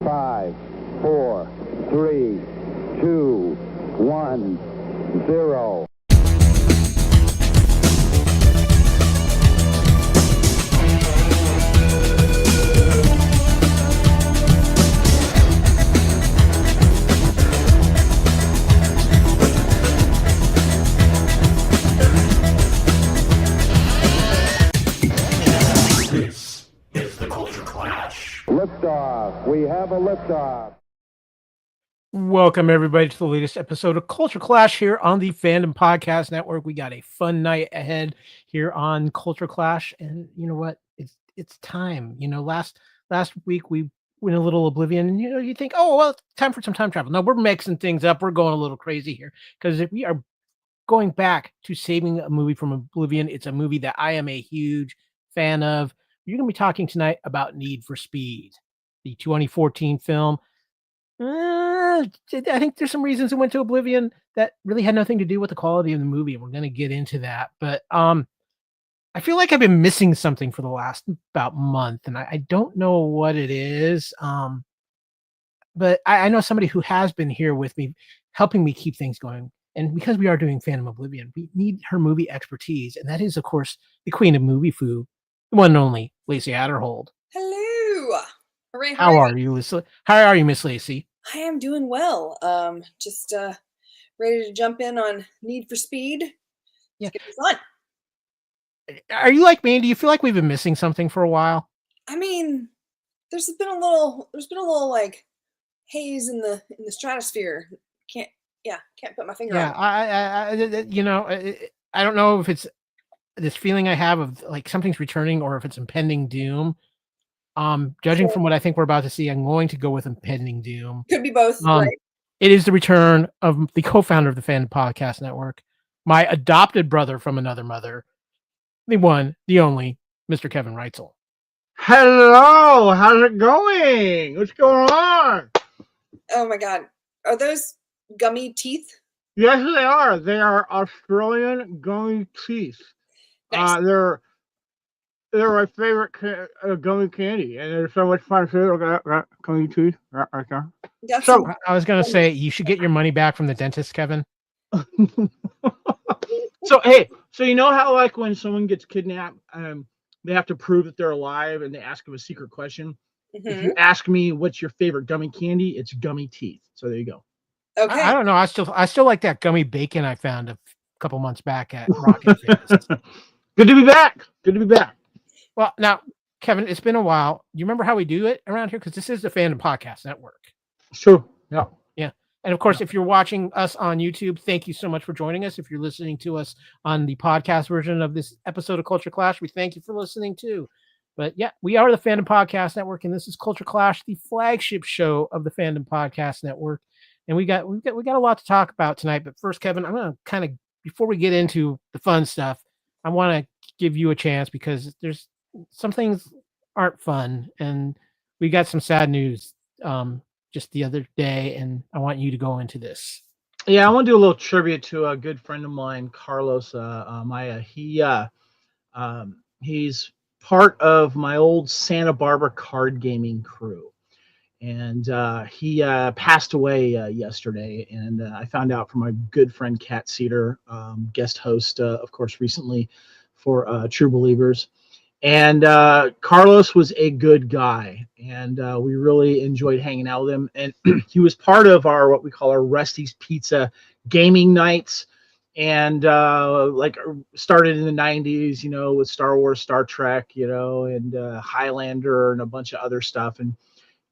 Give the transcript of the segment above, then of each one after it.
5, 4, 3, 2, 1, 0. This is the Culture Clash. Liftoff. We have a liftoff. Welcome, everybody, to the latest episode of Culture Clash here on the Fandom Podcast Network. We got a fun night ahead here on Culture Clash, and you know what? It's time. Last week we went a little Oblivion, and you think, oh well, it's time for some time travel. No, we're mixing things up. We're going a little crazy here because if we are going back to saving a movie from Oblivion, it's a movie that I am a huge fan of. You're going to be talking tonight about Need for Speed, the 2014 film. I think there's some reasons it went to Oblivion that really had nothing to do with the quality of the movie, and we're going to get into that. But I feel like I've been missing something for the last about month, and I don't know what it is. But I know somebody who has been here with me, helping me keep things going. And because we are doing Phantom Oblivion, we need her movie expertise, and that is, of course, the queen of movie foo, the one and only Lacey Adderhold. Hello. Hooray, How hooray. are you, Lacey? How are you, Miss Lacey? I am doing well. Just ready to jump in on Need for Speed. Yeah. It's gonna be fun. Are you like me? Do you feel like we've been missing something for a while? I mean, there's been a little like haze in the stratosphere. Can't put my finger on it. I don't know if it's this feeling I have of like something's returning or if it's impending doom. Judging from what I think we're about to see, I'm going to go with impending doom. Could be both, right? It is the return of the co-founder of the Fandom Podcast Network, my adopted brother from another mother, the one, the only, Mr. Kevin Reitzel. Hello, how's it going? What's going on? Oh my god. Are those gummy teeth? Yes, they are. They are Australian gummy teeth. Nice. They're my favorite gummy candy, and they're so much fun too. Look at that gummy teeth right there. So I was gonna say you should get your money back from the dentist, Kevin. So you know how like when someone gets kidnapped, they have to prove that they're alive, and they ask them a secret question. Mm-hmm. If you ask me what's your favorite gummy candy, it's gummy teeth. So there you go. Okay. I don't know. I still like that gummy bacon I found a couple months back at Rocket Fitness. Good to be back. Well, now, Kevin, it's been a while. You remember how we do it around here? Because this is the Fandom Podcast Network. Sure. Yeah. Yeah. And of course, if you're watching us on YouTube, thank you so much for joining us. If you're listening to us on the podcast version of this episode of Culture Clash, we thank you for listening too. But yeah, we are the Fandom Podcast Network, and this is Culture Clash, the flagship show of the Fandom Podcast Network. And we got a lot to talk about tonight. But first, Kevin, I'm gonna kind of, before we get into the fun stuff, I want to give you a chance because there's some things aren't fun, and we got some sad news just the other day, and I want you to go into this. Yeah, I want to do a little tribute to a good friend of mine, Carlos Maya. He's part of my old Santa Barbara card gaming crew, and he passed away yesterday. And I found out from my good friend Kat Cedar, guest host, of course, recently for True Believers. And Carlos was a good guy, and we really enjoyed hanging out with him. And he was part of our what we call our Rusty's Pizza gaming nights, and like started in the 90s, with Star Wars, Star Trek, and Highlander and a bunch of other stuff.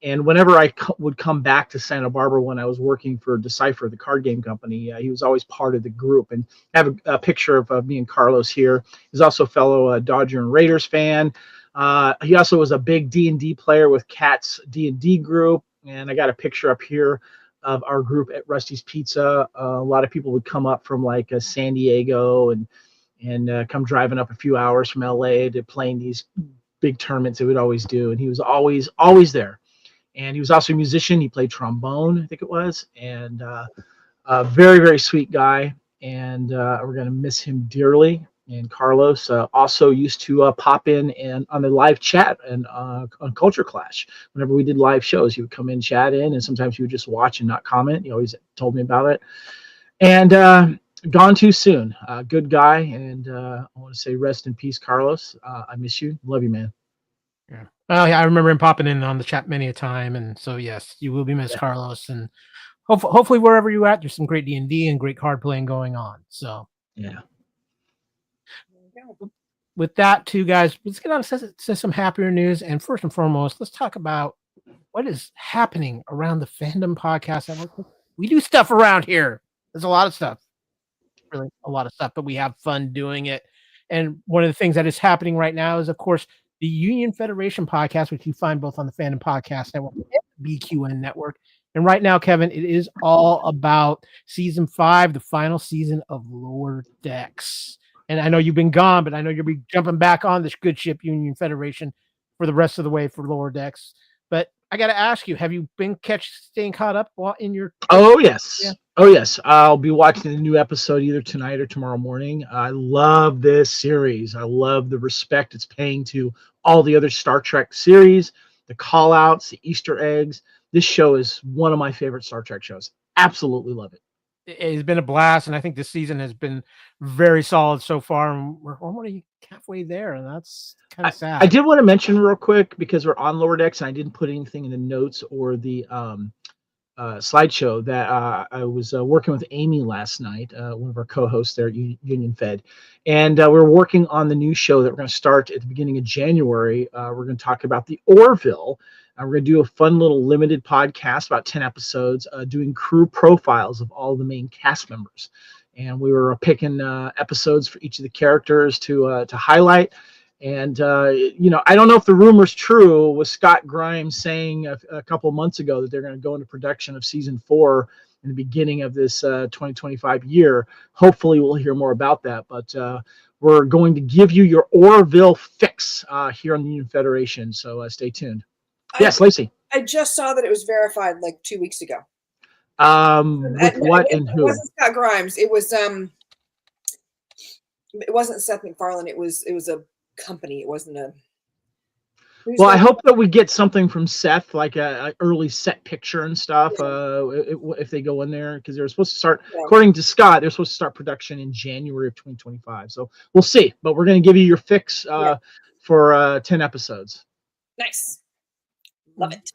And whenever I would come back to Santa Barbara when I was working for Decipher, the card game company, he was always part of the group. And I have a picture of me and Carlos here. He's also a fellow Dodger and Raiders fan. He also was a big D&D player with Kat's D&D group. And I got a picture up here of our group at Rusty's Pizza. A lot of people would come up from like San Diego and come driving up a few hours from LA to playing these big tournaments they would always do. And he was always there. And he was also a musician. He played trombone, I think it was, and a very, very sweet guy. And we're going to miss him dearly. And Carlos also used to pop in and on the live chat and on Culture Clash. Whenever we did live shows, he would come in, chat in, and sometimes he would just watch and not comment. He always told me about it. And gone too soon. Good guy, and I want to say rest in peace, Carlos. I miss you. Love you, man. Yeah. Well, yeah, I remember him popping in on the chat many a time, and so yes, you will be missed, Carlos. And hopefully, wherever you're at, there's some great D&D and great card playing going on. So yeah. With that, too, guys, let's get on to some happier news. And first and foremost, let's talk about what is happening around the Fandom Podcast Network. We do stuff around here. There's a lot of stuff, really a lot of stuff, but we have fun doing it. And one of the things that is happening right now is, of course, the Union Federation podcast, which you find both on the Fandom Podcast Network and the BQN Network. And right now, Kevin, it is all about season 5, the final season of Lower Decks. And I know you've been gone, but I know you'll be jumping back on this good ship, Union Federation, for the rest of the way for Lower Decks. But I got to ask you, have you been staying caught up in your? Oh, yes. Yeah. Oh, yes. I'll be watching the new episode either tonight or tomorrow morning. I love this series. I love the respect it's paying to all the other Star Trek series, the call outs, the Easter eggs. This show is one of my favorite Star Trek shows. Absolutely love it. It's been a blast, and I think this season has been very solid so far. And we're already halfway there, and that's kind of sad. I did want to mention real quick, because we're on Lower Decks, and I didn't put anything in the notes or the slideshow, that I was working with Amy last night, one of our co-hosts there at Union Fed, and we're working on the new show that we're going to start at the beginning of January. We're going to talk about the Orville. We're going to do a fun little limited podcast, about 10 episodes, doing crew profiles of all the main cast members. And we were picking episodes for each of the characters to highlight. And, I don't know if the rumor's true, with Scott Grimes saying a couple of months ago that they're going to go into production of season 4 in the beginning of this 2025 year. Hopefully we'll hear more about that. But we're going to give you your Orville fix here on the Union Federation. So stay tuned. Yes, Lacey. I just saw that it was verified like 2 weeks ago. With what and who? It wasn't Scott Grimes. It wasn't Seth MacFarlane. It was a company. It wasn't a. Well, I hope that we get something from Seth, like a early set picture and stuff. If they go in there, because they were supposed to start, according to Scott, they're supposed to start production in January of 2025. So we'll see. But we're going to give you your fix for 10 episodes. Nice. Love it.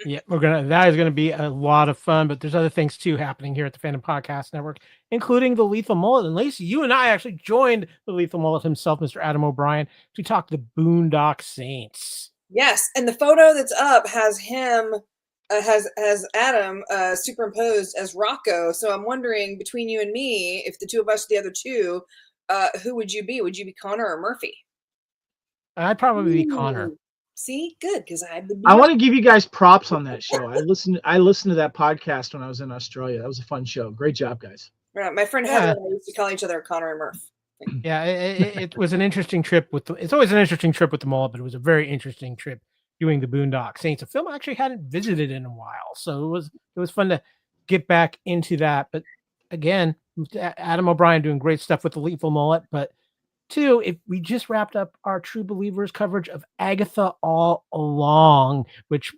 Yeah, that is gonna be a lot of fun, but there's other things too happening here at the Fandom Podcast Network, including the Lethal Mullet. And Lacey, you and I actually joined the Lethal Mullet himself, Mr. Adam O'Brien, to talk the Boondock Saints. Yes, and the photo that's up has him, has Adam superimposed as Rocco. So I'm wondering, between you and me, if the two of us are the other two, who would you be? Would you be Connor or Murphy? I'd probably be Connor. See, good, because I want to give you guys props on that show. I listened to that podcast when I was in Australia. That was a fun show. Great job, guys. My friend Heather and I used to call each other Connor and Murph. Yeah, it was an interesting trip it's always an interesting trip with the Mullet, but it was a very interesting trip doing the Boondock Saints, a film I actually hadn't visited in a while. So it was fun to get back into that. But again, Adam O'Brien doing great stuff with the Lethal Mullet, but two, if we just wrapped up our True Believers coverage of Agatha All Along, which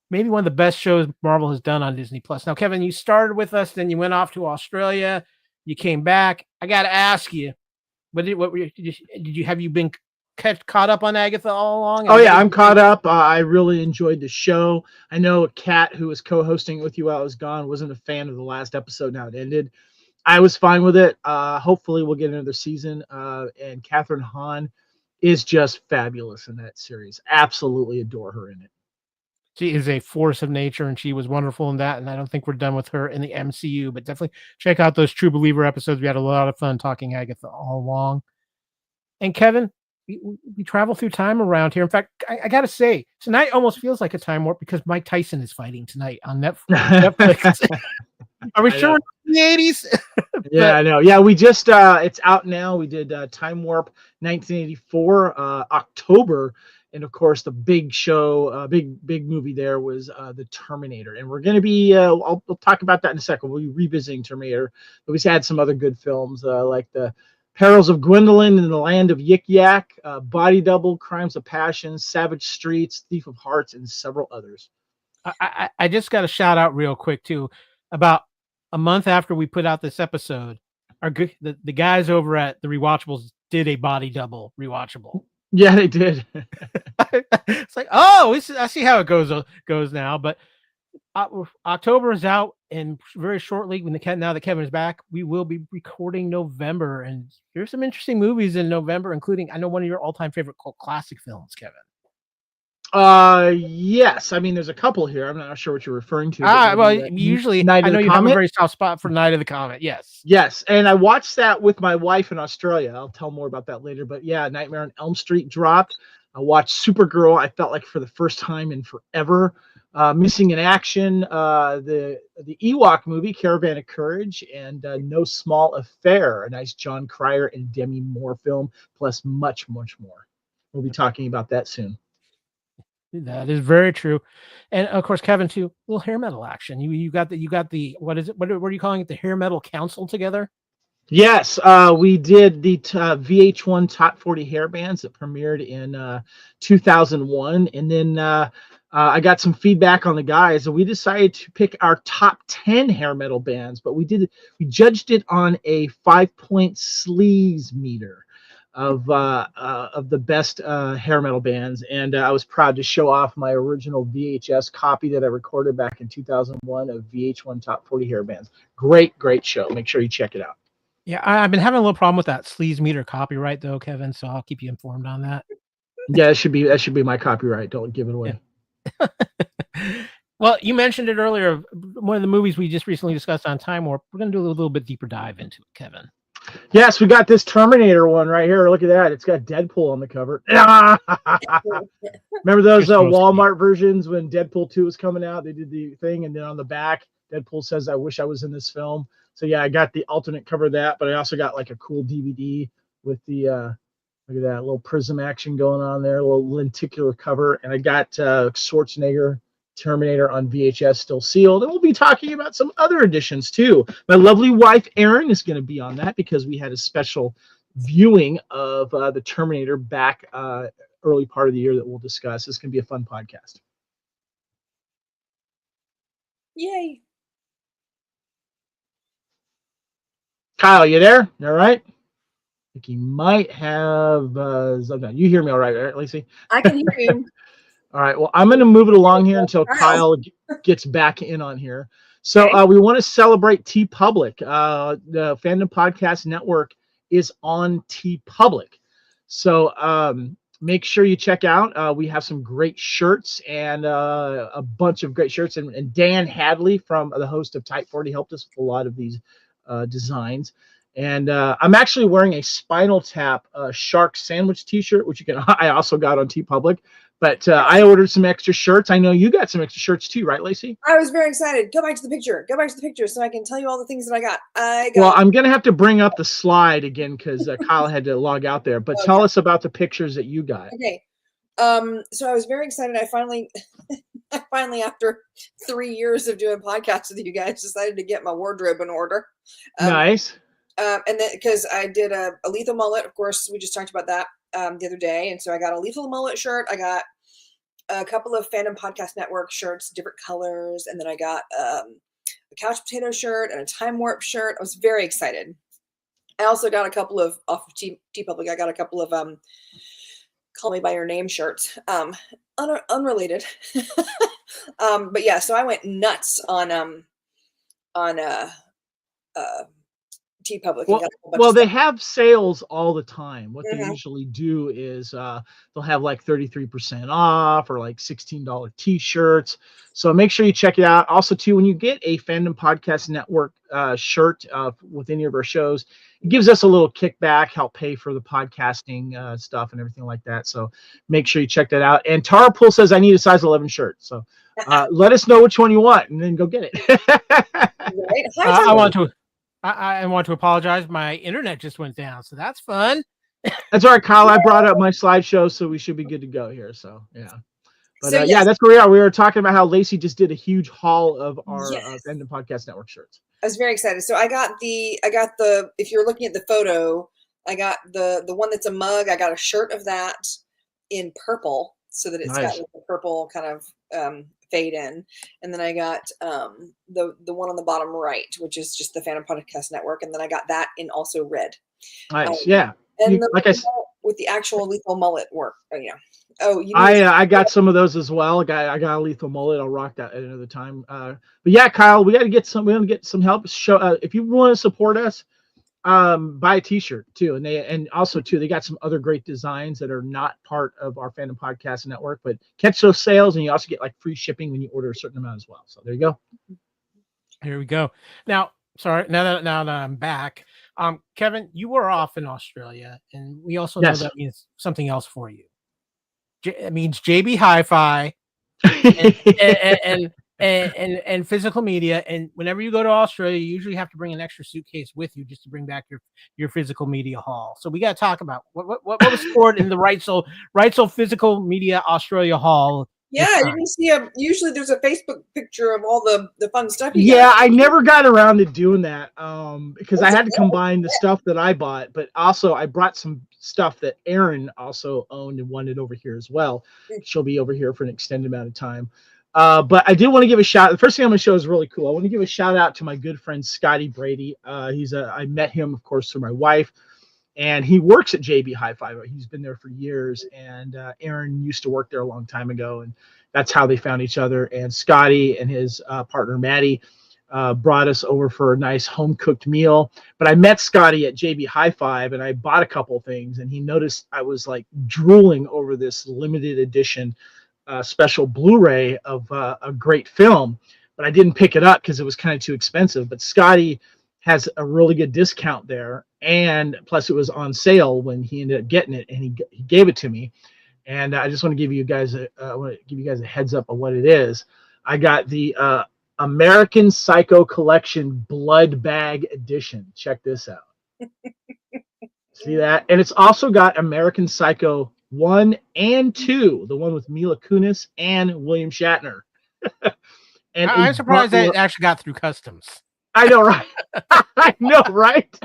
maybe one of the best shows Marvel has done on Disney Plus. Now, Kevin, you started with us, then you went off to Australia, you came back. I got to ask you, have you been caught up on Agatha All Along? Oh yeah, I'm caught up. I really enjoyed the show. I know Kat, who was co-hosting with you while I was gone, wasn't a fan of the last episode. Now it ended. I was fine with it. Hopefully we'll get another season. And Catherine Hahn is just fabulous in that series. Absolutely adore her in it. She is a force of nature, and she was wonderful in that. And I don't think we're done with her in the MCU, but definitely check out those True Believer episodes. We had a lot of fun talking Agatha All Along. And Kevin, we travel through time around here. In fact, I got to say, tonight almost feels like a time warp because Mike Tyson is fighting tonight on Netflix. Are we sure we're in the 80s? Yeah, I know. Yeah, we just it's out now. We did Time Warp 1984 October, and of course the big show, big movie there was the Terminator. And we're going to be we'll talk about that in a second. We'll be revisiting Terminator, but we've had some other good films like the Perils of Gwendolyn in the Land of Yik Yak, Body Double, Crimes of Passion, Savage Streets, Thief of Hearts, and several others. I just got a shout out real quick too. About a month after we put out this episode, the guys over at the Rewatchables did a Body Double rewatchable. Yeah, they did. It's like, oh, I see how it goes now. But October is out, and very shortly, now that Kevin is back, we will be recording November. And there's some interesting movies in November, including, I know, one of your all-time favorite cult classic films, Kevin. Yes. I mean, there's a couple here. I'm not sure what you're referring to. Well, usually, Night I know of the you have a Comet? very soft spot for Night of the Comet. Yes. Yes, and I watched that with my wife in Australia. I'll tell more about that later. But yeah, Nightmare on Elm Street dropped. I watched Supergirl. I felt like for the first time in forever. Missing in Action, the Ewok movie, Caravan of Courage, and No Small Affair, a nice John Cryer and Demi Moore film, plus much, much more. We'll be talking about that soon. That is very true. And of course, Kevin, too, a little hair metal action. You got the what is it? What are you calling it? The Hair Metal Council together? Yes, we did the VH1 Top 40 Hair Bands that premiered in 2001. And then I got some feedback on the guys, and we decided to pick our top 10 hair metal bands, but we judged it on a 5-point sleaze meter of the best hair metal bands. And I was proud to show off my original VHS copy that I recorded back in 2001 of VH1 Top 40 Hair Bands. Great show. Make sure you check it out. Yeah, I've been having a little problem with that sleaze meter copyright, though, Kevin. So I'll keep you informed on that. Yeah, that should be my copyright. Don't give it away. Yeah. Well, you mentioned it earlier. One of the movies we just recently discussed on Time Warp. We're going to do a little bit deeper dive into it, Kevin. Yes, we got this Terminator one right here. Look at that. It's got Deadpool on the cover. Remember those Walmart versions when Deadpool 2 was coming out? They did the thing, and then on the back, Deadpool says, "I wish I was in this film." So yeah, I got the alternate cover of that, but I also got like a cool DVD with the look at that little prism action going on there, a little lenticular cover, and I got Schwarzenegger Terminator on VHS still sealed. And we'll be talking about some other editions too. My lovely wife Erin is going to be on that because we had a special viewing of the Terminator back early part of the year that we'll discuss. It's going to be a fun podcast. Yay. Kyle, you there? All right. I think he might have you hear me all right, Lacey? I can hear you. All right. Well, I'm going to move it along here until Kyle gets back in on here. So we want to celebrate TeePublic. The Fandom Podcast Network is on TeePublic. So make sure you check out. We have some great shirts and a bunch of great shirts. And Dan Hadley, from the host of Type 40, helped us with a lot of these designs. And I'm actually wearing a Spinal Tap shark sandwich t-shirt, which I also got on TeePublic. But I ordered some extra shirts. I know you got some extra shirts too, right, Lacey? I was very excited. Go back to the picture so I can tell you all the things that I got. Well, I'm going to have to bring up the slide again because Kyle had to log out there. But tell us about the pictures that you got. Okay. So I was very excited. I finally, after 3 years of doing podcasts with you guys, decided to get my wardrobe in order. Nice. And then because I did a Lethal Mullet, of course, we just talked about that the other day. And so I got a Lethal Mullet shirt. I got a couple of Fandom Podcast Network shirts, different colors. And then I got a Couch Potato shirt and a Time Warp shirt. I was very excited. I also got a couple of, off of TeePublic, I got a couple of Call Me By Your Name shirts. Unrelated. But yeah, so I went nuts on TeePublic. Well, they have sales all the time. What they usually do is they'll have like 33% off or like $16 t-shirts. So make sure you check it out. Also, too, when you get a Fandom Podcast Network shirt with any of our shows, it gives us a little kickback, help pay for the podcasting stuff and everything like that. So make sure you check that out. And Tara Pool says, I need a size 11 shirt. So let us know which one you want and then go get it. Right. I want to apologize. My internet just went down, so that's fun. That's all right, Kyle. I brought up my slideshow, so we should be good to go here. So yeah, but So, yeah, yes. that's where we are. We were talking about how Lacey just did a huge haul of our Fandom Podcast Network shirts. I was very excited. So I got the, if you're looking at the photo, I got the one that's a mug. I got a shirt of that in purple, so that it's got Nice. like a purple kind of fade in. And then I got the one on the bottom right, which is just the Phantom Podcast Network. And then I got that in also red. Nice. Yeah. And Like I said, with the actual lethal mullet work. Oh, you I got some of those as well. I got a lethal mullet. I'll rock that at another time. But yeah, Kyle, we got to get some. We got to get some help. Show if you want to support us, buy a T-shirt too. And also too, they got some other great designs that are not part of our Fandom Podcast Network. But catch those sales, and you also get like free shipping when you order a certain amount as well. So there you go. Here we go. Now, sorry. Now that I'm back, Kevin, you were off in Australia, and we also know that means something else for you. It means JB Hi-Fi and physical media. And whenever you go to Australia, you usually have to bring an extra suitcase with you just to bring back your physical media haul. So we got to talk about what was stored in the Right Soul Physical Media Australia haul. Yeah, you can see usually there's a Facebook picture of all the fun stuff. I never got around to doing that because I had to combine the stuff that I bought, but also I brought some stuff that Erin also owned and wanted over here as well. She'll be over here for an extended amount of time. But I did want to give a shout. The first thing I'm going to show is really cool. I want to give a shout out to my good friend Scotty Brady. I met him, of course, through my wife. And he works at JB Hi-Fi. He's been there for years, and Aaron used to work there a long time ago, and that's how they found each other. And Scotty and his partner Maddie brought us over for a nice home-cooked meal. But I met Scotty at JB Hi-Fi, and I bought a couple things, and he noticed I was like drooling over this limited edition special Blu-ray of a great film, but I didn't pick it up because it was kind of too expensive. But Scotty has a really good discount there, and plus it was on sale when he ended up getting it, and he gave it to me. And I just want to give you guys a heads up of what it is. I got the American Psycho Collection Blood Bag Edition. Check this out. See that? And it's also got American Psycho 1 and 2, the one with Mila Kunis and William Shatner. And I'm surprised that it actually got through customs. I know, right? I know, right?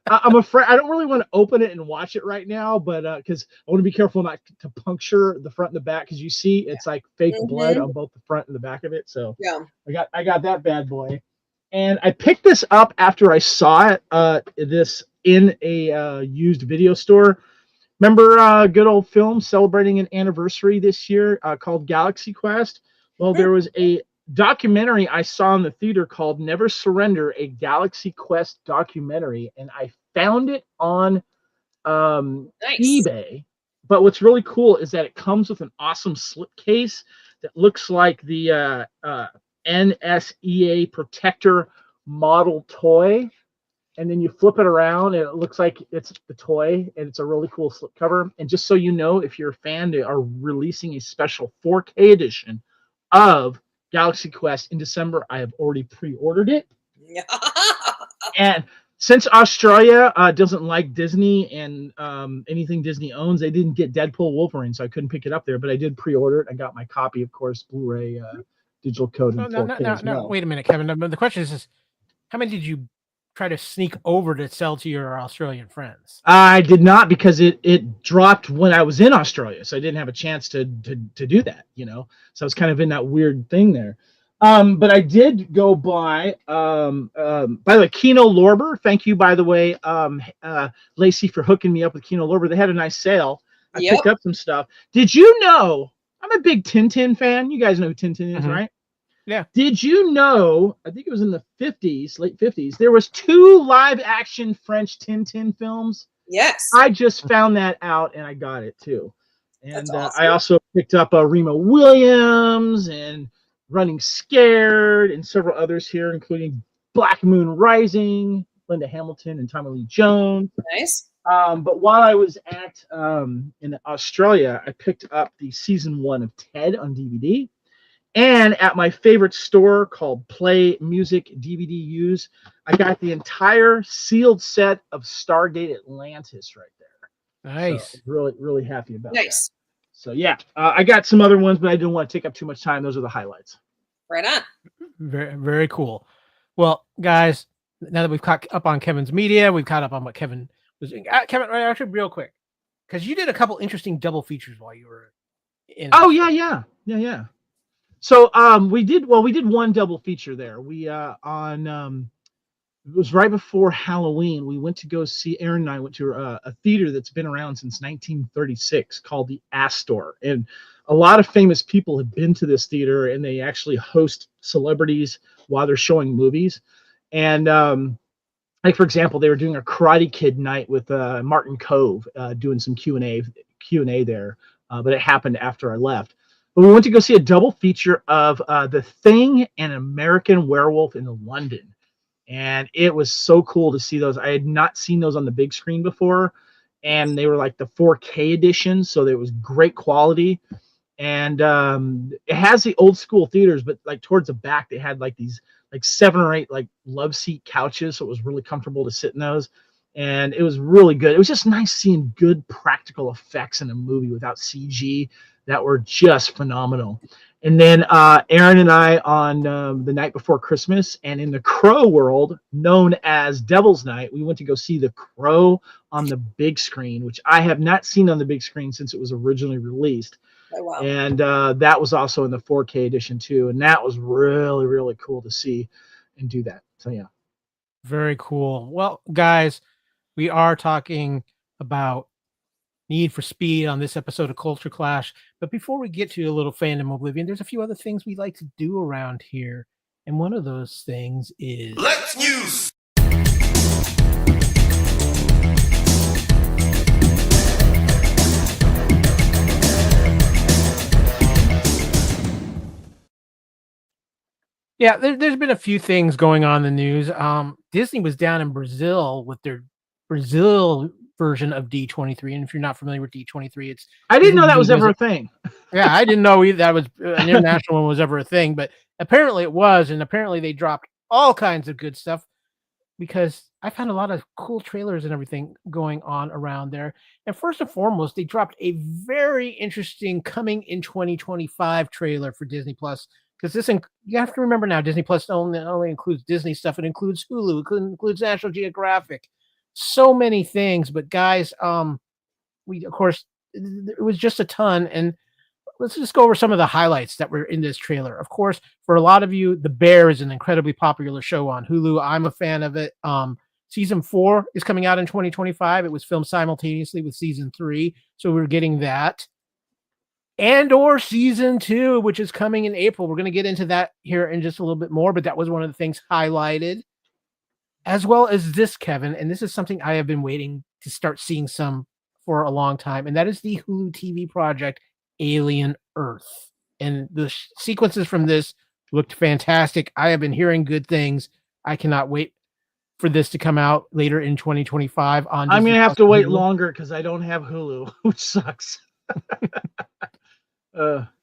I'm afraid I don't really want to open it and watch it right now, but because I want to be careful not to puncture the front and the back, because you see it's like fake blood on both the front and the back of it. So yeah, I got that bad boy, and I picked this up after I saw it this in a used video store. Remember good old film celebrating an anniversary this year called Galaxy Quest? Well, there was a documentary I saw in the theater called Never Surrender, a Galaxy Quest documentary, and I found it on eBay. But what's really cool is that it comes with an awesome slipcase that looks like the NSEA Protector model toy, and then you flip it around and it looks like it's the toy, and it's a really cool slipcover. And just so you know, if you're a fan, they are releasing a special 4K edition of Galaxy Quest in December. I have already pre-ordered it. And since Australia doesn't like Disney and anything Disney owns, they didn't get Deadpool Wolverine, so I couldn't pick it up there. But I did pre-order it. I got my copy, of course, Blu-ray digital code in 4K as well. Wait a minute, Kevin. The question is how many did you try to sneak over to sell to your Australian friends? I did not, because it dropped when I was in Australia, so I didn't have a chance to do that, So I was kind of in that weird thing there. But I did go by the way, Kino Lorber. Thank you, by the way, Lacey, for hooking me up with Kino Lorber. They had a nice sale. I picked up some stuff. Did you know I'm a big Tintin fan? You guys know who Tintin is, right? Yeah. Did you know, I think it was in the 50s, late 50s, there was 2 live-action French Tintin films? Yes. I just found that out, and I got it, too. And awesome. I also picked up Remo Williams and Running Scared and several others here, including Black Moon Rising, Linda Hamilton, and Tommy Lee Jones. Nice. But while I was at in Australia, I picked up the season 1 of Ted on DVD. And at my favorite store called Play Music DVD Used, I got the entire sealed set of Stargate Atlantis right there. Nice. So really, really happy about that. Nice. So yeah, I got some other ones, but I didn't want to take up too much time. Those are the highlights. Right on. Very, very cool. Well, guys, now that we've caught up on Kevin's media, we've caught up on what Kevin Kevin, actually, real quick, because you did a couple interesting double features while you were in. Oh yeah. So we did one double feature there. We it was right before Halloween. We went to go see, Aaron and I went to a theater that's been around since 1936 called the Astor. And a lot of famous people have been to this theater, and they actually host celebrities while they're showing movies. And like, for example, they were doing a Karate Kid night with Martin Cove doing some Q&A there, but it happened after I left. But we went to go see a double feature of The Thing and American Werewolf in London. And it was so cool to see those. I had not seen those on the big screen before, and they were like the 4K edition, so it was great quality. And it has the old school theaters, but like towards the back, they had like these like 7 or 8 like love seat couches, so it was really comfortable to sit in those. And it was really good. It was just nice seeing good practical effects in a movie without CG that were just phenomenal. And then Aaron and I on the night before Christmas, and in the Crow world, known as Devil's Night, we went to go see The Crow on the big screen, which I have not seen on the big screen since it was originally released. Oh, wow. And that was also in the 4K edition too. And that was really, really cool to see and do that. So, yeah. Very cool. Well, guys, we are talking about Need for Speed on this episode of Culture Clash. But before we get to a little Fandom Oblivion, there's a few other things we like to do around here. And one of those things is... Let's News! Yeah, there's been a few things going on in the news. Disney was down in Brazil with their Brazil version of D23. And if you're not familiar with D23, it's... I didn't know that was ever a thing. Yeah, I didn't know that was an international one was ever a thing, but apparently it was. And apparently they dropped all kinds of good stuff, because I found a lot of cool trailers and everything going on around there. And first and foremost, they dropped a very interesting coming in 2025 trailer for Disney Plus. Because you have to remember now, Disney Plus only includes Disney stuff. It includes Hulu. It includes National Geographic. So many things. But guys, of course, it was just a ton. And let's just go over some of the highlights that were in this trailer. Of course, for a lot of you, The Bear is an incredibly popular show on Hulu. I'm a fan of it. Season 4 is coming out in 2025. It was filmed simultaneously with season 3. So we're getting that. And/or season 2, which is coming in April. We're going to get into that here in just a little bit more, but that was one of the things highlighted. As well as this, Kevin, and this is something I have been waiting to start seeing some for a long time, and that is the Hulu TV project, Alien Earth. And the sequences from this looked fantastic. I have been hearing good things. I cannot wait for this to come out later in 2025. I'm going to have to wait longer because I don't have Hulu, which sucks.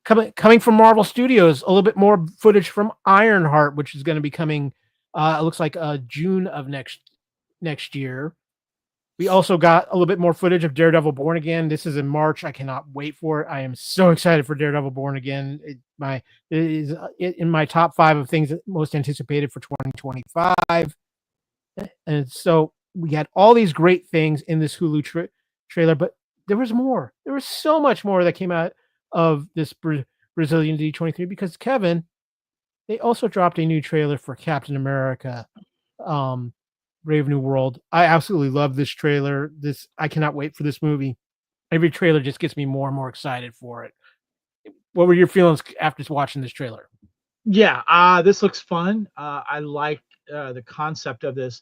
Coming from Marvel Studios, a little bit more footage from Ironheart, which is going to be coming. It looks like June of next year. We also got a little bit more footage of Daredevil Born Again. This is in March. I cannot wait for it. I am so excited for Daredevil Born Again. It is in my top 5 of things most anticipated for 2025. And so we had all these great things in this Hulu trailer, but there was more. There was so much more that came out of this Brazilian D23, because, Kevin, they also dropped a new trailer for Captain America, Brave New World. I absolutely love this trailer. I cannot wait for this movie. Every trailer just gets me more and more excited for it. What were your feelings after watching this trailer? Yeah, this looks fun. I like the concept of this,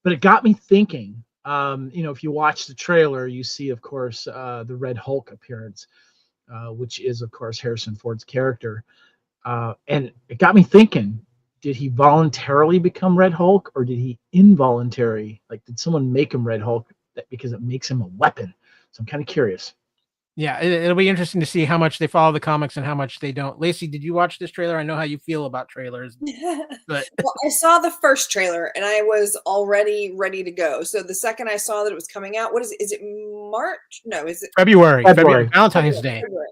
but it got me thinking. If you watch the trailer, you see, of course, the Red Hulk appearance, which is, of course, Harrison Ford's character. And it got me thinking, did he voluntarily become Red Hulk, or did he involuntary? Like, did someone make him Red Hulk because it makes him a weapon? So I'm kind of curious. Yeah, it'll be interesting to see how much they follow the comics and how much they don't. Lacey, did you watch this trailer? I know how you feel about trailers. But well, I saw the first trailer and I was already ready to go. So the second I saw that it was coming out, what is it? Is it March? No, is it February. Valentine's Day. February.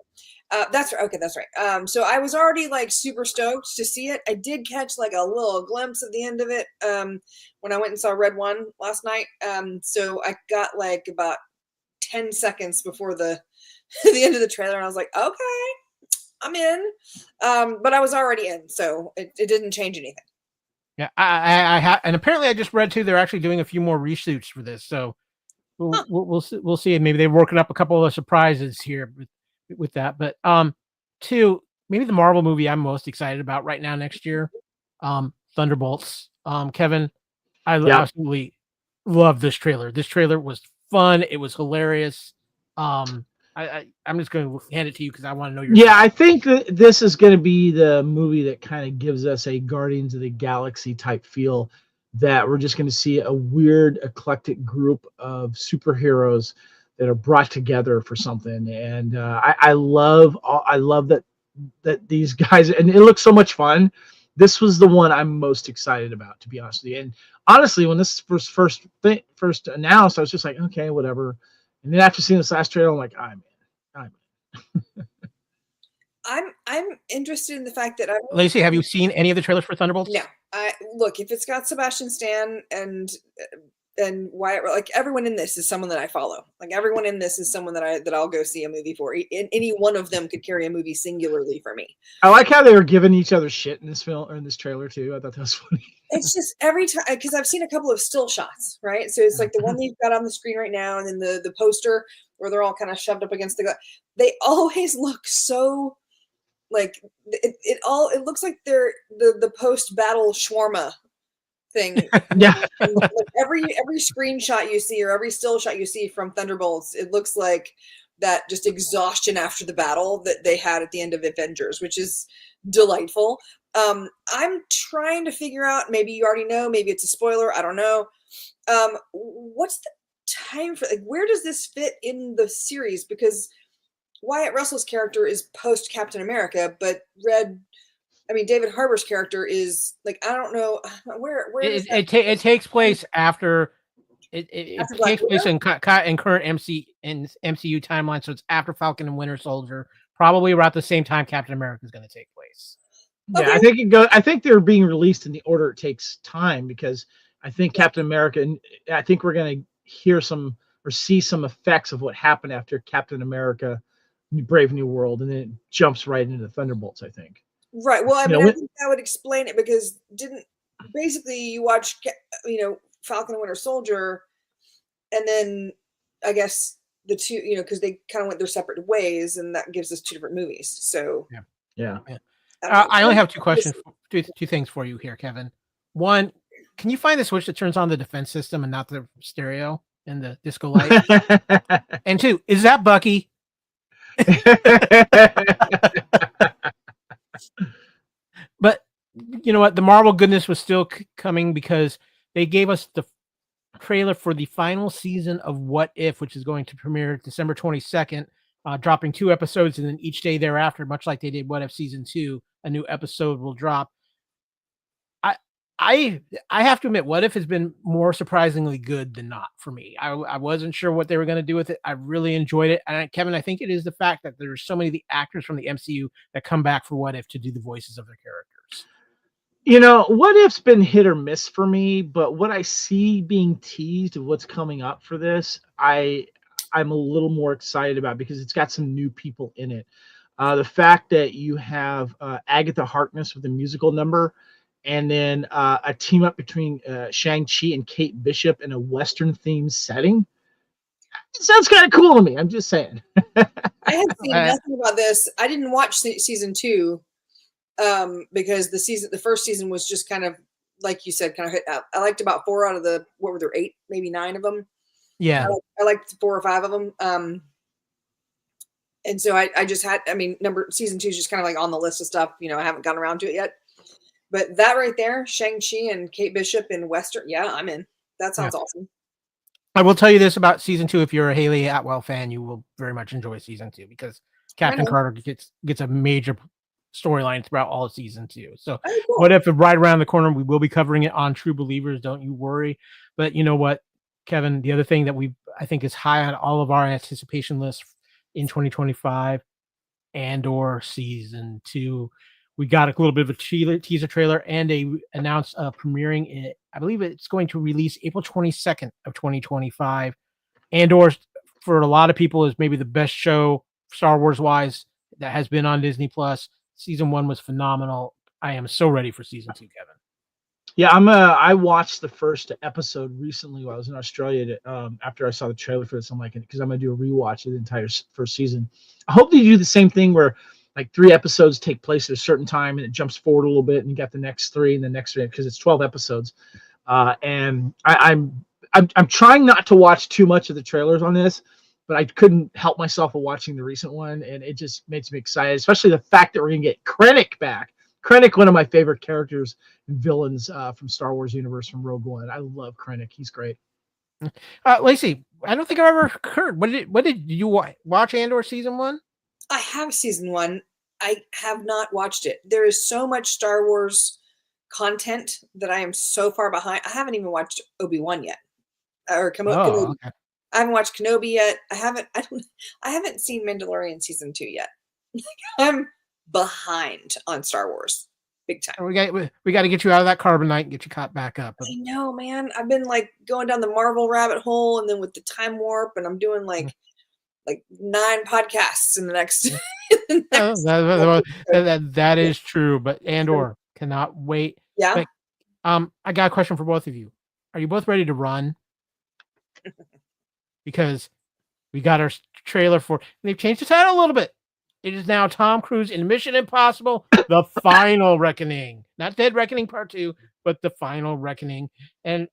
That's right. Okay, that's right. So I was already like super stoked to see it. I did catch like a little glimpse of the end of it when I went and saw Red One last night. So I got like about 10 seconds before the the end of the trailer, and I was like, okay, I'm in. But I was already in, so it didn't change anything. Yeah, I have, and apparently I just read too. They're actually doing a few more reshoots for this, so we'll see. Maybe they're working up a couple of surprises here with that. But two, maybe the Marvel movie I'm most excited about right now next year, Thunderbolts. Kevin, I absolutely love this trailer. This trailer was fun. It was hilarious. I'm just going to hand it to you because I want to know your. Yeah, I think that this is going to be the movie that kind of gives us a Guardians of the Galaxy type feel, that we're just going to see a weird, eclectic group of superheroes that are brought together for something. And I love that these guys, and it looks so much fun. This was the one I'm most excited about, to be honest with you. And honestly, when this was first announced, I was just like, okay, whatever. And then after seeing this last trailer, I'm like, I'm in. I'm interested in the fact that Lacey, have you seen any of the trailers for Thunderbolts? No. Look, if it's got Sebastian Stan and Wyatt, like everyone in this is someone that I follow. Like everyone in this is someone that I'll go see a movie for. Any one of them could carry a movie singularly for me. I like how they were giving each other shit in this film or in this trailer too. I thought that was funny. It's just every time, because I've seen a couple of still shots, right? So it's like the one that you've got on the screen right now, and then the poster where they're all kind of shoved up against the glass. They always look so like it looks like they're the post battle shawarma thing. Yeah. Like every screenshot you see or every still shot you see from Thunderbolts, it looks like that just exhaustion after the battle that they had at the end of Avengers, which is delightful. I'm trying to figure out, maybe you already know, maybe it's a spoiler, I don't know. What's the time for, like, where does this fit in the series? Because Wyatt Russell's character is post Captain America, but David Harbour's character is like, I don't know where it takes place after it takes place in current MCU timeline, so it's after Falcon and Winter Soldier, probably around the same time Captain America is going to take place. Yeah, Okay. I think they're being released in the order it takes time, because I think Captain America, and I think we're going to hear some or see some effects of what happened after Captain America Brave New World, and then it jumps right into Thunderbolts, I think. Right. Well, I think that would explain it, because basically you watch, Falcon and Winter Soldier, and then I guess the two, because they kind of went their separate ways, and that gives us two different movies. So yeah. I only have two questions, two things for you here, Kevin. One, can you find the switch that turns on the defense system and not the stereo and the disco light? And two, is that Bucky? But you know what? The Marvel goodness was still coming, because they gave us the trailer for the final season of What If, which is going to premiere December 22nd, dropping 2 episodes, and then each day thereafter, much like they did What If Season 2, a new episode will drop. I have to admit, What If has been more surprisingly good than not for me. I wasn't sure what they were going to do with it. I really enjoyed it. And Kevin, I think it is the fact that there's so many of the actors from the MCU that come back for What If to do the voices of their characters. What If's been hit or miss for me, but what I see being teased of what's coming up for this, I'm a little more excited about, because it's got some new people in it. The fact that you have Agatha Harkness with a musical number, and then a team up between Shang-Chi and Kate Bishop in a Western-themed setting. It sounds kind of cool to me. I'm just saying. I had seen nothing about this. I didn't watch season 2 because the first season was just kind of, like you said, kind of hit out. I liked about 4 out of the, what were there, 8, maybe 9 of them. Yeah. I liked 4 or 5 of them. And so I just had, season 2 is just kind of like on the list of stuff, I haven't gotten around to it yet. But that right there, Shang-Chi and Kate Bishop in Western, I'm in. That sounds awesome. I will tell you this about season 2. If you're a Haley Atwell fan, you will very much enjoy season 2, because Captain Carter gets a major storyline throughout all of season 2. So cool. What If, right around the corner, we will be covering it on True Believers. Don't you worry. But you know what, Kevin, the other thing that I think is high on all of our anticipation lists in 2025, Andor season 2. We got a little bit of a teaser trailer and announced premiering it. I believe it's going to release April 22nd of 2025. Andor, for a lot of people, is maybe the best show Star Wars wise that has been on Disney Plus. Season 1 was phenomenal. I am so ready for season 2, Kevin. Yeah, I watched the first episode recently while I was in Australia. After I saw the trailer for this, I'm like, because I'm gonna do a rewatch of the entire first season. I hope they do the same thing where like 3 episodes take place at a certain time and it jumps forward a little bit, and you got the next 3 and the next 3 because it's 12 episodes. And I'm trying not to watch too much of the trailers on this, but I couldn't help myself from watching the recent one, and it just makes me excited, especially the fact that we're gonna get Krennic back. Krennic, one of my favorite characters and villains from Star Wars universe from Rogue One. I love Krennic. He's great. Lacey, I don't think I've ever heard. What did you watch Andor season 1? I have season 1. I have not watched it. There is so much Star Wars content that I am so far behind. I haven't even watched Obi-Wan yet, or Kenobi. Okay. I haven't watched Kenobi yet. I haven't seen Mandalorian season 2 yet. I'm behind on Star Wars, big time. We got to get you out of that carbonite and get you caught back up. I know, man. I've been like going down the Marvel rabbit hole, and then with the time warp, and I'm doing like 9 podcasts in the next. That is true, but Andor cannot wait. Yeah. But, I got a question for both of you. Are you both ready to run? Because we got our trailer for. They've changed the title a little bit. It is now Tom Cruise in Mission Impossible: The Final Reckoning, not Dead Reckoning Part 2, but The Final Reckoning. And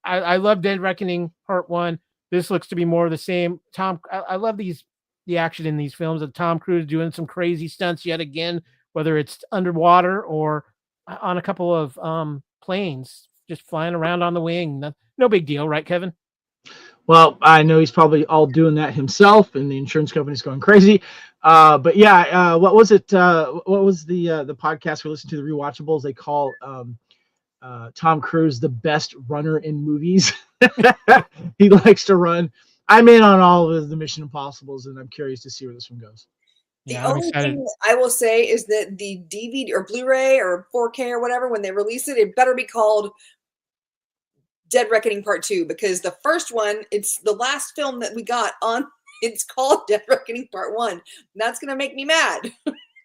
I love Dead Reckoning Part 1. This looks to be more of the same. I love the action in these films of Tom Cruise doing some crazy stunts yet again, whether it's underwater or on a couple of planes, just flying around on the wing. No big deal, right, Kevin? Well, I know he's probably all doing that himself, and the insurance company's going crazy. But yeah, what was it? What was the podcast we listened to, the Rewatchables? They call Tom Cruise the best runner in movies. He likes to run. I'm in on all of the Mission Impossibles, and I'm curious to see where this one goes. The only thing that I will say is that the DVD or Blu-ray or 4K or whatever, when they release it, it better be called Dead Reckoning Part 2, because the first one, it's the last film that we got on. It's called Dead Reckoning Part 1. That's gonna make me mad.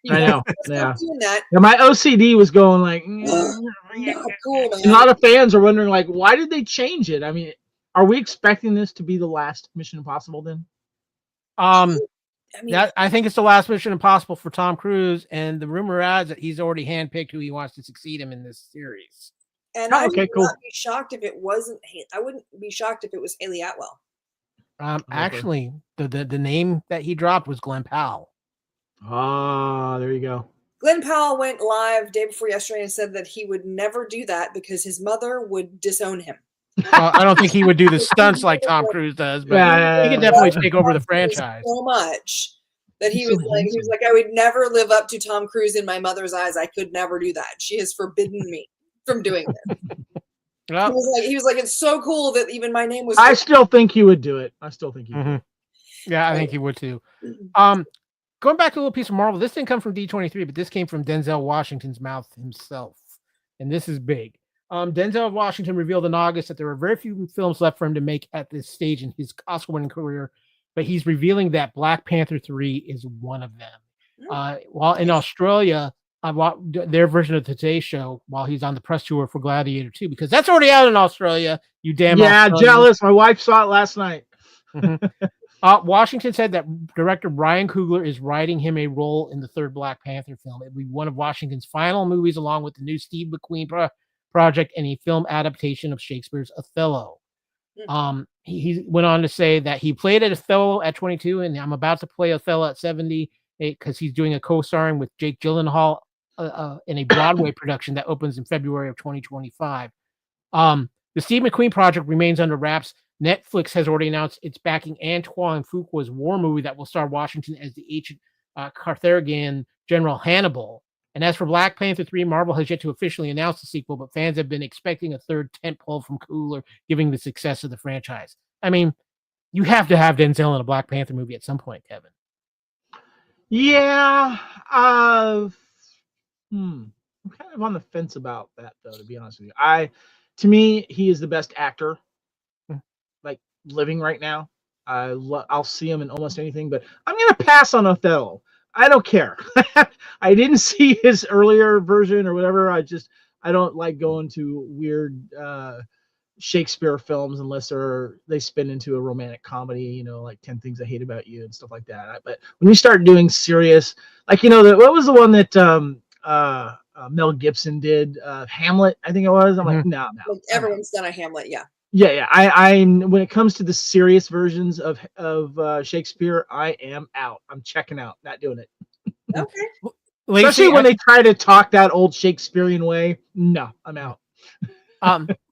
I know. Yeah. Doing that. Yeah, my OCD was going like. Cool, man. A lot of fans are wondering, like, why did they change it? I mean, are we expecting this to be the last Mission Impossible then? I think it's the last Mission Impossible for Tom Cruise, and the rumor adds that he's already handpicked who he wants to succeed him in this series. And I would not be shocked if it wasn't. I wouldn't be shocked if it was Haley Atwell. Actually, the name that he dropped was Glenn Powell. Ah, there you go. Glenn Powell went live day before yesterday and said that he would never do that because his mother would disown him. I don't think he would do the stunts like Tom Cruise does, but he can definitely take over the franchise. So much that he was like, I would never live up to Tom Cruise in my mother's eyes. I could never do that. She has forbidden me from doing this. Yep. He was like, it's so cool that even my name was. I still think he would do it. I still think he would. Yeah, I think he would too. Going back to a little piece of Marvel, this didn't come from D23, but this came from Denzel Washington's mouth himself, and this is big. Denzel Washington revealed in August that there were very few films left for him to make at this stage in his Oscar-winning career, but he's revealing that Black Panther 3 is one of them. While in Australia, I watched their version of the Today Show while he's on the press tour for Gladiator 2, because that's already out in Australia. You damn jealous. My wife saw it last night. Washington said that director Brian Coogler is writing him a role in the third Black Panther film. It'll be one of Washington's final movies, along with the new Steve McQueen project and a film adaptation of Shakespeare's Othello. He went on to say that he played at Othello at 22, and I'm about to play Othello at 70 because he's doing a co-starring with Jake Gyllenhaal in a Broadway production that opens in February of 2025. The Steve McQueen project remains under wraps. Netflix has already announced it's backing Antoine Fuqua's war movie that will star Washington as the ancient Carthaginian General Hannibal. And as for Black Panther 3, Marvel has yet to officially announce the sequel, but fans have been expecting a third tentpole from Coogler, given the success of the franchise. I mean, you have to have Denzel in a Black Panther movie at some point, Kevin. Yeah. I'm kind of on the fence about that, though. To be honest with you, to me, he is the best actor, like living right now. I'll see him in almost anything, but I'm gonna pass on Othello. I don't care. I didn't see his earlier version or whatever. I don't like going to weird Shakespeare films unless they spin into a romantic comedy, like 10 Things I Hate About You and stuff like that. But when you start doing serious, like, what was the one that Mel Gibson did? Hamlet, I think it was. I'm like, no. Like everyone's done a Hamlet, yeah. Yeah. I when it comes to the serious versions of Shakespeare, I am out. I'm checking out. Not doing it. Okay. Especially when they try to talk that old Shakespearean way. No, I'm out.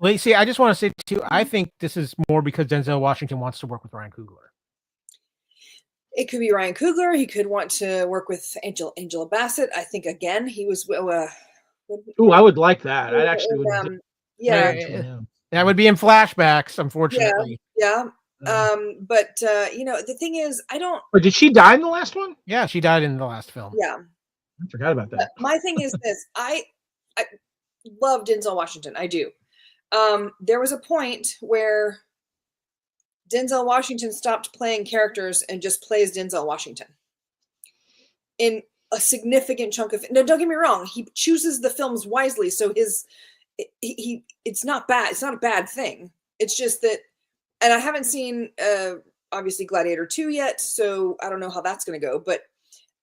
Lacey, I just want to say too, I think this is more because Denzel Washington wants to work with Ryan Coogler. It could be Ryan Coogler. He could want to work with Angela Bassett. I think again he was. I would like that. I actually would. Yeah, that would be in flashbacks, unfortunately. Yeah. But the thing is, I don't. But did she die in the last one? Yeah, she died in the last film. Yeah, I forgot about that. But my thing is this: I love Denzel Washington. I do. There was a point where Denzel Washington stopped playing characters and just plays Denzel Washington in a significant chunk of. No, don't get me wrong. He chooses the films wisely, so it's not bad. It's not a bad thing. It's just that, and I haven't seen obviously Gladiator 2 yet, so I don't know how that's going to go. But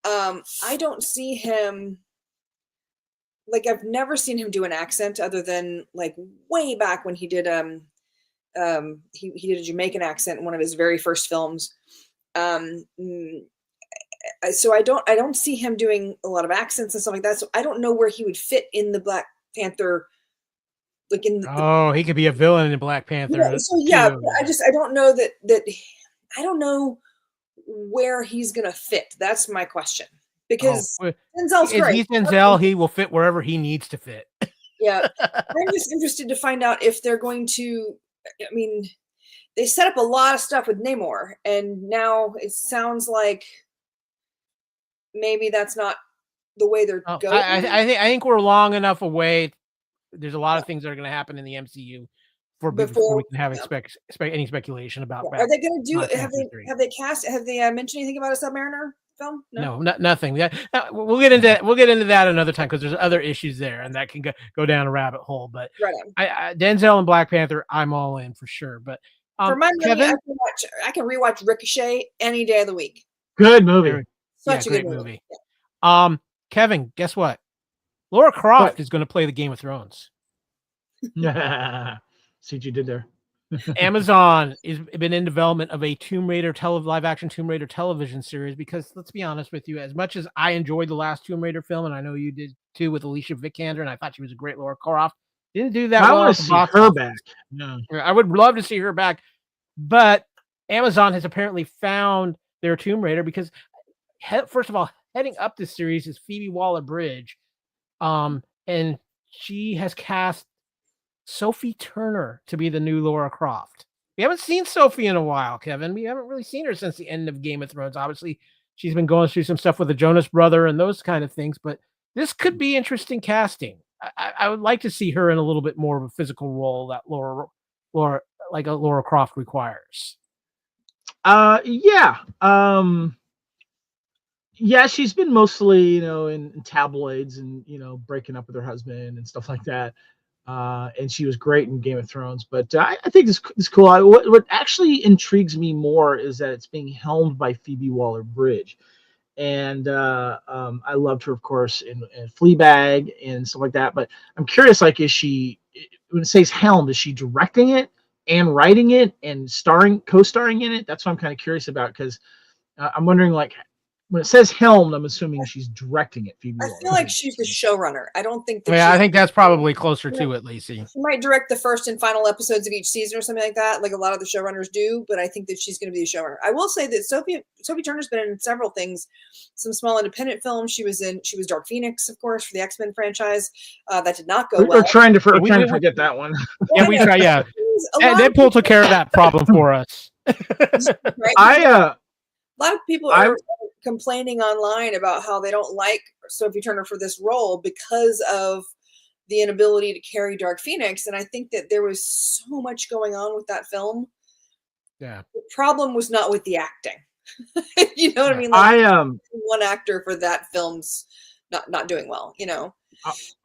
I don't see him. Like, I've never seen him do an accent other than like way back when he did he did a Jamaican accent in one of his very first films. So I don't see him doing a lot of accents and stuff like that. So I don't know where he would fit in the Black Panther. Like he could be a villain in Black Panther. Yeah, so yeah, I don't know that I don't know where he's gonna fit. That's my question. Because Denzel's great. He's Denzel, he will fit wherever he needs to fit. Yeah. I'm just interested to find out if they're going to, I mean, they set up a lot of stuff with Namor, and now it sounds like maybe that's not the way they're going. I think we're long enough away. There's a lot of things that are going to happen in the MCU before we can have any speculation about. Are they going to do? Have they mentioned anything about a Submariner film? No, nothing. We'll get into that another time because there's other issues there, and that can go down a rabbit hole. But Denzel and Black Panther, I'm all in for sure. But for my money, Kevin, I can rewatch Ricochet any day of the week. Good movie. Such a good movie. Yeah. Kevin, guess what? Laura Croft is going to play the Game of Thrones. See what you did there. Amazon has been in development of a live action Tomb Raider television series because let's be honest with you, as much as I enjoyed the last Tomb Raider film, and I know you did too with Alicia Vikander, and I thought she was a great Laura Croft, didn't do that. I want to see her back. No. I would love to see her back, but Amazon has apparently found their Tomb Raider because, first of all, heading up this series is Phoebe Waller-Bridge, and she has cast Sophie Turner to be the new Laura Croft. We haven't seen Sophie in a while, Kevin. We haven't really seen her since the end of Game of Thrones. Obviously, she's been going through some stuff with the Jonas Brother and those kind of things, but this could be interesting casting. I would like to see her in a little bit more of a physical role that Laura Croft requires. Yeah. Yeah, she's been mostly, in tabloids and, breaking up with her husband and stuff like that. And she was great in Game of Thrones, but I think this is cool. What actually intrigues me more is that it's being helmed by Phoebe Waller-Bridge, and I loved her, of course, in Fleabag and stuff like that. But I'm curious, like, is she, when it says helmed, is she directing it and writing it and co-starring in it? That's what I'm kind of curious about, because I'm wondering, like, when it says helmed, I'm assuming she's directing it. Phoebe I feel like she's the showrunner. I don't think that. Yeah, I think that's probably closer to it, Lacey. She might direct the first and final episodes of each season or something like that, like a lot of the showrunners do. But I think that she's going to be the showrunner. I will say that Sophie Turner's been in several things, some small independent films. She was Dark Phoenix, of course, for the X-Men franchise. That did not go well. We're trying to forget that one. Yeah, we try. Yeah, and Deadpool took care of that problem for us. A lot of people are complaining online about how they don't like Sophie Turner for this role because of the inability to carry Dark Phoenix. And I think that there was so much going on with that film. Yeah. The problem was not with the acting. You know what I mean? One actor for that film's not doing well, you know.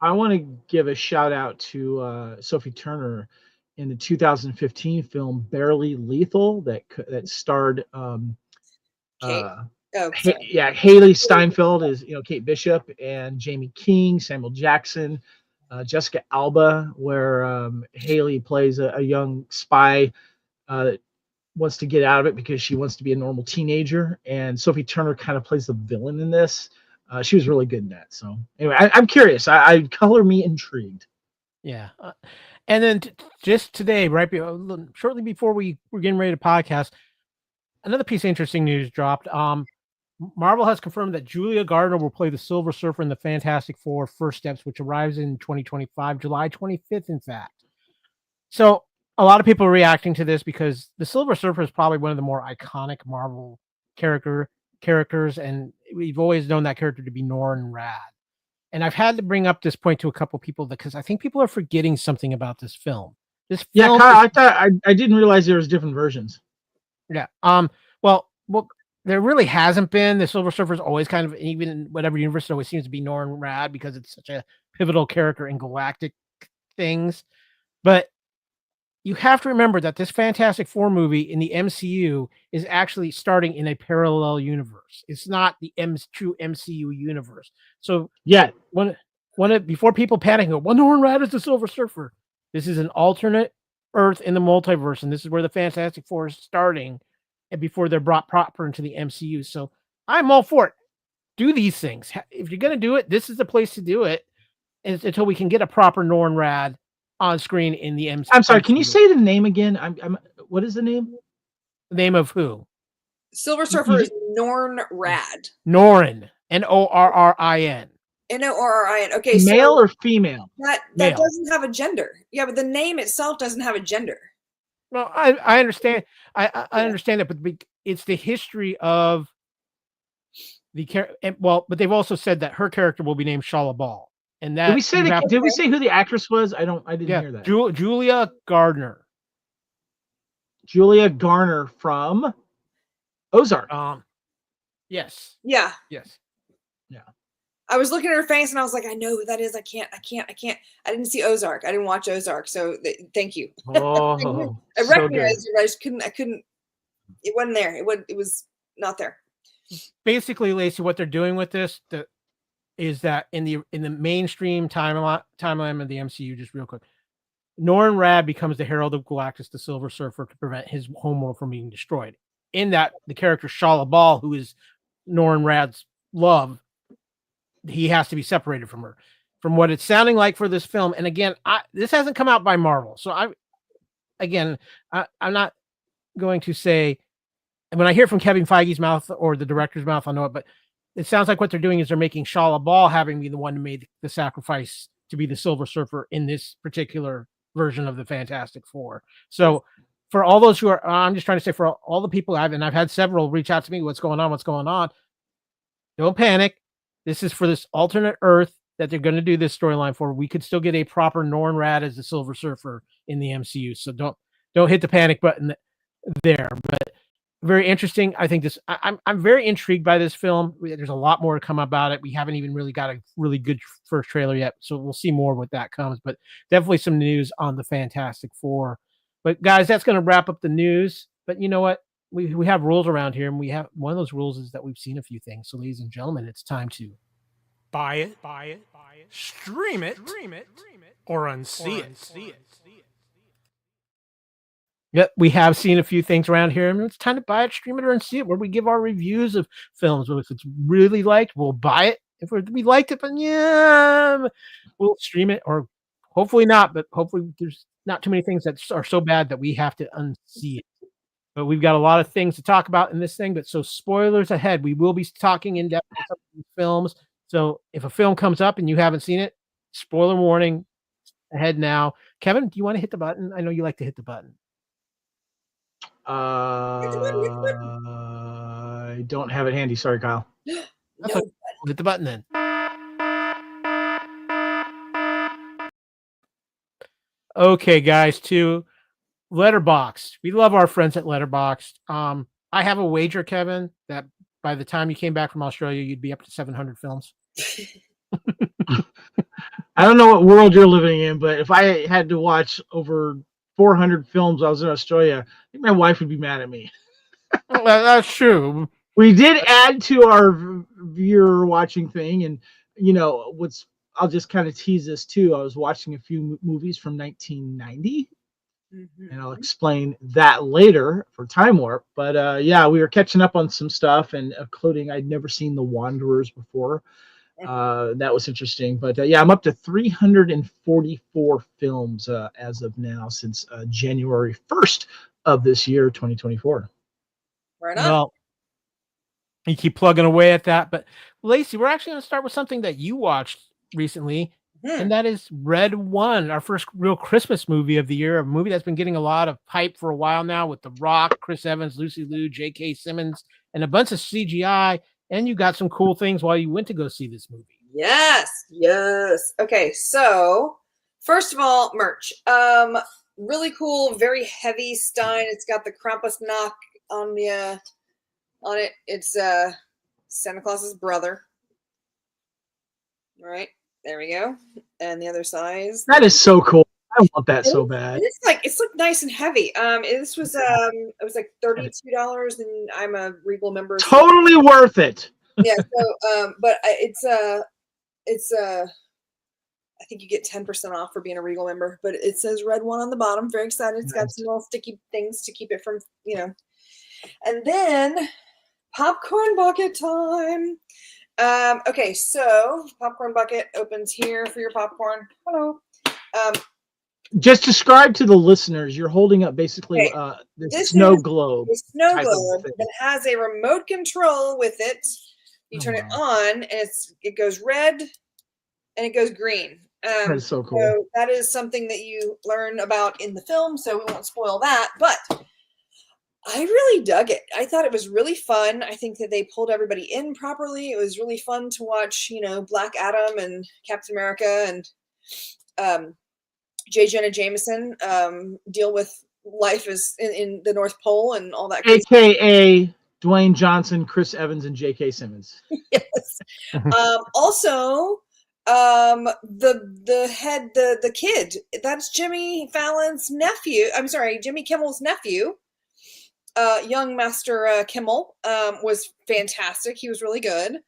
I want to give a shout out to Sophie Turner in the 2015 film Barely Lethal that starred Haley Steinfeld is Kate Bishop, and Jamie King, Samuel Jackson, Jessica Alba, where Haley plays a young spy that wants to get out of it because she wants to be a normal teenager, and Sophie Turner kind of plays the villain in this. She was really good in that. So anyway, I'm curious. I color me intrigued. Yeah. And then just today, shortly before we were getting ready to podcast, another piece of interesting news dropped. Marvel has confirmed that Julia Gardner will play the Silver Surfer in the Fantastic Four First Steps, which arrives in 2025, July 25th, in fact. So a lot of people are reacting to this because the Silver Surfer is probably one of the more iconic Marvel characters, and we've always known that character to be Norrin Rad. And I've had to bring up this point to a couple people because I think people are forgetting something about this film. Kyle, I thought I didn't realize there was different versions. Yeah. Well, there really hasn't been. The Silver Surfer is always kind of, even in whatever universe, it always seems to be Norrin Rad because it's such a pivotal character in galactic things. But you have to remember that this Fantastic Four movie in the MCU is actually starting in a parallel universe. It's not the true MCU universe. So yeah, before people panic, Norrin Rad is the Silver Surfer. This is an alternate Earth in the multiverse, and this is where the Fantastic Four is starting, and before they're brought proper into the MCU. So I'm all for it. Do these things. If you're going to do it, this is the place to do it, until we can get a proper Norrin Rad on screen in the MCU. I'm sorry, can you say the name again? What is the name? The name of who? Silver Surfer is Norrin Rad. Norrin. Norrin. Norrin. Okay, male or female? That doesn't have a gender. Yeah, but the name itself doesn't have a gender. Well, I understand. I understand that, but it's the history of the character. Well, but they've also said that her character will be named Shala Ball. And that did we say who the actress was? I didn't hear that. Julia Gardner. Julia Garner from Ozark. Yes. Yeah. Yes. Yeah. I was looking at her face and I was like, I know who that is. I can't. I didn't see Ozark. I didn't watch Ozark. So thank you. Oh, I recognized it. I just couldn't. It wasn't there. It was not there. Basically, Lacey, what they're doing with this is that in the mainstream timeline of the MCU, just real quick, Norrin Rad becomes the Herald of Galactus, the Silver Surfer, to prevent his homeworld from being destroyed. In that, the character Shala Ball, who is Norrin Rad's love, he has to be separated from her. From what it's sounding like for this film, and again, this hasn't come out by Marvel, so I'm not going to say. And when I hear from Kevin Feige's mouth or the director's mouth, I know it, but it sounds like what they're doing is they're making Shala Ball having been the one who made the sacrifice to be the Silver Surfer in this particular version of the Fantastic Four. So for all those who are, I'm just trying to say, for all the people I've had several reach out to me, what's going on? Don't panic. This is for this alternate Earth that they're going to do this storyline for. We could still get a proper Norrin Rad as the Silver Surfer in the MCU. So don't hit the panic button there. But very interesting. I think I'm very intrigued by this film. There's a lot more to come about it. We haven't even really got a really good first trailer yet, so we'll see more when that comes. But definitely some news on the Fantastic Four. But guys, that's going to wrap up the news. But you know what? We have rules around here, and we have one of those rules is that we've seen a few things. So, ladies and gentlemen, it's time to buy it, stream it, or unsee it. Yep, we have seen a few things around here, and it's time to buy it, stream it, or unsee it, where we give our reviews of films. If it's really liked, we'll buy it. If we liked it, but we'll stream it, or hopefully not. But hopefully, there's not too many things that are so bad that we have to unsee it. But we've got a lot of things to talk about in this thing. But so, spoilers ahead. We will be talking in depth on some of these films. So, if a film comes up and you haven't seen it, spoiler warning ahead now. Kevin, do you want to hit the button? I know you like to hit the button. I don't have it handy. Sorry, Kyle. No. Hit the button then. Okay, guys, to Letterboxd. We love our friends at Letterboxd. I have a wager, Kevin, that by the time you came back from Australia, you'd be up to 700 films. I don't know what world you're living in, but if I had to watch over 400 films while I was in Australia, I think my wife would be mad at me. Well, that's true. We did add to our viewer watching thing, and I'll just kind of tease this too. I was watching a few movies from 1990, and I'll explain that later for Time Warp. But yeah, we were catching up on some stuff, and including I'd never seen The Wanderers before. That was interesting. But yeah, I'm up to 344 films as of now since January 1st of this year, 2024. Right on. Well, you keep plugging away at that. But Lacey, we're actually going to start with something that you watched recently, and that is Red One, our first real Christmas movie of the year, a movie that's been getting a lot of hype for a while now with The Rock, Chris Evans, Lucy Liu, J.K. Simmons, and a bunch of CGI. And you got some cool things while you went to go see this movie. Yes. Okay, so first of all, merch. Really cool, very heavy Stein. It's got the Krampusnacht on it. It's Santa Claus's brother. All right, there we go. And the other size. That is so cool. I want that so bad. It's like nice and heavy. This was it was like $32, and I'm a Regal member. Totally worth it. Yeah. So, but it's I think you get 10% off for being a Regal member. But it says Red One on the bottom. Very excited. It's got some little sticky things to keep it from And then popcorn bucket time. Okay, so popcorn bucket opens here for your popcorn. Hello. Just describe to the listeners, you're holding up basically this snow globe. A snow globe that has a remote control with it. You turn it on, and it goes red, and it goes green. That is so cool. So that is something that you learn about in the film, so we won't spoil that. But I really dug it. I thought it was really fun. I think that they pulled everybody in properly. It was really fun to watch, Black Adam and Captain America and J. Jonah Jameson deal with life as in the North Pole and all that. AKA Dwayne Johnson, Chris Evans, and J.K. Simmons. Yes. Also, the kid, that's Jimmy Fallon's nephew. I'm sorry, Jimmy Kimmel's nephew. Young Master Kimmel was fantastic. He was really good.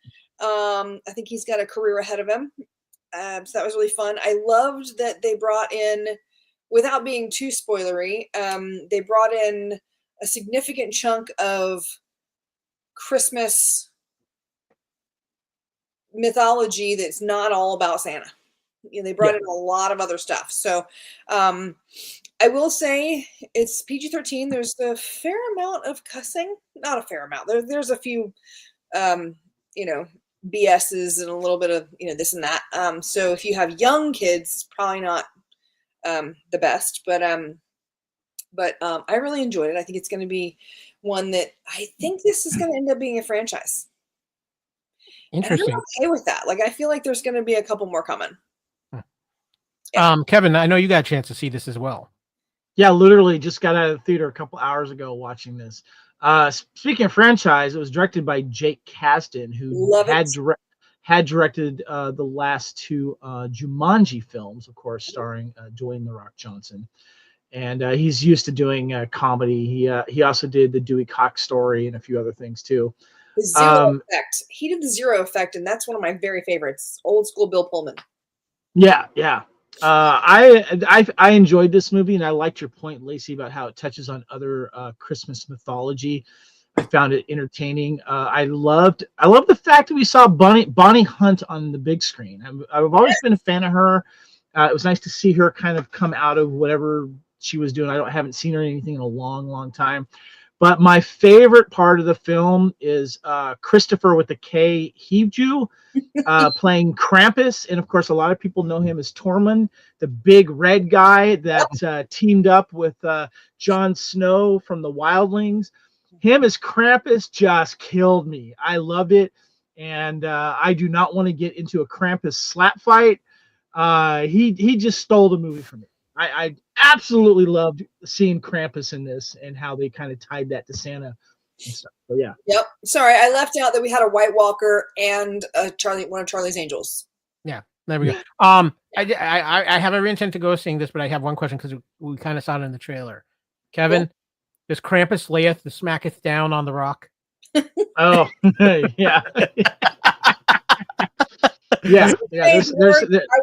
I think he's got a career ahead of him. So that was really fun. I loved that they brought in, without being too spoilery, they brought in a significant chunk of Christmas mythology that's not all about Santa. They brought in a lot of other stuff. So I will say it's PG-13. There's a fair amount of cussing. Not a fair amount. There's a few, BS's and a little bit of, this and that. So if you have young kids, it's probably not the best. But I really enjoyed it. I think it's going to be one that I think this is going to end up being a franchise. Interesting. And I'm okay with that. Like, I feel like there's going to be a couple more coming. Kevin, I know you got a chance to see this as well. Yeah, literally just got out of the theater a couple hours ago watching this. Speaking of franchise, it was directed by Jake Kasdan, who had directed the last two Jumanji films, of course, starring Dwayne "The Rock" Johnson. And he's used to doing comedy. He also did the Dewey Cox Story and a few other things too. The Zero Effect. He did the Zero Effect, and that's one of my very favorites. Old school Bill Pullman. Yeah. I enjoyed this movie, and I liked your point, Lacey, about how it touches on other Christmas mythology. I found it entertaining. I love the fact that we saw Bonnie Hunt on the big screen. I've always been a fan of her. It was nice to see her kind of come out of whatever she was doing. I haven't seen her in anything in a long, long time. But my favorite part of the film is Christopher with the K, Heveju, playing Krampus. And, of course, a lot of people know him as Tormund, the big red guy that teamed up with Jon Snow from the Wildlings. him as Krampus just killed me. I loved it, and I do not want to get into a Krampus slap fight. He just stole the movie from me. I absolutely loved seeing Krampus in this and how they kind of tied that to Santa and stuff. So yeah. Yep. Sorry, I left out that we had a White Walker and one of Charlie's Angels. Yeah, there we go. Yeah. I have every intent to go seeing this, but I have one question because we kind of saw it in the trailer. Kevin, does Krampus layeth the smacketh down on the rock? Oh, yeah. Yeah. I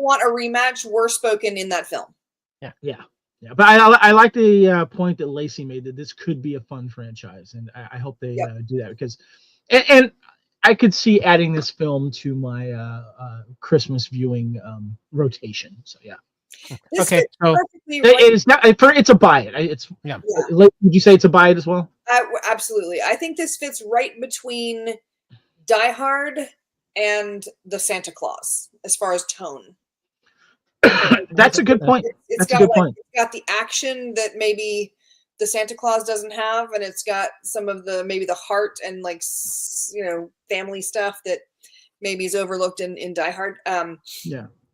want a rematch. We're spoken in that film. Yeah. But I like the point that Lacey made that this could be a fun franchise, and I hope they do that because, and I could see adding this film to my Christmas viewing rotation. So yeah. Okay, so it's a buy it. It's Would you say it's a buy it as well? Absolutely. I think this fits right between Die Hard and the Santa Claus as far as tone. That's a good point. It's got the action that maybe the Santa Claus doesn't have, and it's got some of the maybe the heart and family stuff that maybe is overlooked in Die Hard.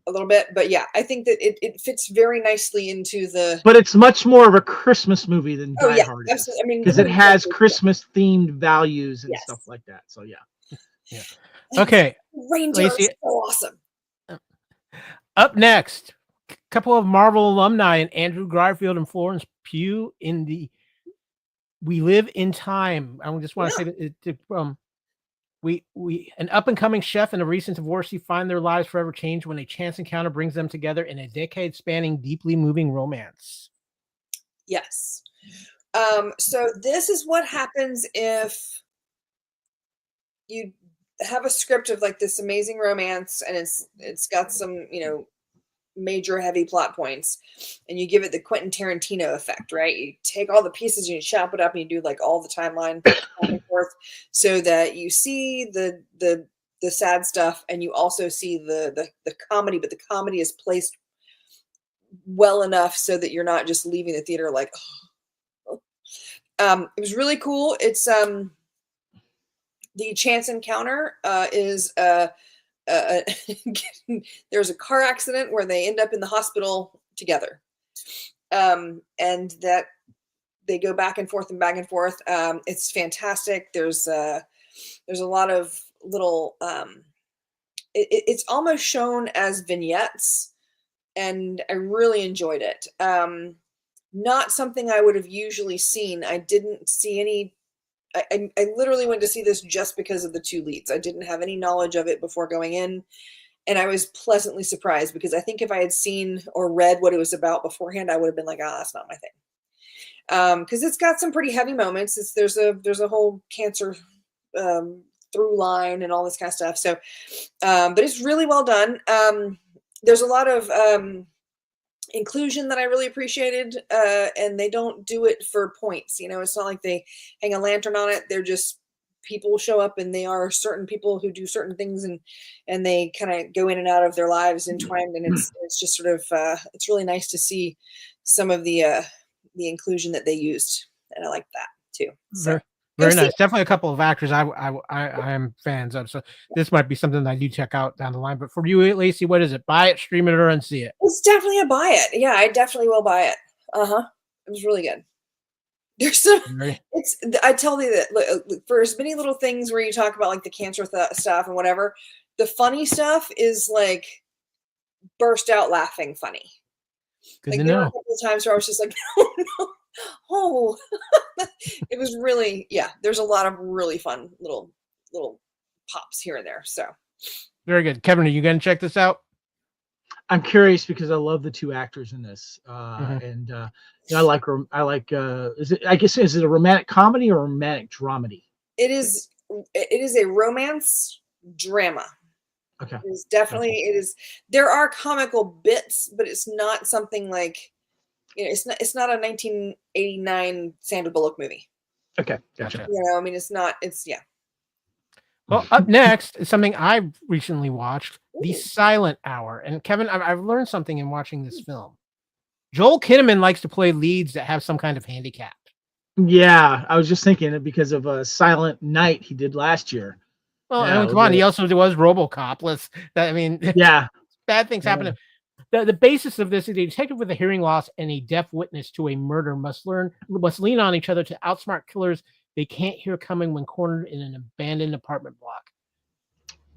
A little bit, but yeah, I think that it fits very nicely into the. But it's much more of a Christmas movie than Die Hard. Absolutely. I mean, because it has Christmas themed values and stuff like that. So yeah. Okay. Reindeer is so awesome. Up next, a couple of Marvel alumni and Andrew Garfield and Florence Pugh in the We Live in Time. I just want to say that an up-and-coming chef and a recent divorcee find their lives forever changed when a chance encounter brings them together in a decade-spanning, deeply moving romance. Yes. So this is what happens if you have a script of like this amazing romance and it's got some, major heavy plot points, and you give it the Quentin Tarantino effect, right? You take all the pieces and you chop it up and you do like all the timeline back and forth so that you see the sad stuff and you also see the comedy, but the comedy is placed well enough so that you're not just leaving the theater like, oh. It was really cool. It's the chance encounter is there's a car accident where they end up in the hospital together, and that they go back and forth. It's fantastic. There's a lot of little it's almost shown as vignettes, and I really enjoyed it. Not something I would have usually seen. I didn't see any. I literally went to see this just because of the two leads. I didn't have any knowledge of it before going in, and I was pleasantly surprised because I think if I had seen or read what it was about beforehand, I would have been like, that's not my thing. Because it's got some pretty heavy moments. There's a whole cancer through line and all this kind of stuff. So, but it's really well done. There's a lot of inclusion that I really appreciated, and they don't do it for points. It's not like they hang a lantern on it. They're just people show up, and they are certain people who do certain things, and they kind of go in and out of their lives entwined. And it's just sort of it's really nice to see some of the inclusion that they used, and I like that too. So. Very nice. Definitely a couple of actors I am fans of. So this might be something that I do check out down the line. But for you, Lacey, what is it? Buy it, stream it, or unsee it? It's definitely a buy it. Yeah, I definitely will buy it. It was really good. There's some. I tell you that look, for as many little things where you talk about like the cancer stuff and whatever, the funny stuff is like burst out laughing funny. Good like, to there know. were a couple of times where I was just like, no. Oh, it was really, there's a lot of really fun little pops here and there. So very good. Kevin, are you going to check this out? I'm curious because I love the two actors in this, and I like. Is it a romantic comedy or a romantic dramedy? It is a romance drama. Okay, it is definitely it is. There are comical bits, but it's not something like. It's not a 1989 Sandra Bullock movie. Okay, gotcha. It's not. It's Well, up next is something I recently watched, The Silent Hour. And Kevin, I've learned something in watching this film. Joel Kinnaman likes to play leads that have some kind of handicap. Yeah, I was just thinking it because of Silent Night he did last year. Well, Yeah, I mean, come on, he also was RoboCop. yeah, Bad things happen. yeah. The basis of this is a detective with a hearing loss and a deaf witness to a murder must lean on each other to outsmart killers they can't hear coming when cornered in an abandoned apartment block.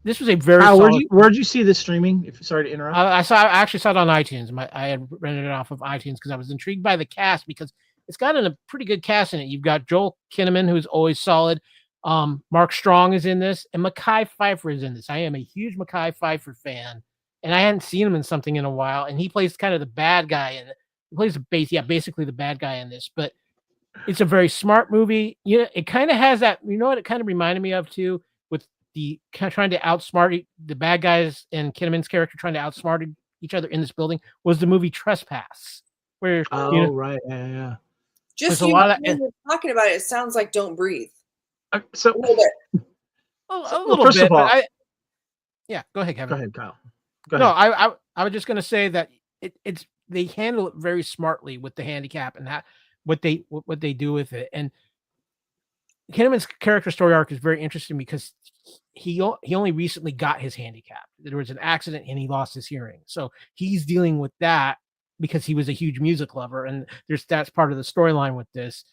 This was a very Kyle, solid. where'd you see this streaming? Sorry to interrupt. I actually saw it on iTunes. I had rented it off of iTunes because I was intrigued by the cast because it's got a pretty good cast in it. You've got Joel Kinnaman, who's always solid. Mark Strong is in this, and Mekhi Phifer is in this. I am a huge Mekhi Phifer fan, and I hadn't seen him in something in a while. And he plays kind of the bad guy in it. He plays basically the bad guy in this. But it's a very smart movie. You know, it kind of has that. You know what it kind of reminded me of too, with the kind of trying to outsmart the bad guys and Kinnaman's character trying to outsmart each other in this building was the movie Trespass, where Right, yeah. Just a lot of when you're talking about it, it sounds like Don't Breathe. So A little bit. a little first bit. of all, Yeah, go ahead, Kevin. Go ahead, Kyle. Go ahead. No, I was just going to say that they handle it very smartly with the handicap and what they do with it. And Kinnaman's character story arc is very interesting because he only recently got his handicap. There was an accident and he lost his hearing, so he's dealing with that because he was a huge music lover, and that's part of the storyline with this.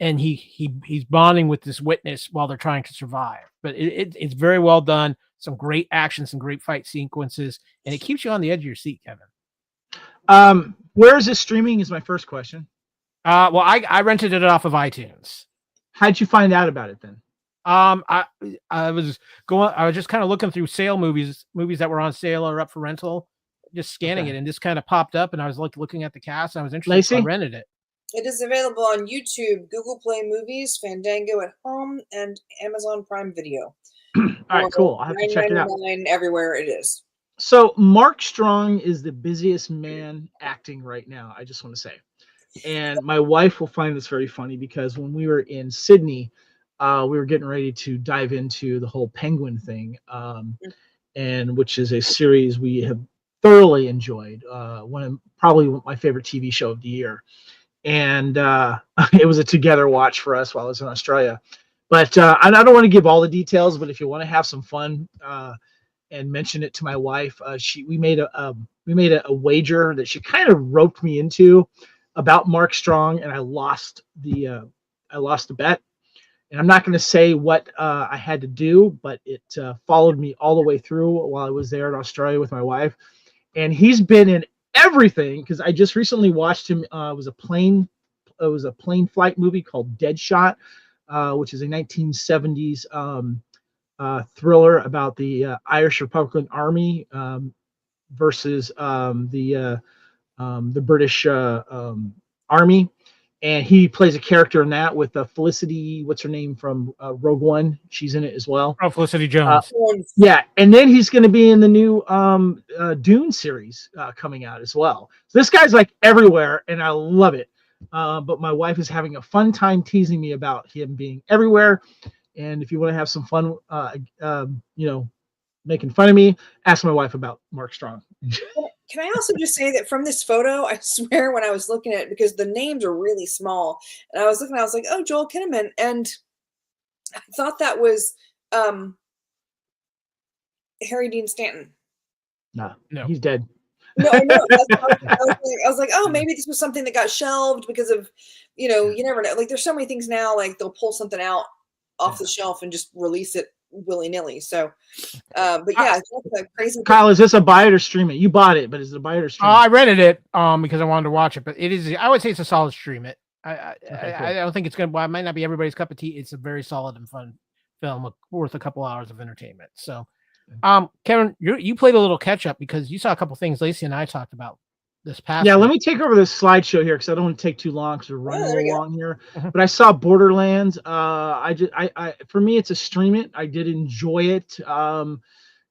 And he's bonding with this witness while they're trying to survive. But it's very well done. Some great action, some great fight sequences, and it keeps you on the edge of your seat, Kevin. Where is this streaming? Is my first question. Well, I rented it off of iTunes. How'd you find out about it then? I was just kind of looking through sale movies that were on sale or up for rental, just scanning it, and this kind of popped up, and I was looking at the cast, and I was interested, so I rented it. It is available on YouTube, Google Play Movies, Fandango at Home, and Amazon Prime Video. All right, cool. I have to check it out. Everywhere it is. So Mark Strong is the busiest man acting right now, I just want to say. And my wife will find this very funny because when we were in Sydney, we were getting ready to dive into the whole Penguin thing, and which is a series we have thoroughly enjoyed. Probably my favorite TV show of the year. And it was a together watch for us while I was in Australia. But I don't want to give all the details, but if you want to have some fun and mention it to my wife, we made a wager that she kind of roped me into about Mark Strong, and I lost the bet. And I'm not going to say what I had to do, but it followed me all the way through while I was there in Australia with my wife. And he's been in everything because I just recently watched him. It was a plane flight movie called Deadshot, which is a 1970s thriller about the Irish Republican Army versus the British Army. And he plays a character in that with Felicity, what's her name from Rogue One? She's in it as well. Oh, Felicity Jones. Yeah, and then he's going to be in the new Dune series coming out as well. So this guy's like everywhere, and I love it. But my wife is having a fun time teasing me about him being everywhere. And if you want to have some fun, making fun of me, ask my wife about Mark Strong. Can I also just say that from this photo, I swear when I was looking at it, because the names are really small, and I was like, oh, Joel Kinnaman. And I thought that was Harry Dean Stanton. No, he's dead. No, I know. I was like, oh, maybe this was something that got shelved because of, you never know. Like, there's so many things now, like they'll pull something out off the shelf and just release it willy-nilly. So but yeah, it's a crazy Kyle, is this a buy it or stream it? You bought it, but is it a buy it or stream it? I rented it because I wanted to watch it, but it is, I would say it's a solid stream it. Cool. I don't think it's it might not be everybody's cup of tea. It's a very solid and fun film worth a couple hours of entertainment. So Kevin, you played a little catch up because you saw a couple things Lacey and I talked about this past week. Let me take over this slideshow here because I don't want to take too long because we're running a little long here. But I saw Borderlands. For me, it's a stream it. I did enjoy it.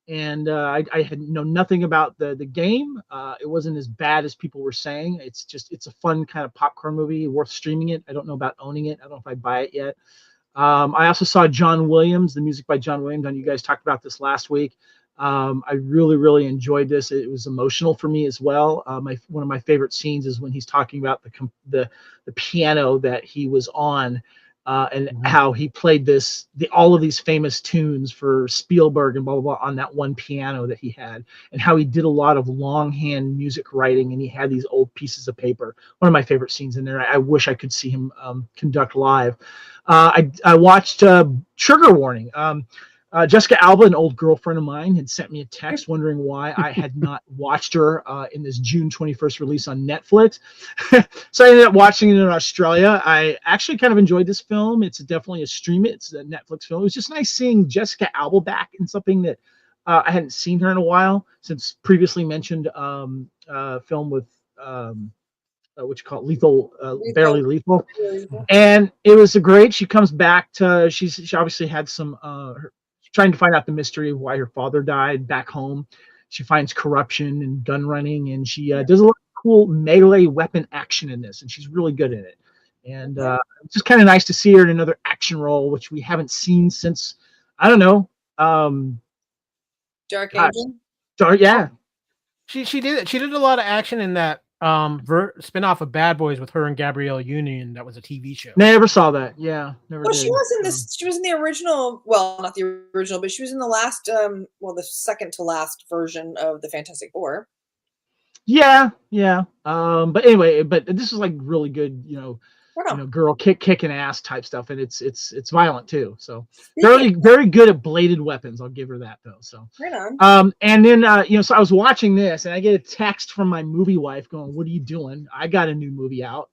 And I had nothing about the game. It wasn't as bad as people were saying. It's a fun kind of popcorn movie, worth streaming it. I don't know about owning it. I don't know if I buy it yet. I also saw John Williams, the music by John Williams, and you guys talked about this last week. I really, really enjoyed this. It was emotional for me as well. One of my favorite scenes is when he's talking about the piano that he was on, and how he played all of these famous tunes for Spielberg and blah, blah, blah on that one piano that he had, and how he did a lot of longhand music writing, and he had these old pieces of paper. One of my favorite scenes in there. I wish I could see him conduct live. I watched Trigger Warning. Jessica Alba, an old girlfriend of mine, had sent me a text wondering why I had not watched her in this June 21st release on Netflix. So I ended up watching it in Australia. I actually kind of enjoyed this film. It's definitely it's a Netflix film. It was just nice seeing Jessica Alba back in something that I hadn't seen her in a while, since previously mentioned film with what you call it, Lethal. Barely Lethal. And it was great. She comes back to, she obviously had some, trying to find out the mystery of why her father died back home. She finds corruption and gun running, and she does a lot of cool melee weapon action in this, and she's really good at it. And it's just kind of nice to see her in another action role, which we haven't seen since, I don't know. Dark Angel? Yeah. She did a lot of action in that spin-off of Bad Boys with her and Gabrielle Union. That was a TV show. Never saw that. Yeah, never. Well, did. she was in this. She was in the original. Well, not the original, but she was in the last. The second to last version of the Fantastic Four. Yeah. But anyway, this is like really good. Girl kicking ass type stuff, and it's violent too. So very good at bladed weapons. I'll give her that though. So right on. And then so I was watching this, and I get a text from my movie wife going, "What are you doing? I got a new movie out."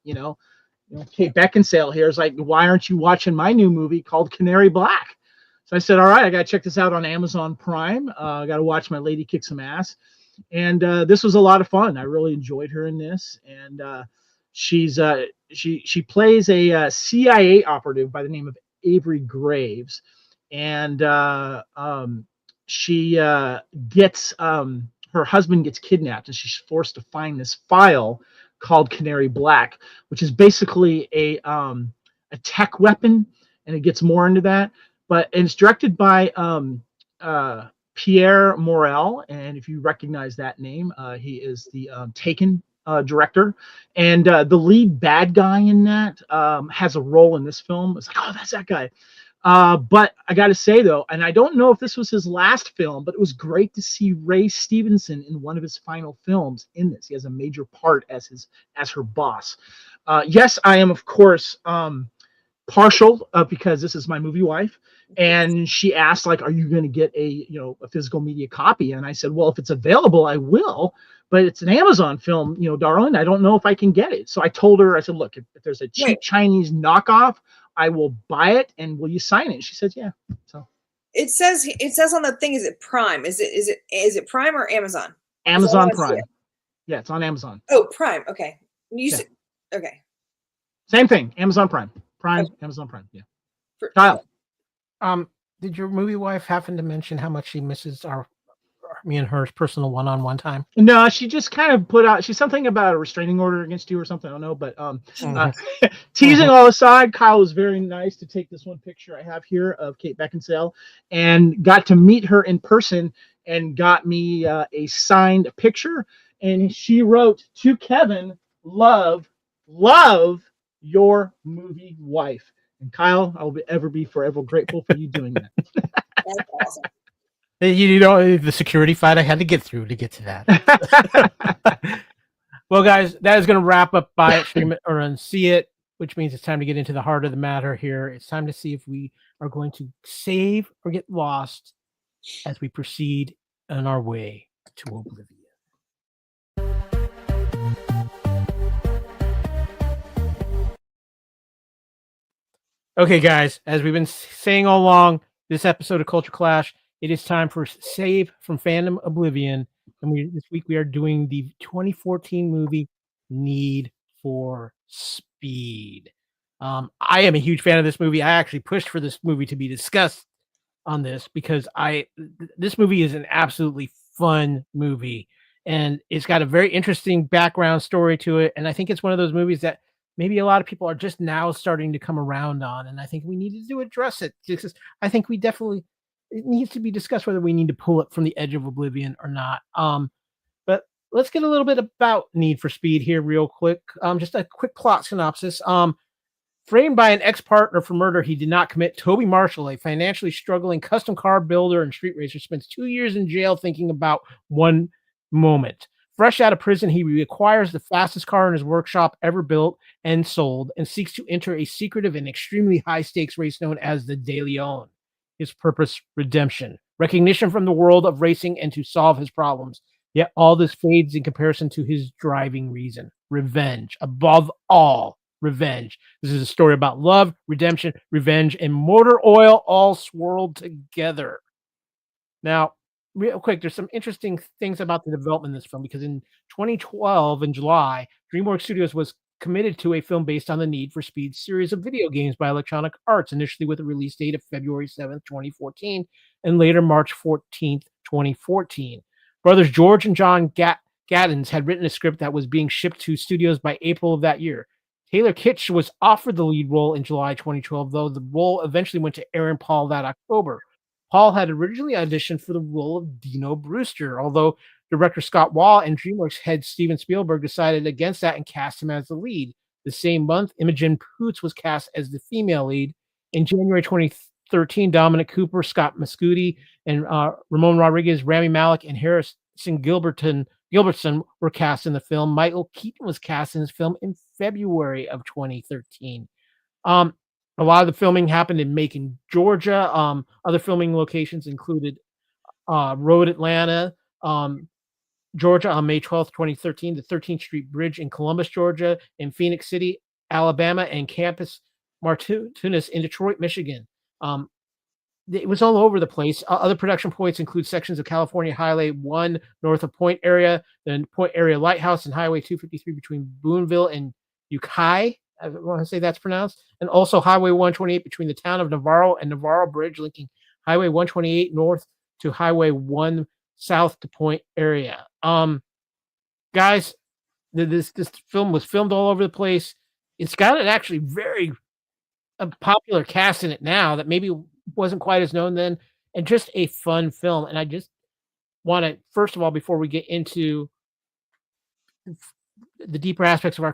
Kate Beckinsale here is like, "Why aren't you watching my new movie called Canary Black?" So I said, "All right, I gotta check this out on Amazon Prime. I gotta watch my lady kick some ass." And this was a lot of fun. I really enjoyed her in this, and she plays a CIA operative by the name of Avery Graves, and she gets her husband gets kidnapped, and she's forced to find this file called Canary Black, which is basically a tech weapon, and it gets more into that. But it's directed by Pierre Morel, and if you recognize that name, he is the Taken director, and the lead bad guy in that has a role in this film. It's like, oh, that's that guy. But I got to say though, and I don't know if this was his last film, but it was great to see Ray Stevenson in one of his final films in this. He has a major part as her boss. Yes, I am of course partial because this is my movie wife, and she asked, like, are you going to get a physical media copy? And I said, well, if it's available, I will, but it's an Amazon film, darling. I don't know if I can get it. So I told her, I said, look, if there's a cheap Chinese knockoff, I will buy it, and will you sign it? And she said, yeah. So it says on the thing, is it Prime? Is it Prime or Amazon? Amazon Prime. Yeah, it's on Amazon. Oh, Prime. Okay. Okay. Same thing. Amazon Prime. Okay. Amazon Prime. Yeah. Kyle. Did your movie wife happen to mention how much she misses me and her personal one-on-one time? No, she just kind of put out, she's something about a restraining order against you or something. I don't know, but teasing all aside, Kyle was very nice to take this one picture I have here of Kate Beckinsale, and got to meet her in person, and got me a signed picture. And she wrote to Kevin, love your movie wife. And Kyle, I will ever be forever grateful for you doing that. That's awesome. The security fight I had to get through to get to that. Well, guys, that is going to wrap up Buy It, Stream It, or Unsee It, which means it's time to get into the heart of the matter here. It's time to see if we are going to save or get lost as we proceed on our way to oblivion. Okay, guys, as we've been saying all along, this episode of Culture Clash, it is time for Save From Fandom Oblivion. And this week we are doing the 2014 movie Need for Speed. I am a huge fan of this movie. I actually pushed for this movie to be discussed on this because this movie is an absolutely fun movie. And it's got a very interesting background story to it. And I think it's one of those movies that maybe a lot of people are just now starting to come around on, and I think we needed to address it because I think we definitely it needs to be discussed whether we need to pull it from the edge of oblivion or not. But let's get a little bit about Need for Speed here real quick. Just a quick plot synopsis. Framed by an ex-partner for murder he did not commit, Tobey Marshall, a financially struggling custom car builder and street racer, spends 2 years in jail thinking about one moment. Fresh out of prison, he reacquires the fastest car in his workshop ever built and sold, and seeks to enter a secretive and extremely high-stakes race known as the De Leon. His purpose, redemption, recognition from the world of racing, and to solve his problems. Yet all this fades in comparison to his driving reason, revenge. Above all, revenge. This is a story about love, redemption, revenge, and motor oil all swirled together. Now, real quick, there's some interesting things about the development of this film, because in 2012, in July, DreamWorks Studios was committed to a film based on the Need for Speed series of video games by Electronic Arts, initially with a release date of February 7th, 2014, and later March 14th, 2014. Brothers George and John Gatins had written a script that was being shipped to studios by April of that year. Taylor Kitsch was offered the lead role in July 2012, though the role eventually went to Aaron Paul that October. Paul had originally auditioned for the role of Dino Brewster, although director Scott Waugh and DreamWorks head Steven Spielberg decided against that and cast him as the lead. The same month, Imogen Poots was cast as the female lead. In January 2013, Dominic Cooper, Scott Mescudi, and Ramón Rodríguez, Rami Malek, and Harrison Gilbertson were cast in the film. Michael Keaton was cast in this film in February of 2013. A lot of the filming happened in Macon, Georgia. Other filming locations included Road, Atlanta, Georgia on May 12th, 2013, the 13th Street Bridge in Columbus, Georgia, in Phoenix City, Alabama, and Campus Martinez in Detroit, Michigan. It was all over the place. Other production points include sections of California Highway 1 north of Point Area, the Point Area Lighthouse, and Highway 253 between Boonville and Ukiah. I want to say that's pronounced, and also Highway 128 between the town of Navarro and Navarro Bridge, linking Highway 128 north to Highway 1 south to Point Area. Guys, this film was filmed all over the place. It's got an actually very popular cast in it now that maybe wasn't quite as known then, and just a fun film. And I just want to, first of all, before we get into the deeper aspects of our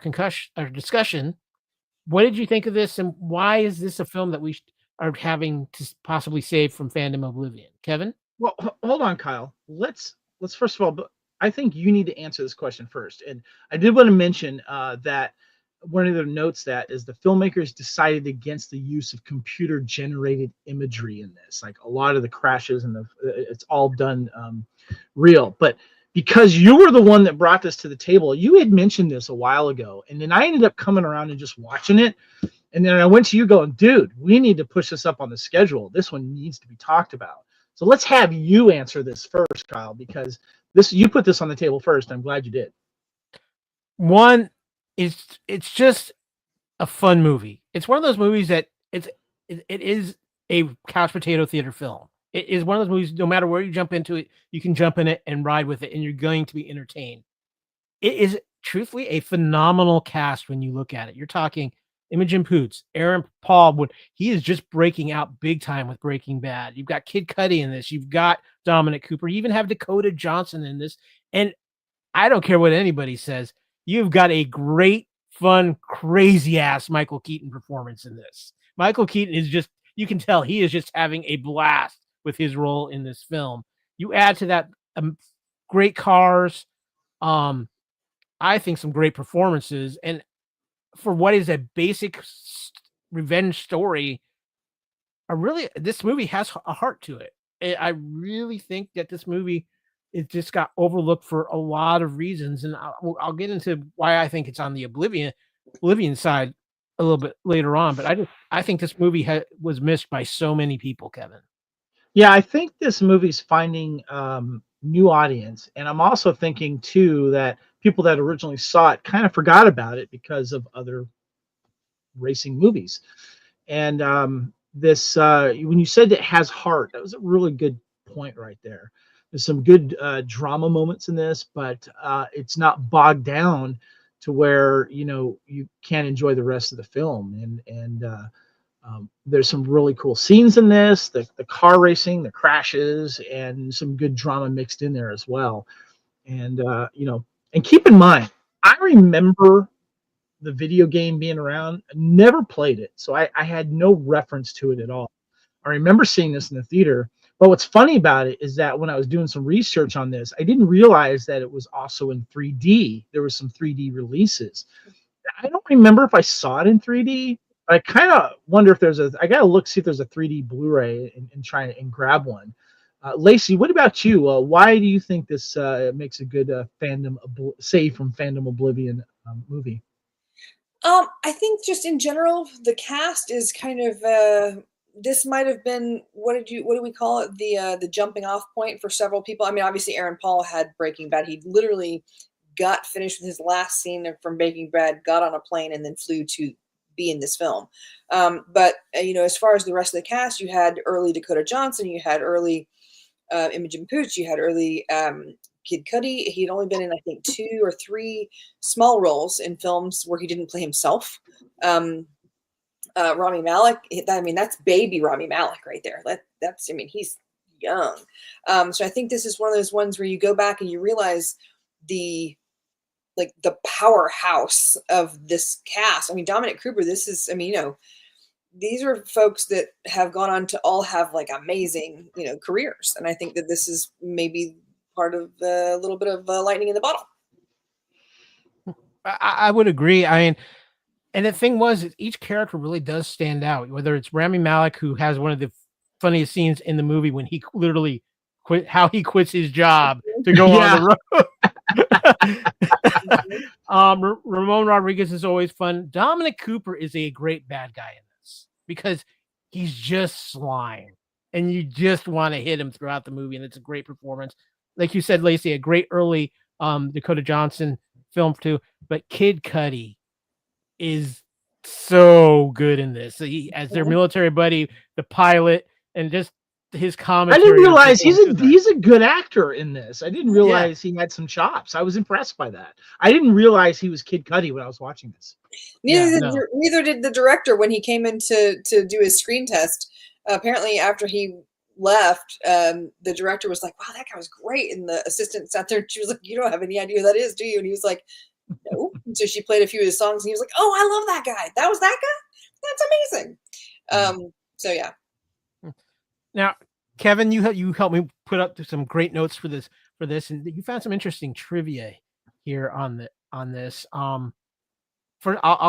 discussion, what did you think of this, and why is this a film that we are having to possibly save from Fandom Oblivion? Kevin? Well, hold on, Kyle. Let's first of all, I think you need to answer this question first. And I did want to mention that one of the notes that is the filmmakers decided against the use of computer-generated imagery in this. Like a lot of the crashes and it's all done real. But because you were the one that brought this to the table, you had mentioned this a while ago, and then I ended up coming around and just watching it. And then I went to you going, dude, we need to push this up on the schedule. This one needs to be talked about. So let's have you answer this first, Kyle, because you put this on the table first. I'm glad you did. One, it's just a fun movie. It's one of those movies that it is a couch potato theater film. It is one of those movies, no matter where you jump into it, you can jump in it and ride with it, and you're going to be entertained. It is truthfully a phenomenal cast when you look at it. You're talking Imogen Poots, Aaron Paul, he is just breaking out big time with Breaking Bad. You've got Kid Cudi in this. You've got Dominic Cooper. You even have Dakota Johnson in this. And I don't care what anybody says. You've got a great, fun, crazy-ass Michael Keaton performance in this. Michael Keaton is just, you can tell he is just having a blast with his role in this film. You add to that great cars, I think some great performances, and for what is a basic revenge story, this movie has a heart to it. I really think that this movie, it just got overlooked for a lot of reasons, and I'll get into why I think it's on the Oblivion side a little bit later on. But I think this movie was missed by so many people, Kevin. Yeah, I think this movie's finding new audience, and I'm also thinking too that people that originally saw it kind of forgot about it because of other racing movies. And this, when you said it has heart, that was a really good point right there. There's some good drama moments in this, but it's not bogged down to where you can't enjoy the rest of the film. And There's some really cool scenes in this, the car racing, the crashes, and some good drama mixed in there as well. And, and keep in mind, I remember the video game being around, never played it. So I had no reference to it at all. I remember seeing this in the theater. But what's funny about it is that when I was doing some research on this, I didn't realize that it was also in 3D. There was some 3D releases. I don't remember if I saw it in 3D. I kind of wonder if I got to see if there's a 3D Blu-ray and try and grab one. Lacey, what about you? Why do you think this makes a good Save From Fandom Oblivion movie? I think just in general, the cast is kind of this might have been what do we call it, the jumping off point for several people. I mean, obviously Aaron Paul had Breaking Bad. He literally got finished with his last scene from Breaking Bad, got on a plane, and then flew to be in this film. But as far as the rest of the cast, you had early Dakota Johnson, you had early Imogen Poots, you had early Kid Cudi. He'd only been in, I think, 2 or 3 small roles in films where he didn't play himself. Rami Malek, that's baby Rami Malek right there. He's young. So I think this is one of those ones where you go back and you realize the powerhouse of this cast. I mean, Dominic Cooper, these are folks that have gone on to all have amazing, careers. And I think that this is maybe part of a little bit of lightning in the bottle. I would agree. I mean, and the thing was, each character really does stand out, whether it's Rami Malek, who has one of the funniest scenes in the movie when he literally quits his job to go on the road. Ramón Rodríguez is always fun. Dominic Cooper is a great bad guy in this because he's just slime and you just want to hit him throughout the movie. And it's a great performance. Like you said, Lacey, a great early Dakota Johnson film too, but Kid Cudi is so good in this. He, as their military buddy, the pilot, and just his commentary. I didn't realize he's a good actor in this. I didn't realize he had some chops. I was impressed by that. I didn't realize he was Kid Cudi when I was watching this. Neither did the director when he came in to do his screen test. Apparently, after he left, the director was like, "Wow, that guy was great," and the assistant sat there and she was like, "You don't have any idea who that is, do you?" And he was like, "No." And so she played a few of his songs and he was like, "Oh, I love that guy. That was that guy? That's amazing." So yeah. Now, Kevin, you helped me put up some great notes for this, and you found some interesting trivia here on this. I'll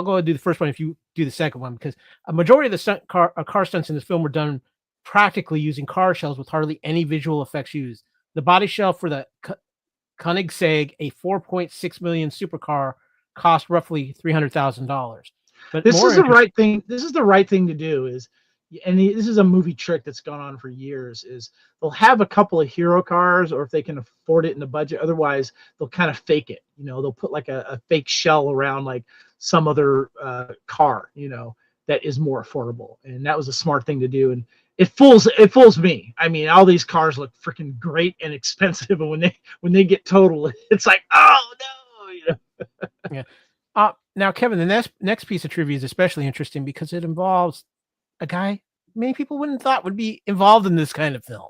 go and do the first one if you do the second one, because a majority of the car stunts in this film were done practically using car shells with hardly any visual effects used. The body shell for the Koenigsegg, a 4.6 million supercar, cost roughly $300,000. But this is the right thing. This is the right thing to do. This is a movie trick that's gone on for years. Is they'll have a couple of hero cars, or if they can afford it in the budget. Otherwise, they'll kind of fake it. They'll put like a fake shell around like some other car, that is more affordable. And that was a smart thing to do. And it fools me. I mean, all these cars look freaking great and expensive, and when they get totaled, it's like, oh no, Yeah. Now, Kevin, the next piece of trivia is especially interesting because it involves a guy many people wouldn't thought would be involved in this kind of film.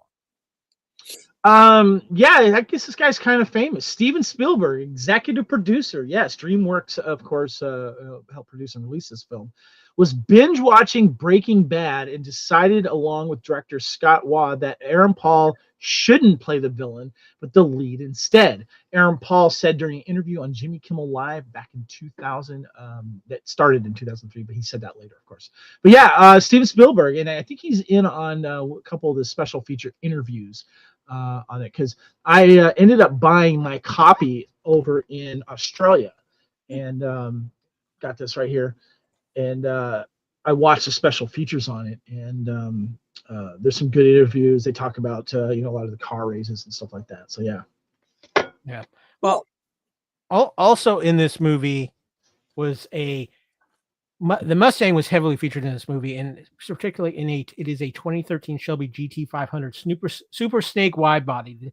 I guess this guy's kind of famous. Steven Spielberg, executive producer. Yes, DreamWorks, of course, helped produce and release this film. Was binge watching Breaking Bad and decided, along with director Scott Waugh, that Aaron Paul shouldn't play the villain, but the lead instead. Aaron Paul said during an interview on Jimmy Kimmel Live back in 2000, that started in 2003, but he said that later, of course. But yeah, Steven Spielberg, and I think he's in on a couple of the special feature interviews on it, because I ended up buying my copy over in Australia, and got this right here, and I watched the special features on it, and there's some good interviews. They talk about a lot of the car races and stuff like that. So yeah. Well, also in this movie was the Mustang was heavily featured in this movie, and particularly it is a 2013 Shelby GT500 Super Snake wide body.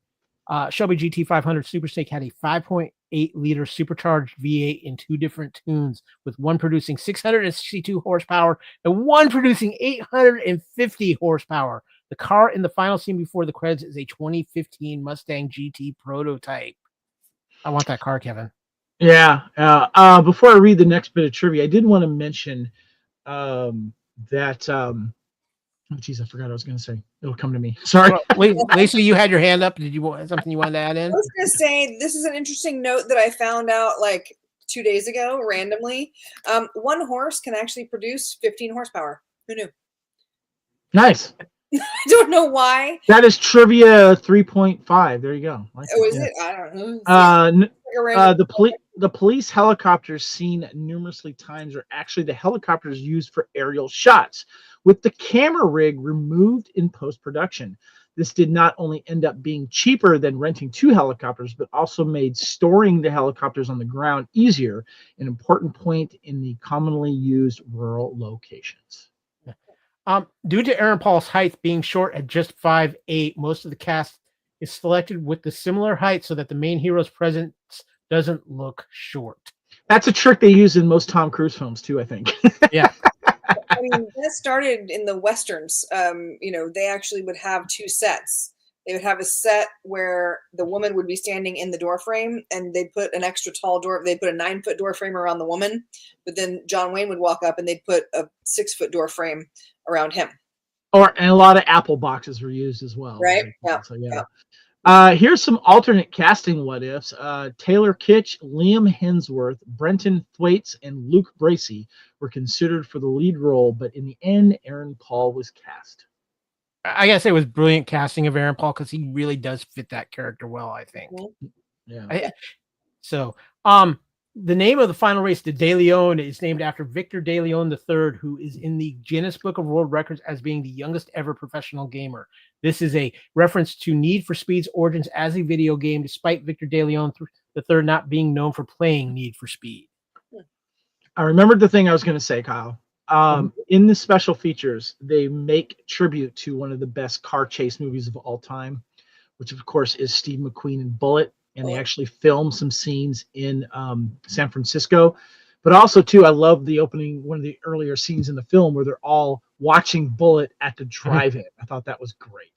Shelby GT500 Super Snake had a 5.8 8-liter supercharged V8 in 2 different tunes, with one producing 662 horsepower and one producing 850 horsepower. The car in the final scene before the credits is a 2015 Mustang GT prototype. I want that car, Kevin. Yeah. Before I read the next bit of trivia, I did want to mention that. Oh, geez, I forgot what I was going to say. It'll come to me. Sorry. Well, Lacey, you had your hand up. Did you want something you wanted to add in? I was going to say, this is an interesting note that I found out like 2 days ago randomly. One horse can actually produce 15 horsepower. Who knew? Nice. I don't know why. That is trivia 3.5. There you go. Is it? I don't know. The police helicopters seen numerously times are actually the helicopters used for aerial shots, with the camera rig removed in post-production. This did not only end up being cheaper than renting 2 helicopters, but also made storing the helicopters on the ground easier, an important point in the commonly used rural locations. Due to Aaron Paul's height being short at just 5'8", most of the cast is selected with the similar height so that the main hero's presence doesn't look short. That's a trick they use in most Tom Cruise films too, I think. Yeah. I mean, that started in the Westerns. They actually would have 2 sets. They would have a set where the woman would be standing in the door frame, and they'd put an extra tall door. They'd put a 9-foot door frame around the woman, but then John Wayne would walk up and they'd put a 6-foot door frame around him. And a lot of Apple boxes were used as well. Right? Yeah. So, here's some alternate casting what ifs. Taylor Kitsch, Liam Hemsworth, Brenton Thwaites, and Luke Bracey were considered for the lead role, but in the end, Aaron Paul was cast. I gotta say it was brilliant casting of Aaron Paul because he really does fit that character well, I think. Yeah. The name of the final race, the De Leon, is named after Victor De Leon III, who is in the Guinness Book of World Records as being the youngest ever professional gamer. This is a reference to Need for Speed's origins as a video game, despite Victor De Leon III not being known for playing Need for Speed. I remembered the thing I was going to say, Kyle. In the special features, they make tribute to one of the best car chase movies of all time, which of course is Steve McQueen in Bullitt. And they actually filmed some scenes in San Francisco. But also, too, I love the opening, one of the earlier scenes in the film where they're all watching Bullitt at the drive-in. I thought that was great.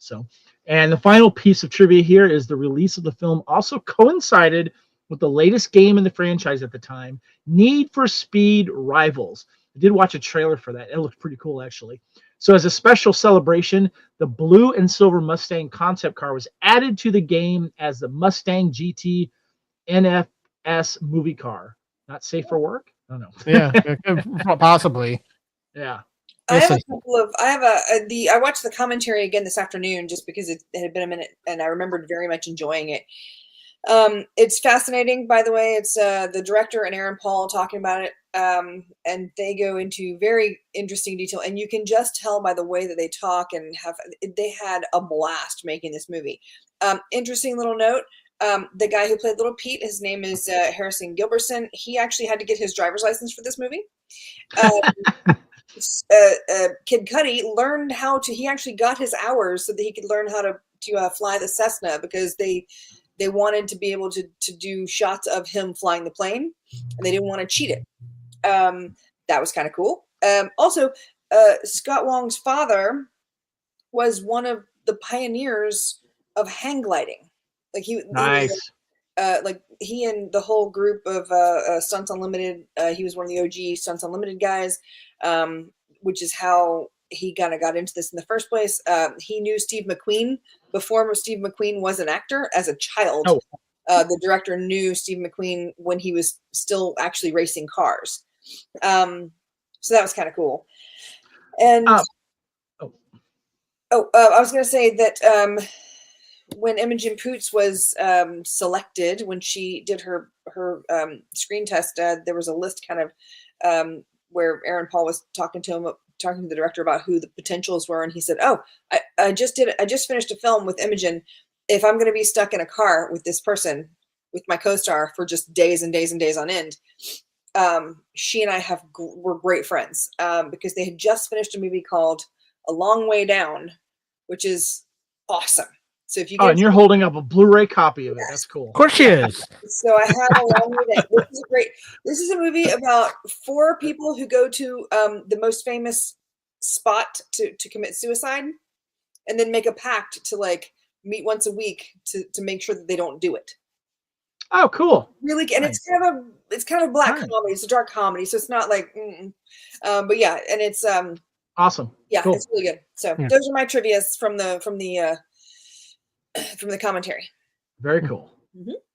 And the final piece of trivia here is the release of the film also coincided with the latest game in the franchise at the time, Need for Speed Rivals. I did watch a trailer for that. It looked pretty cool, actually. So as a special celebration, the blue and silver Mustang concept car was added to the game as the Mustang GT NFS movie car. Not safe for work? I don't know. Yeah, possibly. Yeah. I watched the commentary again this afternoon just because it had been a minute and I remembered very much enjoying it. It's fascinating, by the way. It's the director and Aaron Paul talking about it, and they go into very interesting detail, and you can just tell by the way that they talk and they had a blast making this movie. Interesting little note, the guy who played Little Pete, his name is Harrison Gilbertson. He actually had to get his driver's license for this movie. Kid Cudi learned he actually got his hours so that he could learn how to fly the Cessna, because they wanted to be able to do shots of him flying the plane, and they didn't want to cheat it. That was kind of cool. Also, Scott Waugh's father was one of the pioneers of hang gliding. Nice. He and the whole group of Stunts Unlimited, he was one of the OG Stunts Unlimited guys, which is how he kind of got into this in the first place. He knew Steve McQueen before Steve McQueen was an actor as a child. Oh. The director knew Steve McQueen when he was still actually racing cars. So that was kind of cool. And I was going to say that when Imogen Poots was selected, when she did her screen test, there was a list kind of where Aaron Paul was talking to the director about who the potentials were, and he said, I just finished a film with Imogen. If I'm going to be stuck in a car with this person, with my co-star for just days and days and days on end, she and I were great friends, because they had just finished a movie called A Long Way Down, which is awesome. So if you Oh, get and you're holding up a Blu-ray copy of it. That's cool. Of course she is. So I have along with it. This is a movie about 4 people who go to the most famous spot to commit suicide, and then make a pact to like meet once a week to make sure that they don't do it. Oh, cool. Really, and Nice. it's kind of a black Nice. comedy. It's a dark comedy, so it's not like, but yeah, and it's Awesome. yeah, Cool. it's really good. So Yeah. those are my trivias from the commentary. Very cool.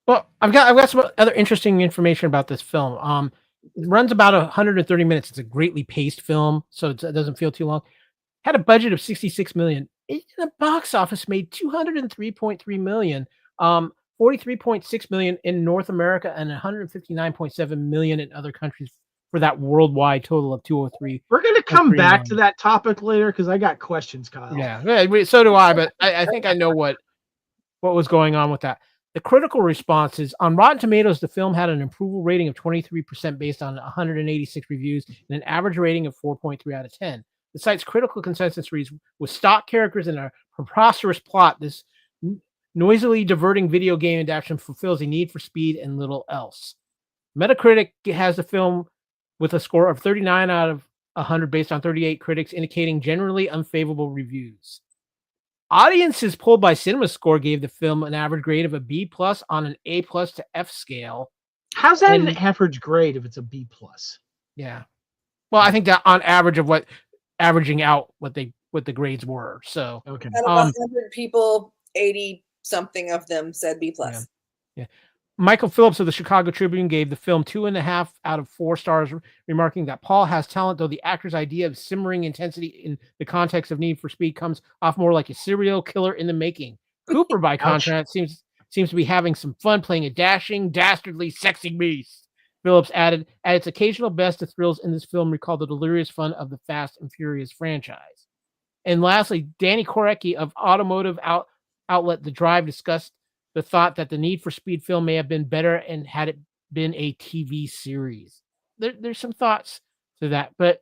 Well, I've got some other interesting information about this film. It runs about 130 minutes. It's a greatly paced film, so it doesn't feel too long. Had a budget of 66 million. In the box office, made 203.3 million. 43.6 million in North America and 159.7 million in other countries for that worldwide total of 203. We're going to come back to that topic later because I got questions, Kyle. Yeah, so do I, but I think I know what was going on with that. The critical responses on Rotten Tomatoes, the film had an approval rating of 23% based on 186 reviews and an average rating of 4.3 out of 10. The site's critical consensus reads, with stock characters and a preposterous plot, this noisily diverting video game adaptation fulfills a need for speed and little else. Metacritic has the film with a score of 39 out of 100 based on 38 critics, indicating generally unfavorable reviews. Audiences polled by CinemaScore gave the film an average grade of a B+ on an A+ to F scale. How's that an average grade if it's a B+? Yeah. Well, I think that on average of averaging out what the grades were. So okay. Out of 100 people, 80 something of them said B+. Yeah. Michael Phillips of the Chicago Tribune gave the film 2.5 out of 4 stars, remarking that Paul has talent, though the actor's idea of simmering intensity in the context of Need for Speed comes off more like a serial killer in the making. Cooper, by contrast, seems to be having some fun playing a dashing, dastardly, sexy beast. Phillips added, at its occasional best, the thrills in this film recall the delirious fun of the Fast and Furious franchise. And lastly, Danny Korecki of automotive outlet The Drive discussed the thought that the Need for Speed film may have been better and had it been a TV series. There's some thoughts to that, but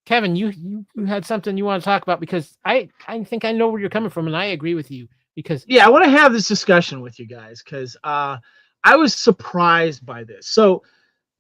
Kevin, you had something you want to talk about, because I think I know where you're coming from, and I agree with you, because yeah, I want to have this discussion with you guys because I was surprised by this. So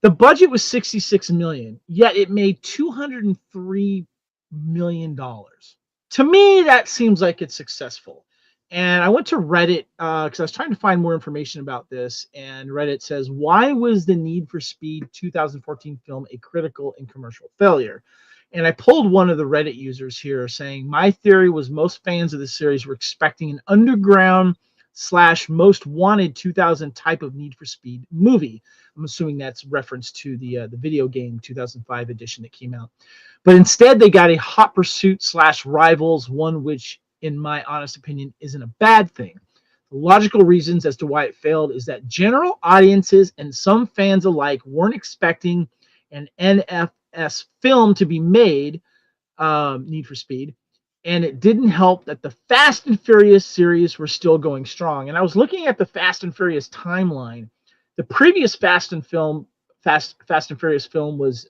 the budget was 66 million, yet it made 203 million dollars. To me, that seems like it's successful. And I went to Reddit because I was trying to find more information about this. And Reddit says, why was the Need for Speed 2014 film a critical and commercial failure? And I pulled one of the Reddit users here saying, my theory was most fans of the series were expecting an underground / most wanted 2000 type of Need for Speed movie. I'm assuming that's reference to the video game 2005 edition that came out. But instead, they got a Hot Pursuit / Rivals, one which, in my honest opinion, isn't a bad thing. The logical reasons as to why it failed is that general audiences and some fans alike weren't expecting an NFS film to be made, Need for Speed, and it didn't help that the Fast and Furious series were still going strong. And I was looking at the Fast and Furious timeline. The previous Fast and Furious film was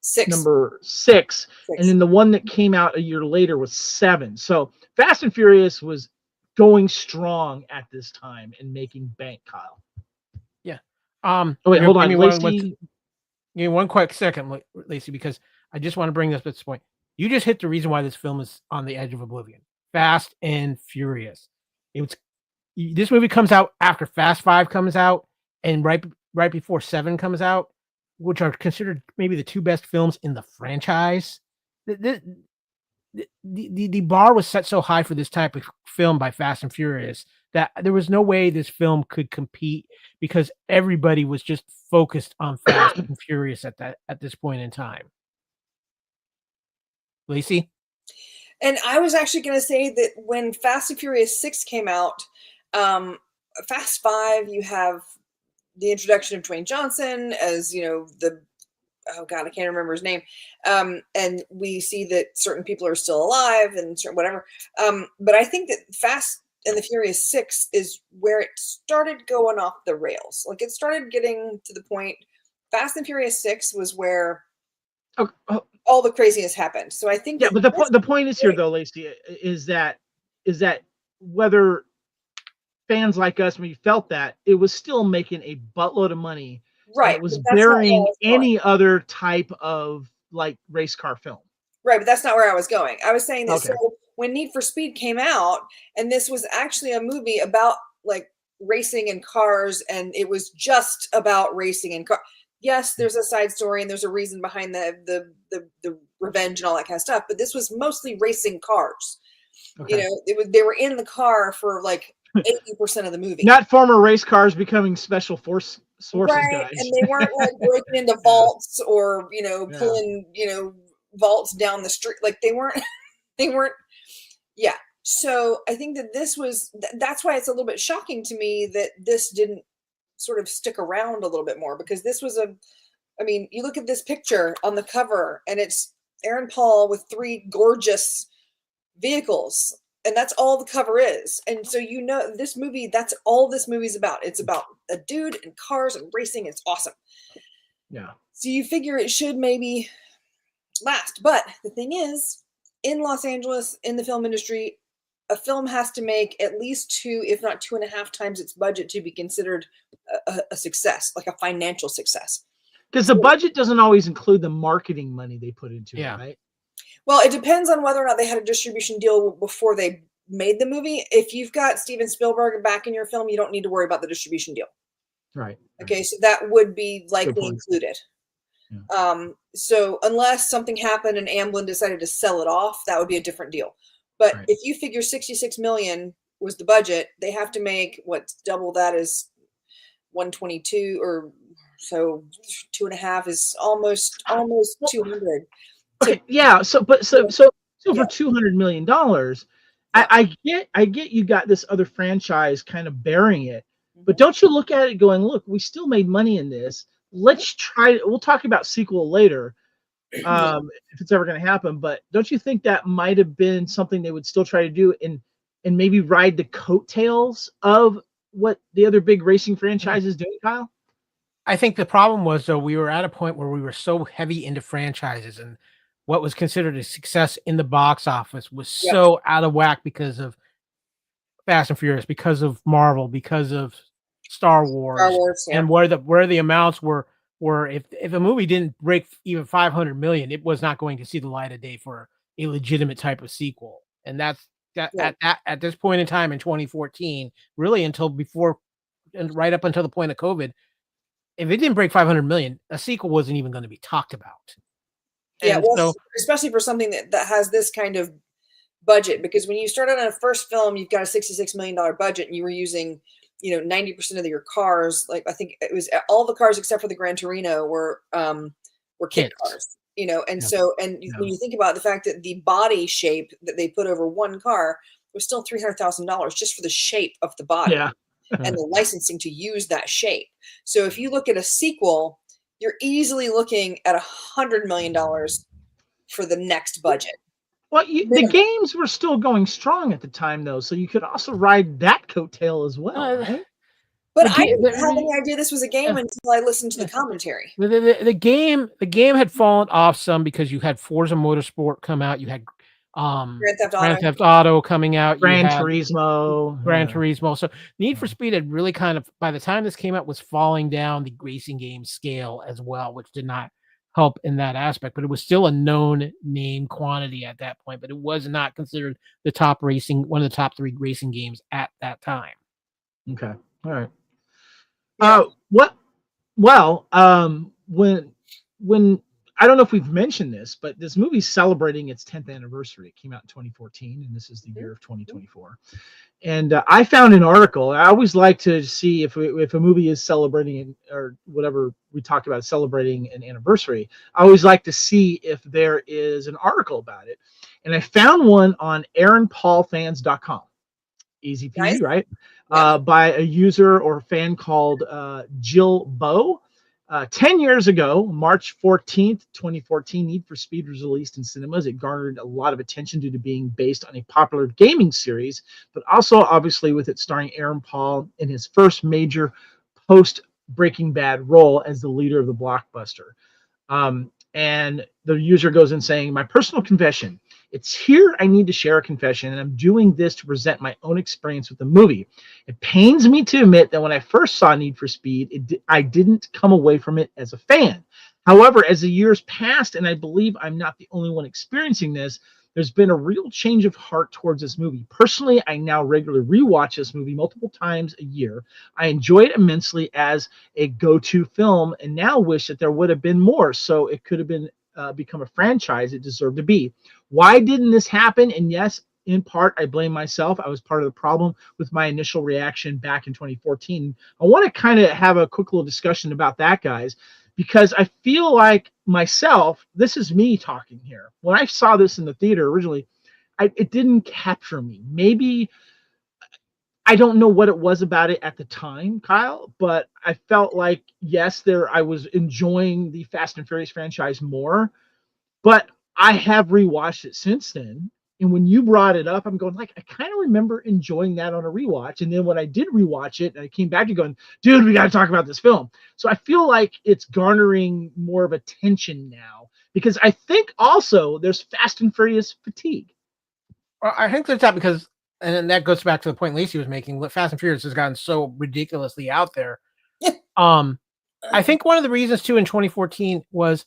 6. number 6, and then the one that came out a year later was 7. So Fast and Furious was going strong at this time and making bank, Kyle. Yeah. Oh wait, hold on, Lacey. Give me one quick second, Lacey, because I just want to bring this up at this point. You just hit the reason why this film is on the edge of oblivion. Fast and Furious. This movie comes out after Fast 5 comes out and right before 7 comes out, which are considered maybe the 2 best films in the franchise. The bar was set so high for this type of film by Fast and Furious that there was no way this film could compete, because everybody was just focused on Fast and Furious at this point in time. Lacey? And I was actually going to say that when Fast and Furious 6 came out, Fast 5, you have the introduction of Dwayne Johnson as, oh God, I can't remember his name. And we see that certain people are still alive and whatever. But I think that Fast and the Furious 6 is where it started going off the rails. Like, it started getting to the point. Fast and Furious 6 was where all the craziness happened. So I think but the point is here, though, Lacey, is that is that whether fans like us maybe felt that, it was still making a buttload of money. Right. And it was but that's not where I burying was going. any other type of like race car film. Right, but that's not where I was going. I was saying that Okay. so when Need for Speed came out, and this was actually a movie about like racing and cars, and it was just about racing and car. Yes, there's a side story and there's a reason behind the revenge and all that kind of stuff, but this was mostly racing cars. Okay. They were in the car for like 80% of the movie. Not former race cars becoming special forces right, guys. and they weren't like breaking into vaults or pulling vaults down the street. Like they weren't. Yeah. So I think that this was. That's why it's a little bit shocking to me that this didn't sort of stick around a little bit more, because this was I mean, you look at this picture on the cover, and it's Aaron Paul with 3 gorgeous vehicles. And that's all the cover is. And so this movie, that's all this movie's about. It's about a dude and cars and racing. It's awesome. Yeah. So you figure it should maybe last. But the thing is, in Los Angeles, in the film industry, a film has to make at least 2, if not 2.5 times its budget to be considered a success, like a financial success. Because the budget doesn't always include the marketing money they put into it, right? Well, it depends on whether or not they had a distribution deal before they made the movie. If you've got Steven Spielberg back in your film, you don't need to worry about the distribution deal. Right. Okay, so that would be likely included. Yeah. So unless something happened and Amblin decided to sell it off, that would be a different deal. But if you figure 66 million was the budget, they have to make what's double that is 122, or so 2.5 is almost 200. Okay, yeah. So for $200 million, I get you got this other franchise kind of bearing it, but don't you look at it going, look, we still made money in this. Let's try. We'll talk about sequel later, if it's ever going to happen. But don't you think that might have been something they would still try to do and maybe ride the coattails of what the other big racing franchise is doing, Kyle? I think the problem was, though, we were at a point where we were so heavy into franchises, and what was considered a success in the box office was so out of whack because of Fast and Furious, because of Marvel, because of Star Wars, and where the amounts were if a movie didn't break even 500 million, it was not going to see the light of day for a legitimate type of sequel. And that's at this point in time in 2014, really until before and right up until the point of COVID, if it didn't break 500 million, a sequel wasn't even going to be talked about. Yeah, well, especially for something that has this kind of budget, because when you started on a first film, you've got a $66 million budget, and you were using, 90% of your cars. Like I think it was all the cars except for the Gran Torino were kit cars, and when you think about the fact that the body shape that they put over one car was still $300,000 just for the shape of the body and the licensing to use that shape. So if you look at a sequel, you're easily looking at $100 million for the next budget. Well, the games were still going strong at the time, though, so you could also ride that coattail as well, right? But I didn't have any idea this was a game until I listened to the commentary. The game had fallen off some because you had Forza Motorsport come out, you had Grand Theft Auto coming out, Gran Turismo. So Need for Speed had really kind of, by the time this came out, was falling down the racing game scale as well, which did not help in that aspect. But it was still a known name quantity at that point. But it was not considered one of the top 3 racing games at that time. Okay, all right. When I don't know if we've mentioned this, but this movie's celebrating its 10th anniversary. It came out in 2014, and this is the year of 2024. And I found an article. I always like to see if a movie is celebrating or whatever we talked about, celebrating an anniversary. I always like to see if there is an article about it. And I found one on AaronPaulFans.com. Easy peasy, nice. Right? Yeah. By a user or fan called Jill Bow. 10 years ago, March 14th, 2014, Need for Speed was released in cinemas. It garnered a lot of attention due to being based on a popular gaming series, but also obviously with it starring Aaron Paul in his first major post-Breaking Bad role as the leader of the blockbuster. And the user goes in saying, "My personal confession, It's here I need to share a confession, and I'm doing this to present my own experience with the movie. It pains me to admit that when I first saw Need for Speed, I didn't come away from it as a fan. However, as the years passed, and I believe I'm not the only one experiencing this, there's been a real change of heart towards this movie. Personally, I now regularly rewatch this movie multiple times a year. I enjoy it immensely as a go-to film, and now wish that there would have been more, so it could have been become a franchise it deserved to be. Why didn't this happen? And yes, in part, I blame myself. I was part of the problem with my initial reaction back in 2014. I want to kind of have a quick little discussion about that, guys, because I feel like myself, this is me talking here. When I saw this in the theater originally, it didn't capture me. Maybe I don't know what it was about it at the time, Kyle, but I felt like, yes, I was enjoying the Fast and Furious franchise more, but I have rewatched it since then. And when you brought it up, I'm going like, I kind of remember enjoying that on a rewatch. And then when I did rewatch it, and I came back to going, dude, we got to talk about this film. So I feel like it's garnering more of attention now, because I think also there's Fast and Furious fatigue. Well, I think that's that because, and then that goes back to the point Lacey was making. Fast and Furious has gotten so ridiculously out there. I think one of the reasons too in 2014 was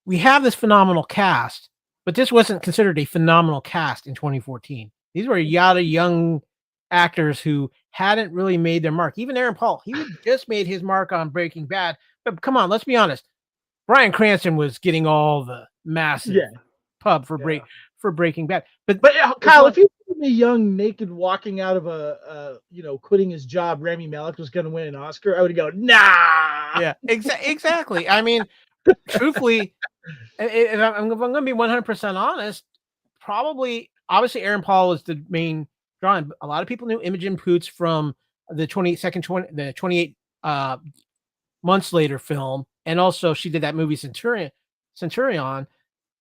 we have this phenomenal cast, but this wasn't considered a phenomenal cast in 2014. These were young actors who hadn't really made their mark. Even Aaron Paul, he had just made his mark on Breaking Bad. But come on, let's be honest. Bryan Cranston was getting all the massive pub for Breaking Bad. But Kyle, if you told me young, naked, walking out of quitting his job, Rami Malek was going to win an Oscar, I would go, nah. Yeah, exactly. I mean, truthfully, if I'm going to be 100% honest, obviously Aaron Paul was the main drawing. A lot of people knew Imogen Poots from the 28 months later film, and also she did that movie Centurion.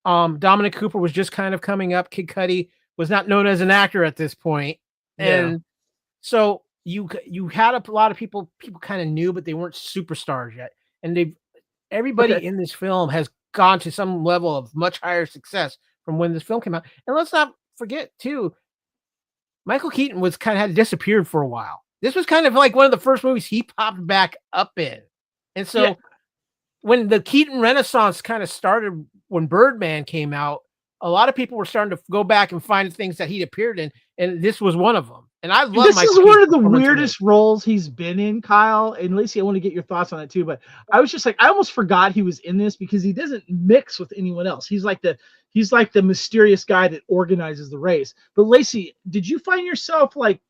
Dominic Cooper was just kind of coming up. Kid Cudi was not known as an actor at this point, and so you had a lot of people kind of knew, but they weren't superstars yet, and everybody in this film has gone to some level of much higher success from when this film came out. And let's not forget too, Michael Keaton had disappeared for a while. This was kind of like one of the first movies he popped back up in. And so when the Keaton Renaissance kind of started, when Birdman came out, a lot of people were starting to go back and find things that he'd appeared in, and this was one of them. And I love this is one of the weirdest roles he's been in, Kyle. And Lacey, I want to get your thoughts on it too. But I was just like, I almost forgot he was in this because he doesn't mix with anyone else. He's like the mysterious guy that organizes the race. But Lacey, did you find yourself like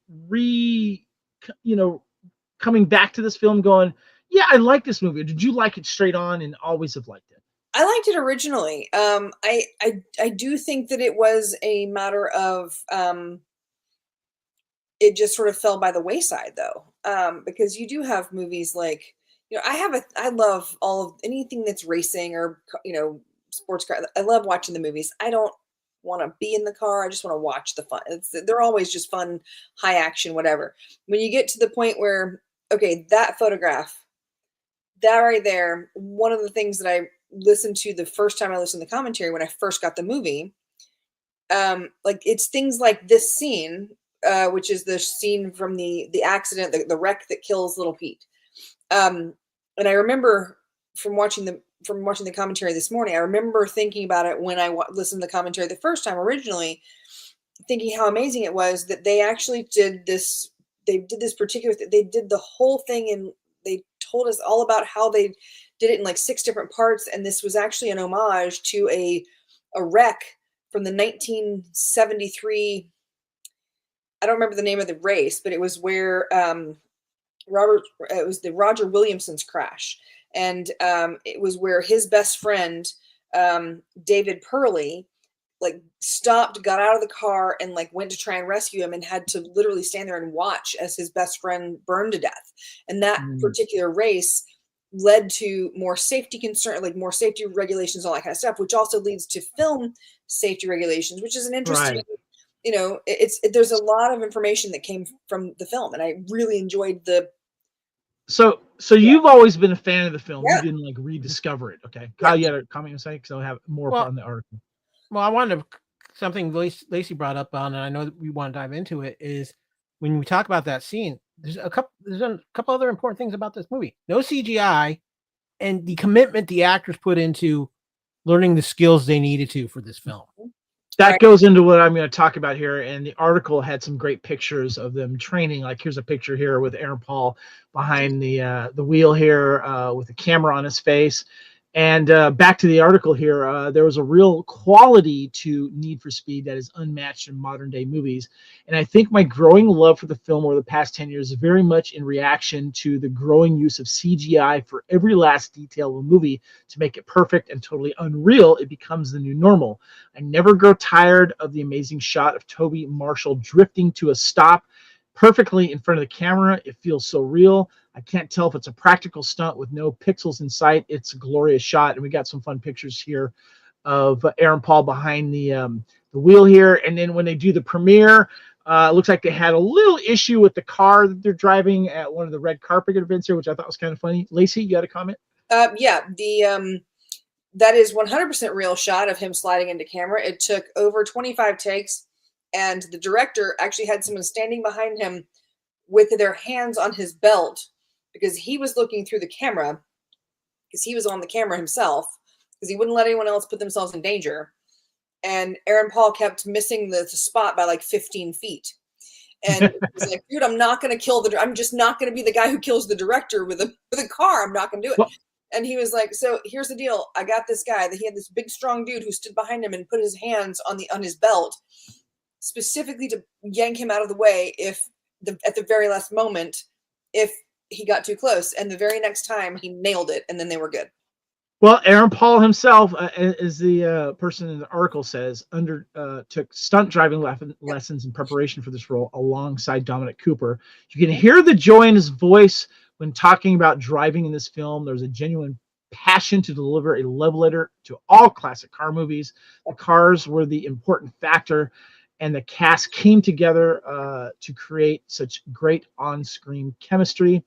coming back to this film going, yeah, I like this movie? Or did you like it straight on and always have liked it? I liked it originally. I do think that it was a matter of it just sort of fell by the wayside though, because you do have movies like, I love all of anything that's racing or sports car. I love watching the movies. I don't want to be in the car. I just want to watch the fun. They're always just fun, high action, whatever. When you get to the point where, okay, that photograph, that right there, one of the things that I listened to the first time I listened to the commentary when I first got the movie, like it's things like this scene, which is the scene from the accident, the wreck that kills little Pete. And I remember from watching the commentary this morning, I remember thinking about it when I listened to the commentary the first time originally, thinking how amazing it was that they actually did this. They did this particular. They did the whole thing, and they told us all about how they did it in like 6 different parts. And this was actually an homage to a wreck from the 1973. I don't remember the name of the race, but it was where it was the Roger Williamson's crash. And it was where his best friend, David Purley, like stopped, got out of the car and like went to try and rescue him and had to literally stand there and watch as his best friend burned to death. And that particular race led to more safety concern, like more safety regulations, all that kind of stuff, which also leads to film safety regulations, which is an interesting, there's a lot of information that came from the film. And I really enjoyed So you've always been a fan of the film. Yeah. You didn't like rediscover it. Okay. Kyle, you had a comment to say? Because I'll have more on the article. Well, I wanted to something Lacey brought up on, and I know that we want to dive into it, is when we talk about that scene, there's a couple other important things about this movie. No CGI, and the commitment the actors put into learning the skills they needed to for this film. That goes into what I'm going to talk about here. And the article had some great pictures of them training. Like here's a picture here with Aaron Paul behind the wheel here with a camera on his face. And back to the article here, there was a real quality to Need for Speed that is unmatched in modern day movies. And I think my growing love for the film over the past 10 years is very much in reaction to the growing use of CGI for every last detail of a movie to make it perfect and totally unreal. It becomes the new normal. I never grow tired of the amazing shot of Tobey Marshall drifting to a stop perfectly in front of the camera. It feels so real. I can't tell if it's a practical stunt with no pixels in sight. It's a glorious shot. And we got some fun pictures here of Aaron Paul behind the wheel here. And then when they do the premiere, it looks like they had a little issue with the car that they're driving at one of the red carpet events here, which I thought was kind of funny. Lacey, you got a comment? Yeah, that is 100% real shot of him sliding into camera. It took over 25 takes, and the director actually had someone standing behind him with their hands on his belt because he was looking through the camera, because he was on the camera himself, because he wouldn't let anyone else put themselves in danger. And Aaron Paul kept missing the spot by like 15 feet. And it was like, dude, I'm not going to I'm just not going to be the guy who kills the director with a car. I'm not going to do it. Well, and he was like, so here's the deal. I got this guy that he had this big, strong dude who stood behind him and put his hands on his belt specifically to yank him out of the way at the very last moment, if he got too close. And the very next time he nailed it, and then they were good. Well, Aaron Paul himself, as the person in the article says, took stunt driving lessons in preparation for this role alongside Dominic Cooper. You can hear the joy in his voice when talking about driving in this film. There's a genuine passion to deliver a love letter to all classic car movies. The cars were the important factor, and the cast came together to create such great on-screen chemistry.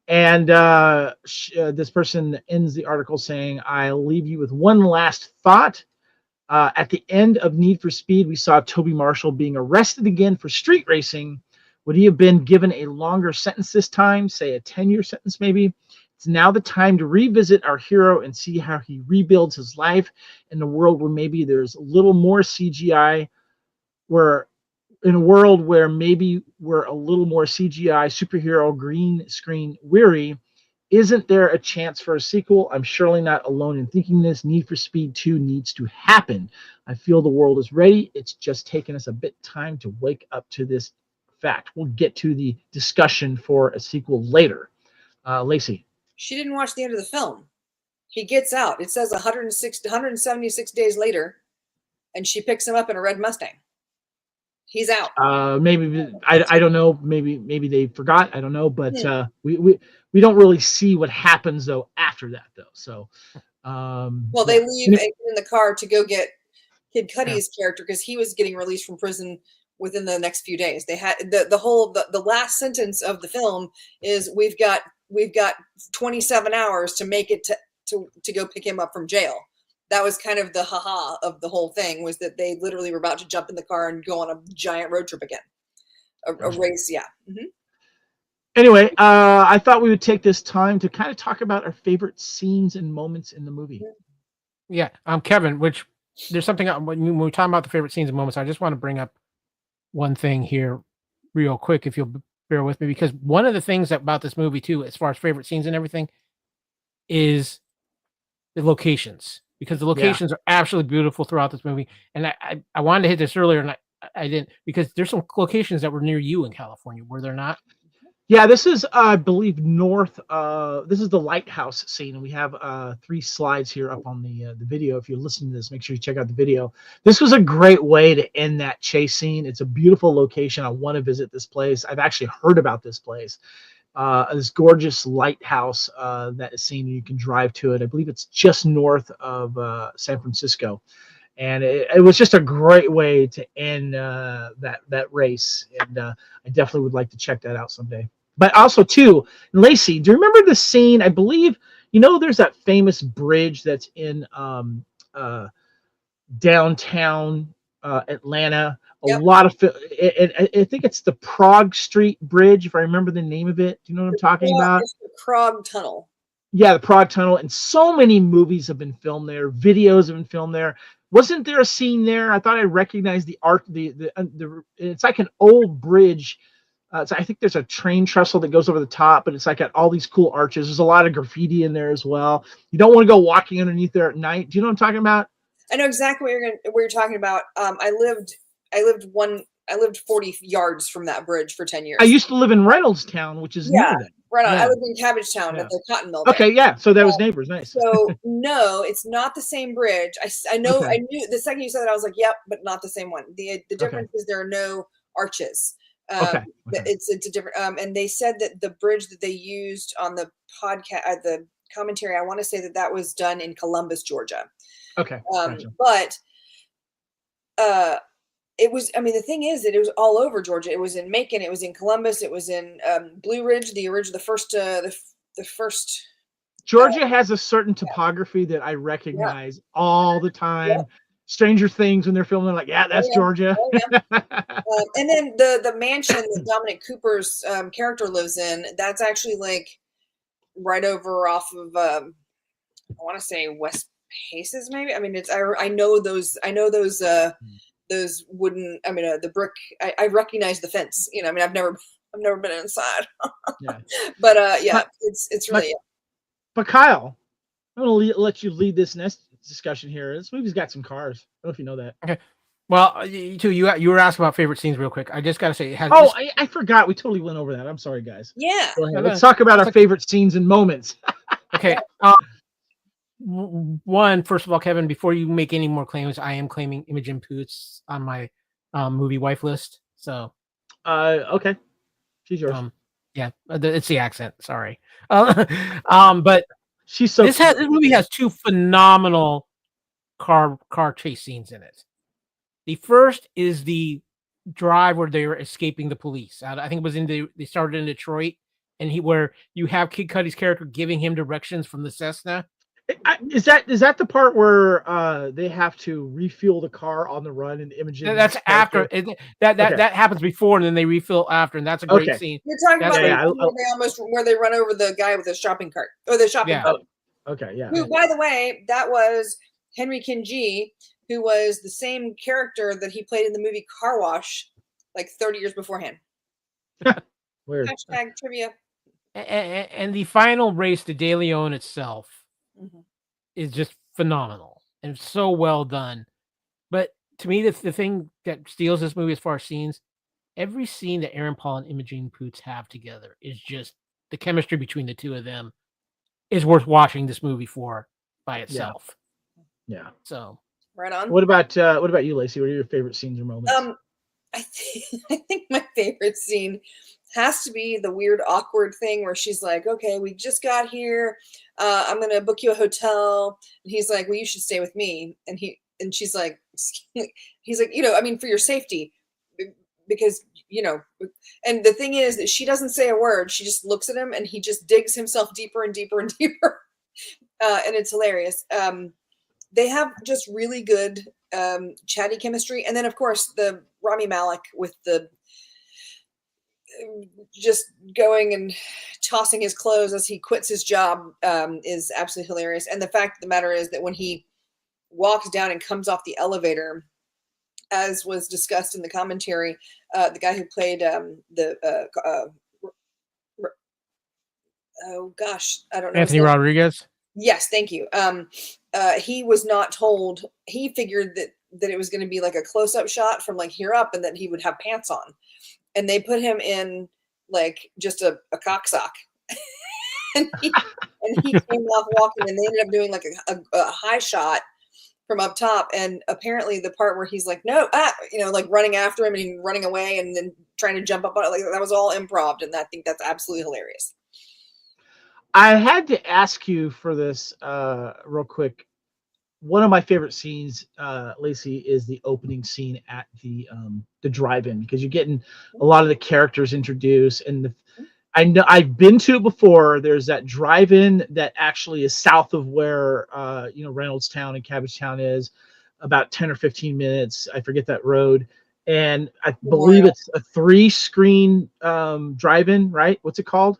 And this person ends the article saying, I'll leave you with one last thought. At the end of Need for Speed, we saw Tobey Marshall being arrested again for street racing. Would he have been given a longer sentence this time, say a 10-year sentence maybe? It's now the time to revisit our hero and see how he rebuilds his life in a world where maybe there's a little more CGI, in a world where maybe we're a little more CGI, superhero, green screen weary. Isn't there a chance for a sequel? I'm surely not alone in thinking this. Need for Speed 2 needs to happen. I feel the world is ready. It's just taken us a bit time to wake up to this fact. We'll get to the discussion for a sequel later. Lacey. She didn't watch the end of the film. He gets out. It says 176 days later, and she picks him up in a red Mustang. He's out. Maybe I don't know. Maybe they forgot. I don't know. But we don't really see what happens though after that though. So well, they leave in the car to go get Kid Cudi's character because he was getting released from prison within the next few days. They had the last sentence of the film is we've got 27 hours to make it to go pick him up from jail. That was kind of the haha of the whole thing, was that they literally were about to jump in the car and go on a giant road trip again. A race, yeah. Mm-hmm. Anyway, I thought we would take this time to kind of talk about our favorite scenes and moments in the movie. Yeah, Kevin, which there's something, when we're talking about the favorite scenes and moments, I just want to bring up one thing here real quick, if you'll bear with me, because one of the things about this movie too, as far as favorite scenes and everything, is the locations. Because the locations are absolutely beautiful throughout this movie. And I wanted to hit this earlier, and I didn't, because there's some locations that were near you in California, were there not? Yeah, this is, I believe, north. This is the lighthouse scene, and we have 3 slides here up on the video. If you're listening to this, make sure you check out the video. This was a great way to end that chase scene. It's a beautiful location. I want to visit this place. I've actually heard about this place. This gorgeous lighthouse that is seen. You can drive to it. I believe it's just north of San Francisco, and it was just a great way to end that race. And I definitely would like to check that out someday. But also too, Lacey, do you remember the scene? I believe there's that famous bridge that's in downtown Atlanta. Yep. A lot of I think it's the Prague Street Bridge, if I remember the name of it. Do you know what I'm talking about? It's the Prague Tunnel. Yeah, the Prague Tunnel, and so many movies have been filmed there. Videos have been filmed there. Wasn't there a scene there? I thought I recognized the art. It's like an old bridge. So I think there's a train trestle that goes over the top, but it's like got all these cool arches. There's a lot of graffiti in there as well. You don't want to go walking underneath there at night. Do you know what I'm talking about? I know exactly what you're talking about. I lived 40 yards from that bridge for 10 years. I used to live in Reynoldstown, which is near that. Right on. Yeah. I lived in Cabbagetown at the cotton mill there. Okay, yeah. So that was neighbors. Nice. So no, it's not the same bridge. I know. Okay. I knew the second you said that, I was like, yep, but not the same one. The difference is there are no arches. It's a different. And they said that the bridge that they used on the podcast, the commentary, I want to say that was done in Columbus, Georgia. Okay. Gotcha. But it was, I mean, the thing is that it was all over Georgia. It was in Macon. It was in Columbus. It was in Blue Ridge, the first. Georgia has a certain topography that I recognize all the time. Yeah. Stranger Things, when they're filming, like, yeah, that's Georgia. Oh, yeah. And then the mansion that Dominic Cooper's character lives in, that's actually like right over off of, I want to say West Paces, maybe. I mean, I know those wooden, I mean, the brick, I recognize the fence, you know, I mean, I've never been inside, but it's really, But Kyle, I'm going to let you lead this next discussion here. This movie's got some cars. I don't know if you know that. Okay. Well, you were asking about favorite scenes real quick. I just got to say, I forgot. We totally went over that. I'm sorry, guys. Yeah. Go ahead. Let's talk about our favorite scenes and moments. Okay. One, first of all, Kevin, before you make any more claims, I am claiming Imogen Poots on my movie wife list. So, okay, she's yours. Yeah, it's the accent. Sorry, but she's so. This movie has two phenomenal car chase scenes in it. The first is the drive where they were escaping the police. I think it was they started in Detroit, and where you have Kid Cudi's character giving him directions from the Cessna. Is that the part where they have to refuel the car on the run and Imogen? That's after that happens before, and then they refill after, and that's a great scene. You're talking about where they run over the guy with the shopping cart or the shopping cart. Okay, yeah. Who, by the way, that was Henry Kingi, who was the same character that he played in the movie Car Wash, like 30 years beforehand. Weird. Hashtag trivia. And the final race to De Leon itself is just phenomenal and so well done. But to me, the thing that steals this movie as far as scenes, every scene that Aaron Paul and Imogen Poots have together is just the chemistry between the two of them is worth watching this movie for by itself. Yeah. So right on. What about you, Lacey? What are your favorite scenes or moments? I think my favorite scene has to be the weird, awkward thing where she's like, okay, we just got here. I'm going to book you a hotel. And he's like, well, you should stay with me. And she's like, he's like, I mean, for your safety, because, and the thing is that she doesn't say a word. She just looks at him and he just digs himself deeper and deeper and deeper. And it's hilarious. They have just really good chatty chemistry. And then, of course, the Rami Malek with the just going and tossing his clothes as he quits his job is absolutely hilarious. And the fact of the matter is that when he walks down and comes off the elevator, as was discussed in the commentary, the guy who played oh gosh, I don't know. Anthony Rodriguez. Yes, thank you. He was not told. He figured that it was going to be like a close-up shot from like here up, and that he would have pants on. And they put him in like just a cock sock, and he came off walking, and they ended up doing like a high shot from up top. And apparently, the part where he's like, "No," like running after him and running away, and then trying to jump up on it, like that was all improv, and I think that's absolutely hilarious. I had to ask you for this real quick. One of my favorite scenes, Lacey, is the opening scene at the drive-in, because you're getting a lot of the characters introduced. And I know I've been to it before. There's that drive-in that actually is south of where Reynoldstown and Cabbagetown is. about 10 or 15 minutes. I forget that road. And I believe it's a 3-screen drive-in, right? What's it called?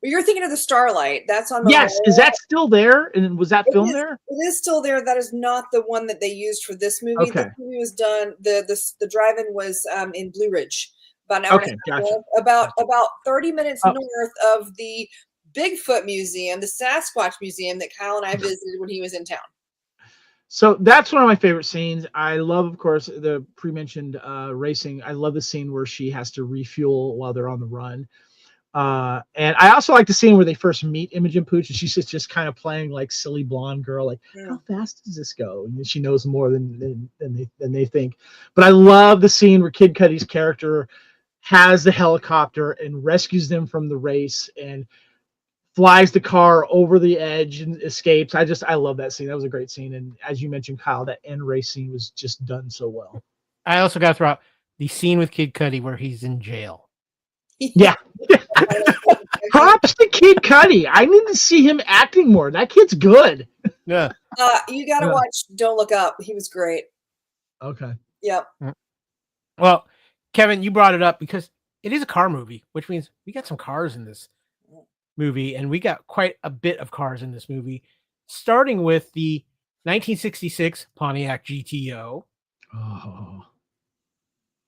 Well, you're thinking of the Starlight. That's on Yes. Memorial. Is that still there? And was that filmed there? It is still there. That is not the one that they used for this movie. Okay. This movie was done. The drive-in was in Blue Ridge, about an hour and a half north, about 30 minutes north of the Bigfoot Museum, the Sasquatch Museum that Kyle and I visited when he was in town. So that's one of my favorite scenes. I love, of course, the pre-mentioned racing. I love the scene where she has to refuel while they're on the run. And I also like the scene where they first meet Imogen Poots, and she's just kind of playing like silly blonde girl, like how fast does this go? And she knows more than they think. But I love the scene where Kid Cudi's character has the helicopter and rescues them from the race and flies the car over the edge and escapes. I love that scene. That was a great scene. And as you mentioned, Kyle, that end race scene was just done so well. I also got to throw out the scene with Kid Cudi where he's in jail. Yeah. Props to Kid Cudi. I need to see him acting more. That kid's good. Yeah. You got to watch Don't Look Up. He was great. Okay. Yep. Well, Kevin, you brought it up because it is a car movie, which means we got some cars in this movie, and we got quite a bit of cars in this movie, starting with the 1966 Pontiac GTO. Oh.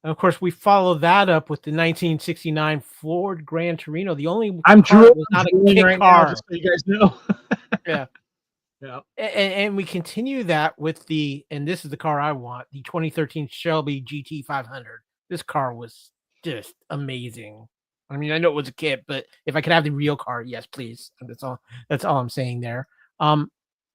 And of course, we follow that up with the 1969 Ford Gran Torino. The only I'm car that was not a kit right car, now, just so you guys know. Yeah. And we continue that with and this is the car I want, the 2013 Shelby GT 500. This car was just amazing. I mean, I know it was a kit, but if I could have the real car, yes, please. That's all I'm saying there.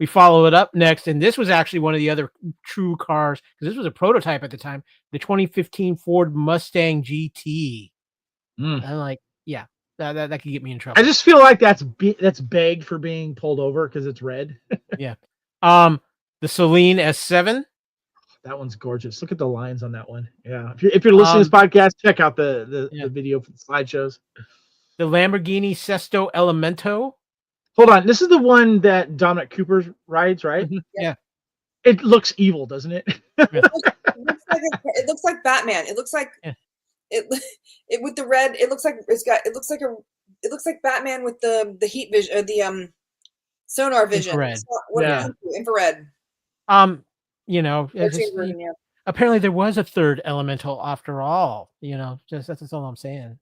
We follow it up next, and this was actually one of the other true cars, because this was a prototype at the time, the 2015 Ford Mustang GT. I'm like, yeah, that could get me in trouble. I just feel like that's begged for being pulled over because it's red. Yeah. The Celine S7. That one's gorgeous. Look at the lines on that one. Yeah. If you're listening to this podcast, check out the video for the slideshows. The Lamborghini Sesto Elemento. Hold on. This is the one that Dominic Cooper rides, right? Mm-hmm. Yeah. It looks evil, doesn't it? It looks like Batman. It looks like it with the red. It looks like Batman with the heat vision, the sonar vision. Infrared. Infrared. Apparently there was a third elemental after all. That's all I'm saying.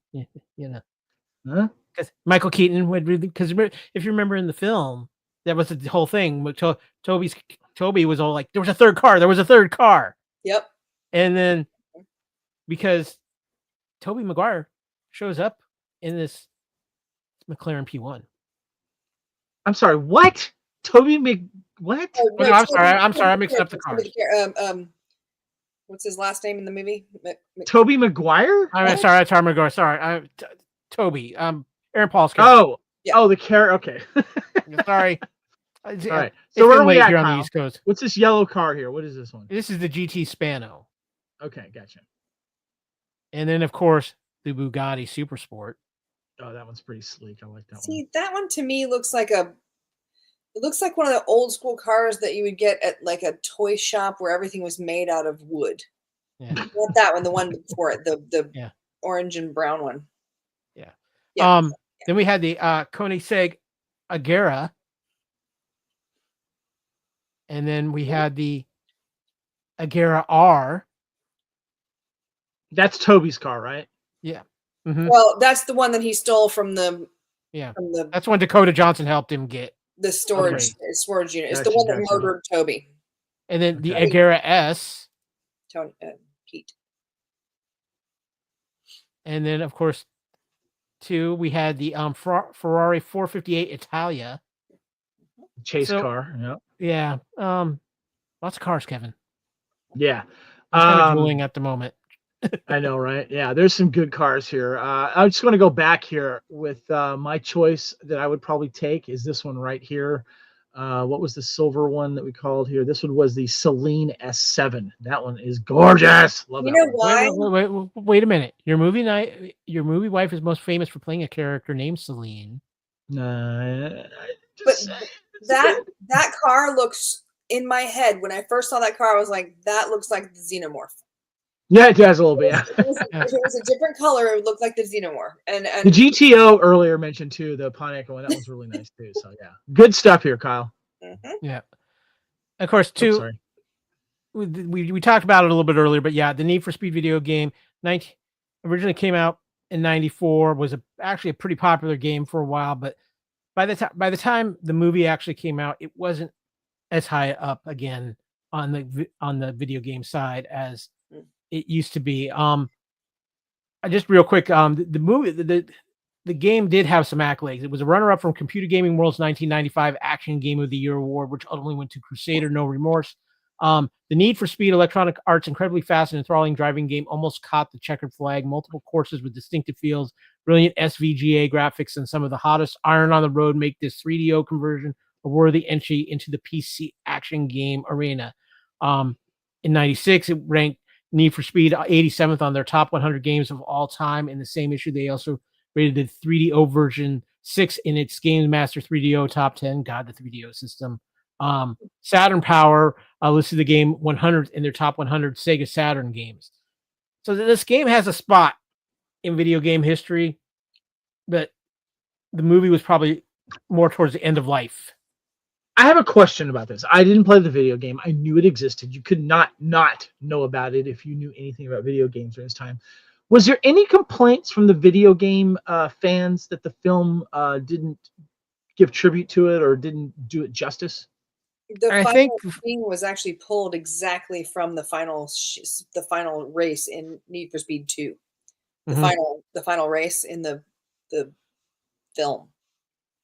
Huh? Because Michael Keaton would really, because if you remember in the film, that was the whole thing. Tobey was all like, there was a third car. Yep. And then because Tobey Maguire shows up in this McLaren P1. I'm sorry, what? What? Oh, no, I'm sorry. I mixed up the cars. What's his last name in the movie? Tobey Maguire? I'm sorry, Tobey Maguire. Sorry. Toby. Aaron Paul's character. The character. Okay. Sorry. All right. So where are we at, here on the East Coast? What's this yellow car here? What is this one? This is the GT Spano. Okay, gotcha. And then, of course, the Bugatti Supersport. Oh, that one's pretty sleek. I like that one. See, that one to me looks like one of the old school cars that you would get at like a toy shop where everything was made out of wood. Yeah. Not that one, the one before it, the orange and brown one. Yeah. Then we had the Koenigsegg Agera. And then we had the Agera R. That's Toby's car, right? Yeah. Mm-hmm. Well, that's the one that he stole from the. Yeah. That's when Dakota Johnson helped him get the storage unit. It's the one that murdered Toby. And then the Agera S. Pete. And then, of course, we had the Ferrari 458 Italia. Chase car. Yeah. Lots of cars, Kevin. Yeah. It's kind of drooling at the moment. I know, right? Yeah, there's some good cars here. I just want to go back here with my choice that I would probably take is this one right here. What was the silver one that we called here? This one was the Celine S7. That one is gorgeous. Love you that know one. why? Wait a minute. Your movie wife is most famous for playing a character named Celine. That car looks in my head, when I first saw that car, I was like, that looks like the Xenomorph. Yeah, it does a little bit. Yeah. If it was a different color, it would look like the Xenomorph. And The GTO earlier mentioned too, the Pontiac one, that was really nice too. So yeah, good stuff here, Kyle. Yeah. Of course, Oops, sorry. we talked about it a little bit earlier, but yeah, the Need for Speed video game originally came out in 94, was actually a pretty popular game for a while, but by the time the movie actually came out, it wasn't as high up again on the video game side as it used to be. Just real quick, the movie, the game did have some accolades. It was a runner-up from Computer Gaming World's 1995 Action Game of the Year award, which ultimately went to Crusader No Remorse. The Need for Speed Electronic Arts' incredibly fast and enthralling driving game almost caught the checkered flag. Multiple courses with distinctive feels, brilliant SVGA graphics, and some of the hottest iron on the road make this 3DO conversion a worthy entry into the PC action game arena. In 96, it ranked Need for Speed 87th on their top 100 games of all time. In the same issue, they also rated the 3DO version 6 in its Games Master 3DO top 10. God, the 3DO system. Saturn Power listed the game 100th in their top 100 Sega Saturn games. So this game has a spot in video game history, but the movie was probably more towards the end of life. I have a question about this. I didn't play the video game. I knew it existed. You could not know about it if you knew anything about video games during this time. Was there any complaints from the video game fans that the film didn't give tribute to it or didn't do it justice? The final scene was actually pulled exactly from the final race in Need for Speed 2. The final race in the film.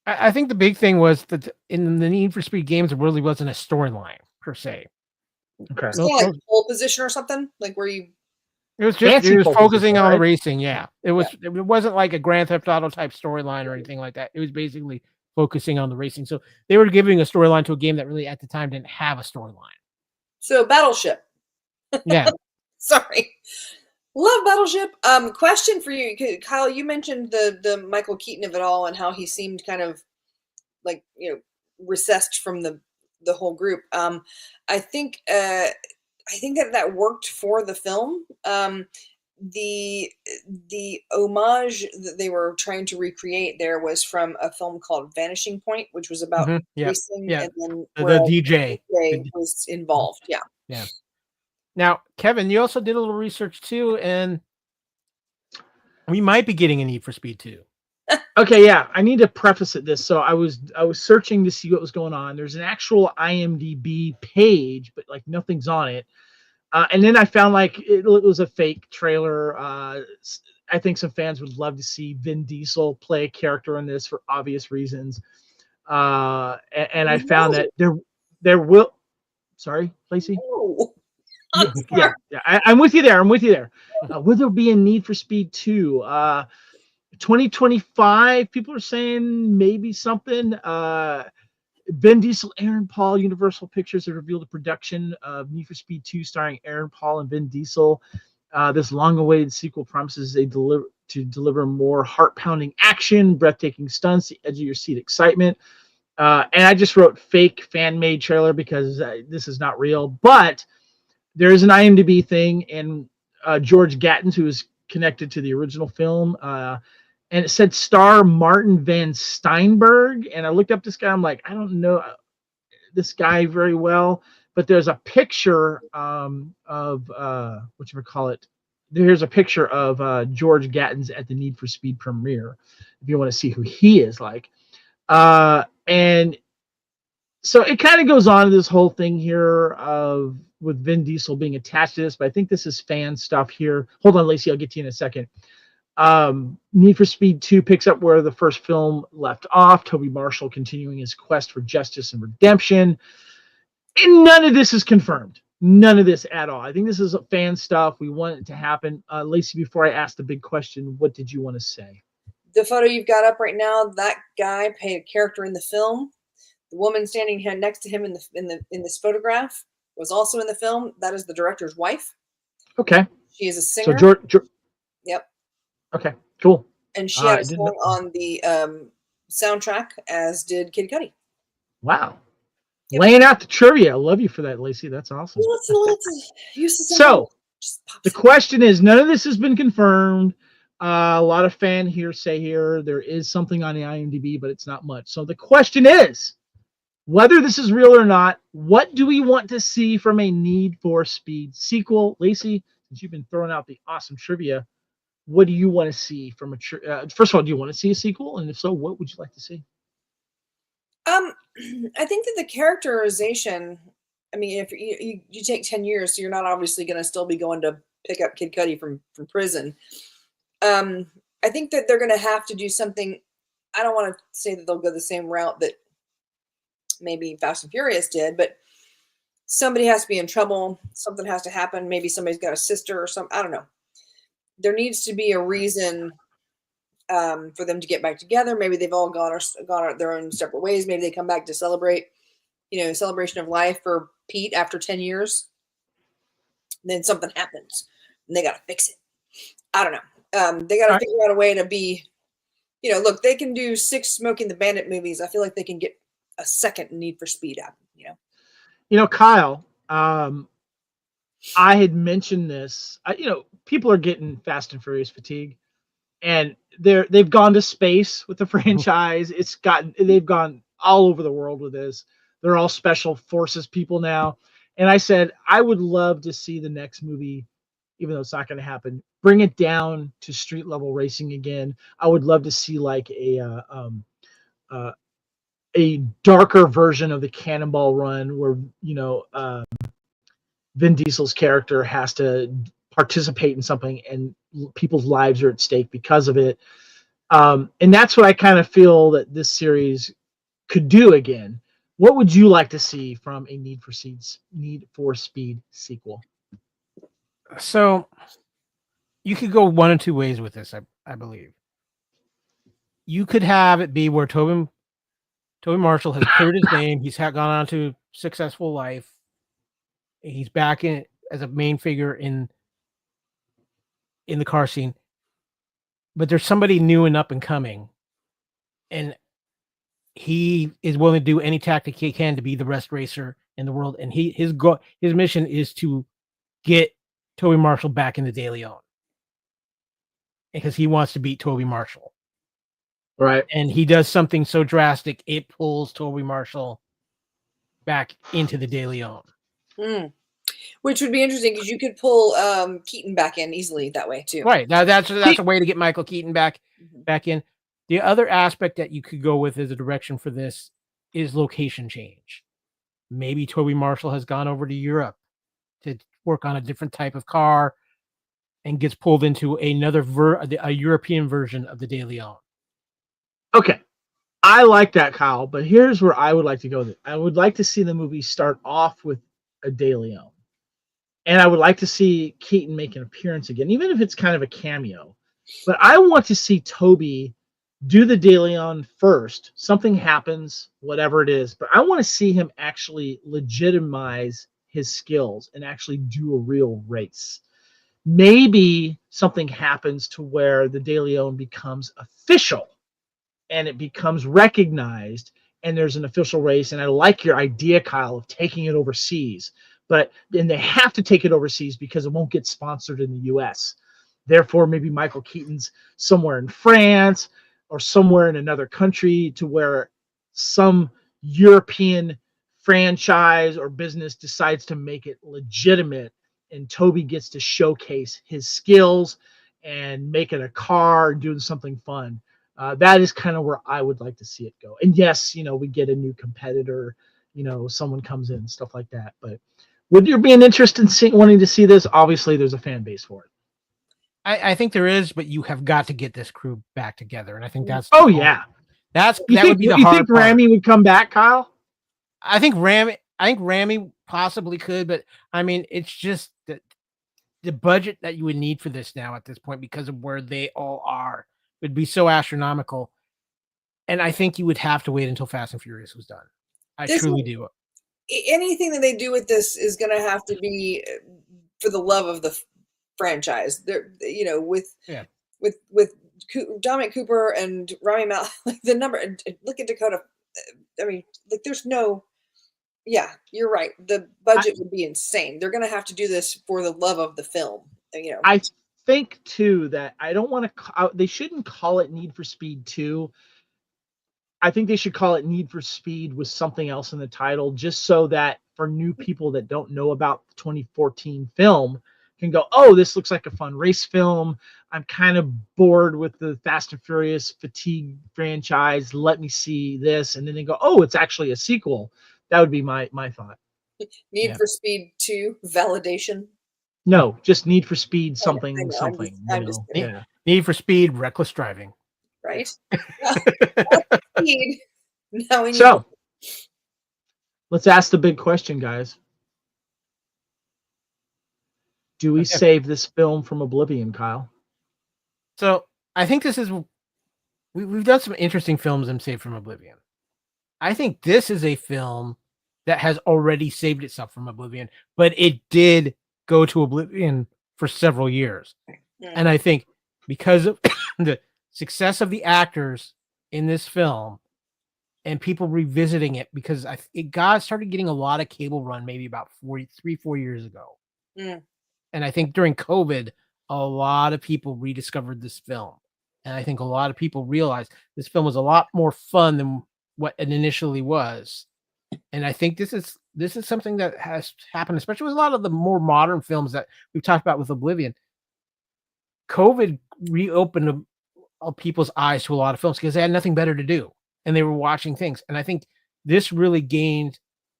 I think the big thing was that in the Need for Speed games, there really wasn't a storyline per se. Okay. So like pole position or something, like where you. It was just focusing on the racing. Yeah, it wasn't like a Grand Theft Auto type storyline or anything like that. It was basically focusing on the racing. So they were giving a storyline to a game that really at the time didn't have a storyline. So Battleship. Yeah. Sorry. Love Battleship. Question for you, Kyle. You mentioned the Michael Keaton of it all and how he seemed kind of like, recessed from the whole group. I think that worked for the film. The homage that they were trying to recreate there was from a film called Vanishing Point, which was about racing, and then the DJ was involved. Yeah. Yeah. Now, Kevin, you also did a little research too, and we might be getting a Need for Speed 2. Okay, yeah. I need to preface this. So I was searching to see what was going on. There's an actual IMDb page, but like nothing's on it. And then I found like it was a fake trailer. I think some fans would love to see Vin Diesel play a character in this for obvious reasons. And I found that there will. Sorry, Lacey. Oh. Yeah. I'm with you there. Will there be a Need for Speed 2? 2025, people are saying maybe something. Vin Diesel, Aaron Paul, Universal Pictures have revealed the production of Need for Speed 2 starring Aaron Paul and Vin Diesel. This long-awaited sequel promises to deliver more heart-pounding action, breathtaking stunts, the edge of your seat excitement. And I just wrote fake fan-made trailer because this is not real, but there is an IMDb thing, and George Gatins, who is connected to the original film, and it said star Martin Van Steinberg. And I looked up this guy. I'm like, I don't know this guy very well, but there's a picture of Here's a picture of George Gatins at the Need for Speed premiere, if you want to see who he is like. And so it kind of goes on to this whole thing here with Vin Diesel being attached to this, but I think this is fan stuff here. Hold on, Lacey, I'll get to you in a second. Need for Speed 2 picks up where the first film left off. Tobey Marshall continuing his quest for justice and redemption. And none of this is confirmed. None of this at all. I think this is fan stuff. We want it to happen. Lacey, before I ask the big question, what did you want to say? The photo you've got up right now, that guy played a character in the film. The woman standing here next to him in this photograph was also in the film. That is the director's wife. Okay. She is a singer. So George. Yep. Okay. Cool. And she had a song on the soundtrack, as did Kid Cudi. Wow. Laying out the trivia. I love you for that, Lacey. That's awesome. Lots of uses. So the question is, none of this has been confirmed. A lot of fan hearsay here. There is something on the IMDb, but it's not much. So the question is, whether this is real or not, what do we want to see from a Need for Speed sequel? Lacey, since you've been throwing out the awesome trivia, what do you want to see from a first of all, do you want to see a sequel? And if so, what would you like to see? I think that the characterization, I mean, if you take 10 years, so you're not obviously going to still be going to pick up Kid Cudi from prison. I think that they're going to have to do something. I don't want to say that they'll go the same route that maybe Fast and Furious did, but somebody has to be in trouble. Something has to happen. Maybe somebody's got a sister or something. I don't know. There needs to be a reason for them to get back together. Maybe they've all gone their own separate ways. Maybe they come back to celebrate, celebration of life for Pete after 10 years. And then something happens and they got to fix it. I don't know. They got to figure out a way to be, look, they can do 6 Smoking the Bandit movies. I feel like they can get a second Need for Speed out. Kyle, I had mentioned this, people are getting Fast and Furious fatigue, and they've gone to space with the franchise. They've gone all over the world with this. They're all special forces people now. And I said, I would love to see the next movie, even though it's not going to happen, bring it down to street level racing again. I would love to see like a darker version of the Cannonball Run where, Vin Diesel's character has to participate in something and people's lives are at stake because of it. And that's what I kind of feel that this series could do again. What would you like to see from a Need for Speed sequel? So you could go one of two ways with this, I believe. You could have it be where Tobey Marshall has cleared his name. He's gone on to successful life. He's back in as a main figure in the car scene. But there's somebody new and up and coming. And he is willing to do any tactic he can to be the best racer in the world. And his mission is to get Tobey Marshall back in the De Leon. Because he wants to beat Tobey Marshall. Right. And he does something so drastic, it pulls Tobey Marshall back into the De Leon. Which would be interesting because you could pull Keaton back in easily that way too. Right. Now that's a way to get Michael Keaton back in. The other aspect that you could go with as a direction for this is location change. Maybe Tobey Marshall has gone over to Europe to work on a different type of car and gets pulled into a European version of the De Leon. Okay. I like that, Kyle, but here's where I would like to go with it. I would like to see the movie start off with a De Leon. And I would like to see Keaton make an appearance again, even if it's kind of a cameo. But I want to see Tobey do the De Leon first. Something happens, whatever it is. But I want to see him actually legitimize his skills and actually do a real race. Maybe something happens to where the De Leon becomes official and it becomes recognized and there's an official race. And I like your idea, Kyle, of taking it overseas. But then they have to take it overseas because it won't get sponsored in the U.S. Therefore, maybe Michael Keaton's somewhere in France or somewhere in another country to where some European franchise or business decides to make it legitimate, and Tobey gets to showcase his skills and make it a car and doing something fun. That is kind of where I would like to see it go. And yes, we get a new competitor, someone comes in, stuff like that. But would there be an interest in wanting to see this? Obviously, there's a fan base for it. I think there is, but you have got to get this crew back together, and I think that's. Oh yeah, that would be the hard part. You think Rami would come back, Kyle? I think Rami possibly could, but I mean, it's just the budget that you would need for this now at this point because of where they all are would be so astronomical, and I think you would have to wait until Fast and Furious was done. I truly do. Anything that they do with this is going to have to be for the love of the franchise. They're, with Dominic Cooper and Rami Malek, like the number. Look at Dakota. I mean, like there's no Yeah, you're right. The budget would be insane. They're going to have to do this for the love of the film. I think too that I don't want to. They shouldn't call it Need for Speed 2. I think they should call it Need for Speed with something else in the title, just so that for new people that don't know about the 2014 film can go, oh, this looks like a fun race film. I'm kind of bored with the Fast and Furious fatigue franchise. Let me see this. And then they go, oh, it's actually a sequel. That would be my thought. Need for Speed 2 validation. No, just Need for Speed something. Need for Speed reckless driving. Right? Speed. Now we need So let's ask the big question, guys. Do we save this film from oblivion, Kyle? So I think this is we've done some interesting films in Save from Oblivion. I think this is a film that has already saved itself from oblivion, but it did go to oblivion for several years. Yeah. And I think because of the success of the actors in this film and people revisiting it, because it started getting a lot of cable run maybe about 4 years ago. Mm. And I think during COVID, a lot of people rediscovered this film. And I think a lot of people realized this film was a lot more fun than what it initially was. And I think this is something that has happened, especially with a lot of the more modern films that we've talked about with Oblivion. COVID reopened people's eyes to a lot of films because they had nothing better to do and they were watching things. And I think this really gained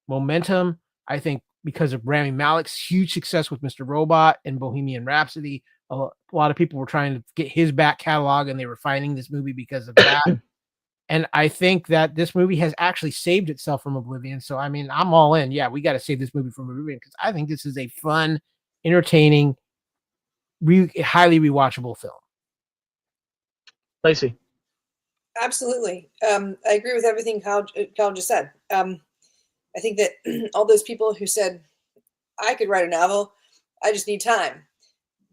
momentum. I think because of Rami Malek's huge success with Mr. Robot and Bohemian Rhapsody, a lot of people were trying to get his back catalog and they were finding this movie because of that. And I think that this movie has actually saved itself from oblivion. So, I mean, I'm all in. Yeah, we got to save this movie from oblivion because I think this is a fun, entertaining, highly rewatchable film. Lacey. Absolutely. I agree with everything Kyle just said. I think that all those people who said, I could write a novel, I just need time.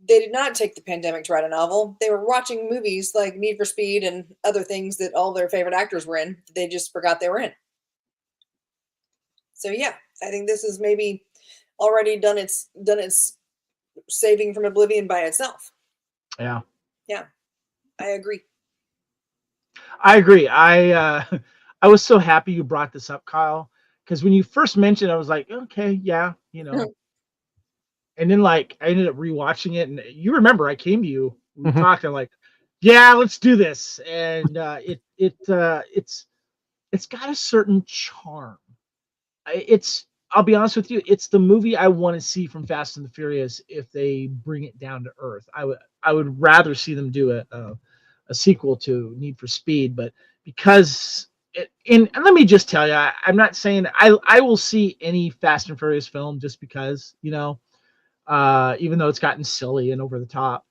They did not take the pandemic to write a novel. They were watching movies like Need for Speed and other things that all their favorite actors were in. They just forgot they were in. So yeah, I think this has maybe already done its saving from oblivion by itself. Yeah. Yeah, I agree. I was so happy you brought this up, Kyle, because when you first mentioned it, I was like, okay, yeah, And then I ended up rewatching it, and you remember I came to you, we talked, I'm like, yeah, let's do this. And it's got a certain charm. I'll be honest with you, it's the movie I want to see from Fast and the Furious if they bring it down to earth. I would rather see them do a sequel to Need for Speed, but because and let me just tell you, I'm not saying I will see any Fast and Furious film just because, even though it's gotten silly and over the top.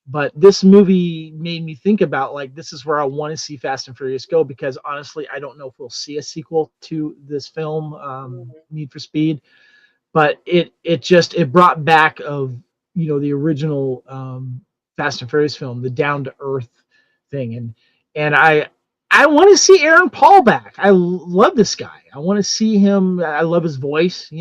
But this movie made me think about this is where I want to see Fast and Furious go, because honestly, I don't know if we'll see a sequel to this film, Need for Speed. But it brought back of the original Fast and Furious film, the down to earth thing, and I want to see Aaron Paul back. I love this guy. I want to see him. I love his voice.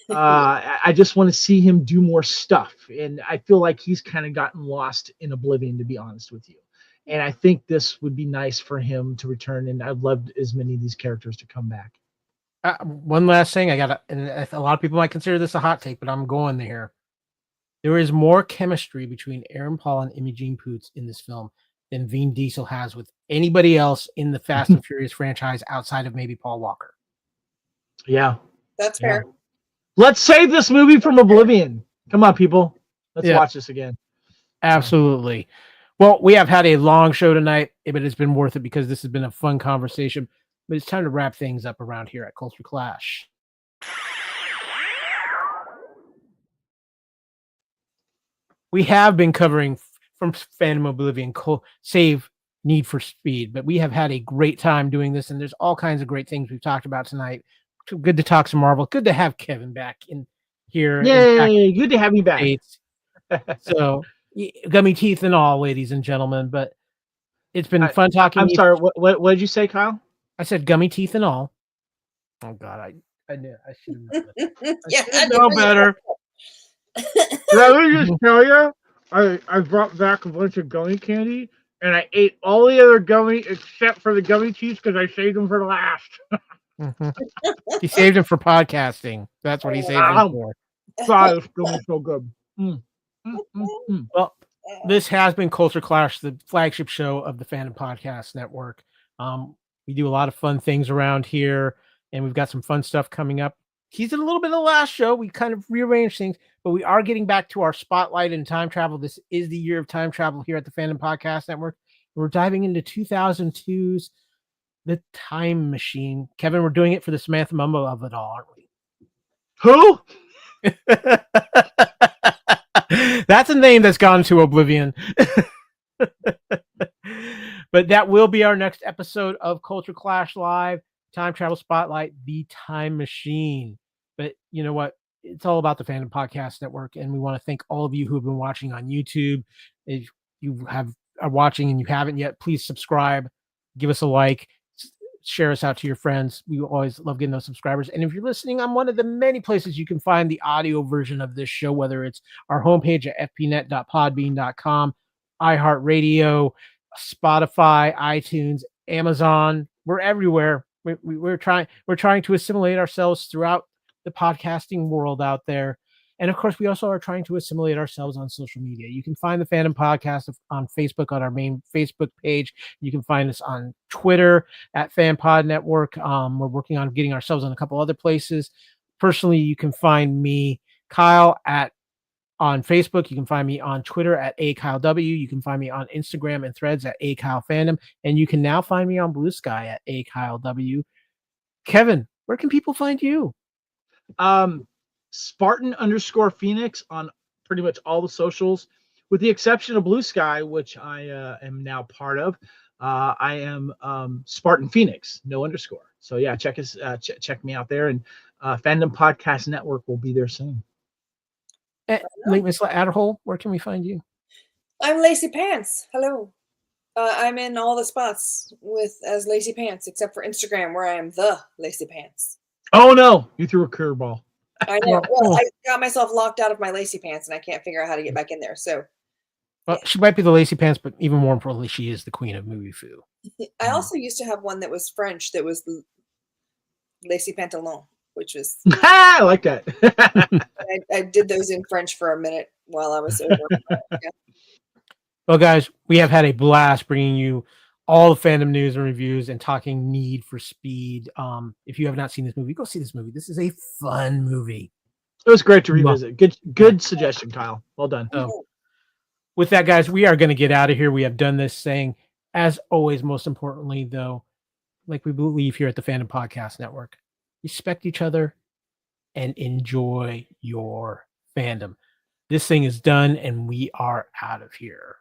I just want to see him do more stuff. And I feel like he's kind of gotten lost in oblivion, to be honest with you. And I think this would be nice for him to return. And I'd love as many of these characters to come back. One last thing. And a lot of people might consider this a hot take, but I'm going there. There is more chemistry between Aaron Paul and Imogen Poots in this film than Vin Diesel has with anybody else in the Fast and Furious franchise outside of maybe Paul Walker. Yeah. That's fair. Yeah. Let's save this movie from oblivion. Come on, people. Let's watch this again. Absolutely. Well, we have had a long show tonight, but it's been worth it because this has been a fun conversation. But it's time to wrap things up around here at Culture Clash. We have been covering from Fandom Oblivion, Save Need for Speed, but we have had a great time doing this, and there's all kinds of great things we've talked about tonight. Good to talk some Marvel. Good to have Kevin back in here. Yay! Good to have you back. So, gummy teeth and all, ladies and gentlemen. But it's been fun talking. I'm sorry. What did you say, Kyle? I said gummy teeth and all. Oh God, I knew. I should have known. Yeah, I know better. Let me just tell you, I brought back a bunch of gummy candy, and I ate all the other gummy except for the gummy cheese because I saved them for the last. He saved him for podcasting. That's what he saved him for. God, this gummy is so good. Well, this has been Culture Clash, the flagship show of the Fandom Podcast Network. We do a lot of fun things around here, and we've got some fun stuff coming up. He's in a little bit of the last show. We kind of rearranged things, but we are getting back to our spotlight in time travel. This is the year of time travel here at the Fandom Podcast Network. We're diving into 2002's The Time Machine. Kevin, we're doing it for the Samantha Mumbo of it all, aren't we? Who? That's a name that's gone to oblivion. But that will be our next episode of Culture Clash Live, Time Travel Spotlight, The Time Machine. But you know what? It's all about the Fandom Podcast Network, and we want to thank all of you who have been watching on YouTube. If you are watching and you haven't yet, please subscribe, give us a like, share us out to your friends. We always love getting those subscribers. And if you're listening on one of the many places you can find the audio version of this show, whether it's our homepage at fpnet.podbean.com, iHeartRadio, Spotify, iTunes, Amazon, we're everywhere. We're trying to assimilate ourselves throughout the podcasting world out there. And of course, we also are trying to assimilate ourselves on social media. You can find the Fandom Podcast on Facebook on our main Facebook page. You can find us on Twitter at FanPod Network. We're working on getting ourselves on a couple other places. Personally, you can find me, Kyle, on Facebook. You can find me on Twitter at AKyleW. You can find me on Instagram and Threads at AKyleFandom. And you can now find me on Blue Sky at AKyleW. Kevin, where can people find you? Spartan_Phoenix on pretty much all the socials, with the exception of Blue Sky, which I am now part of. I am Spartan Phoenix, no underscore. So yeah, check me out there, and Fandom Podcast Network will be there soon. Miss Adderhole, where can we find you? I'm Lacy Pants. Hello. I'm in all the spots as Lacy Pants, except for Instagram, where I am the Lacy Pants. Oh no, you threw a curveball. I know. Well, I got myself locked out of my Lacy Pants, and I can't figure out how to get back in there. So, well, she might be the Lacy Pants, but even more importantly, she is the queen of movie foo. I also used to have one that was French, that was the Lacy Pantalon, which was. I like that. I did those in French for a minute while I was over. Yeah. Well, guys, we have had a blast bringing you all the fandom news and reviews and talking Need for Speed. If you have not seen this movie, go see this movie. This is a fun movie. It was great to revisit. Good suggestion, Kyle. Well done. So, with that, guys, we are going to get out of here. We have done this saying, as always, most importantly, though, like we believe here at the Fandom Podcast Network, respect each other and enjoy your fandom. This thing is done, and we are out of here.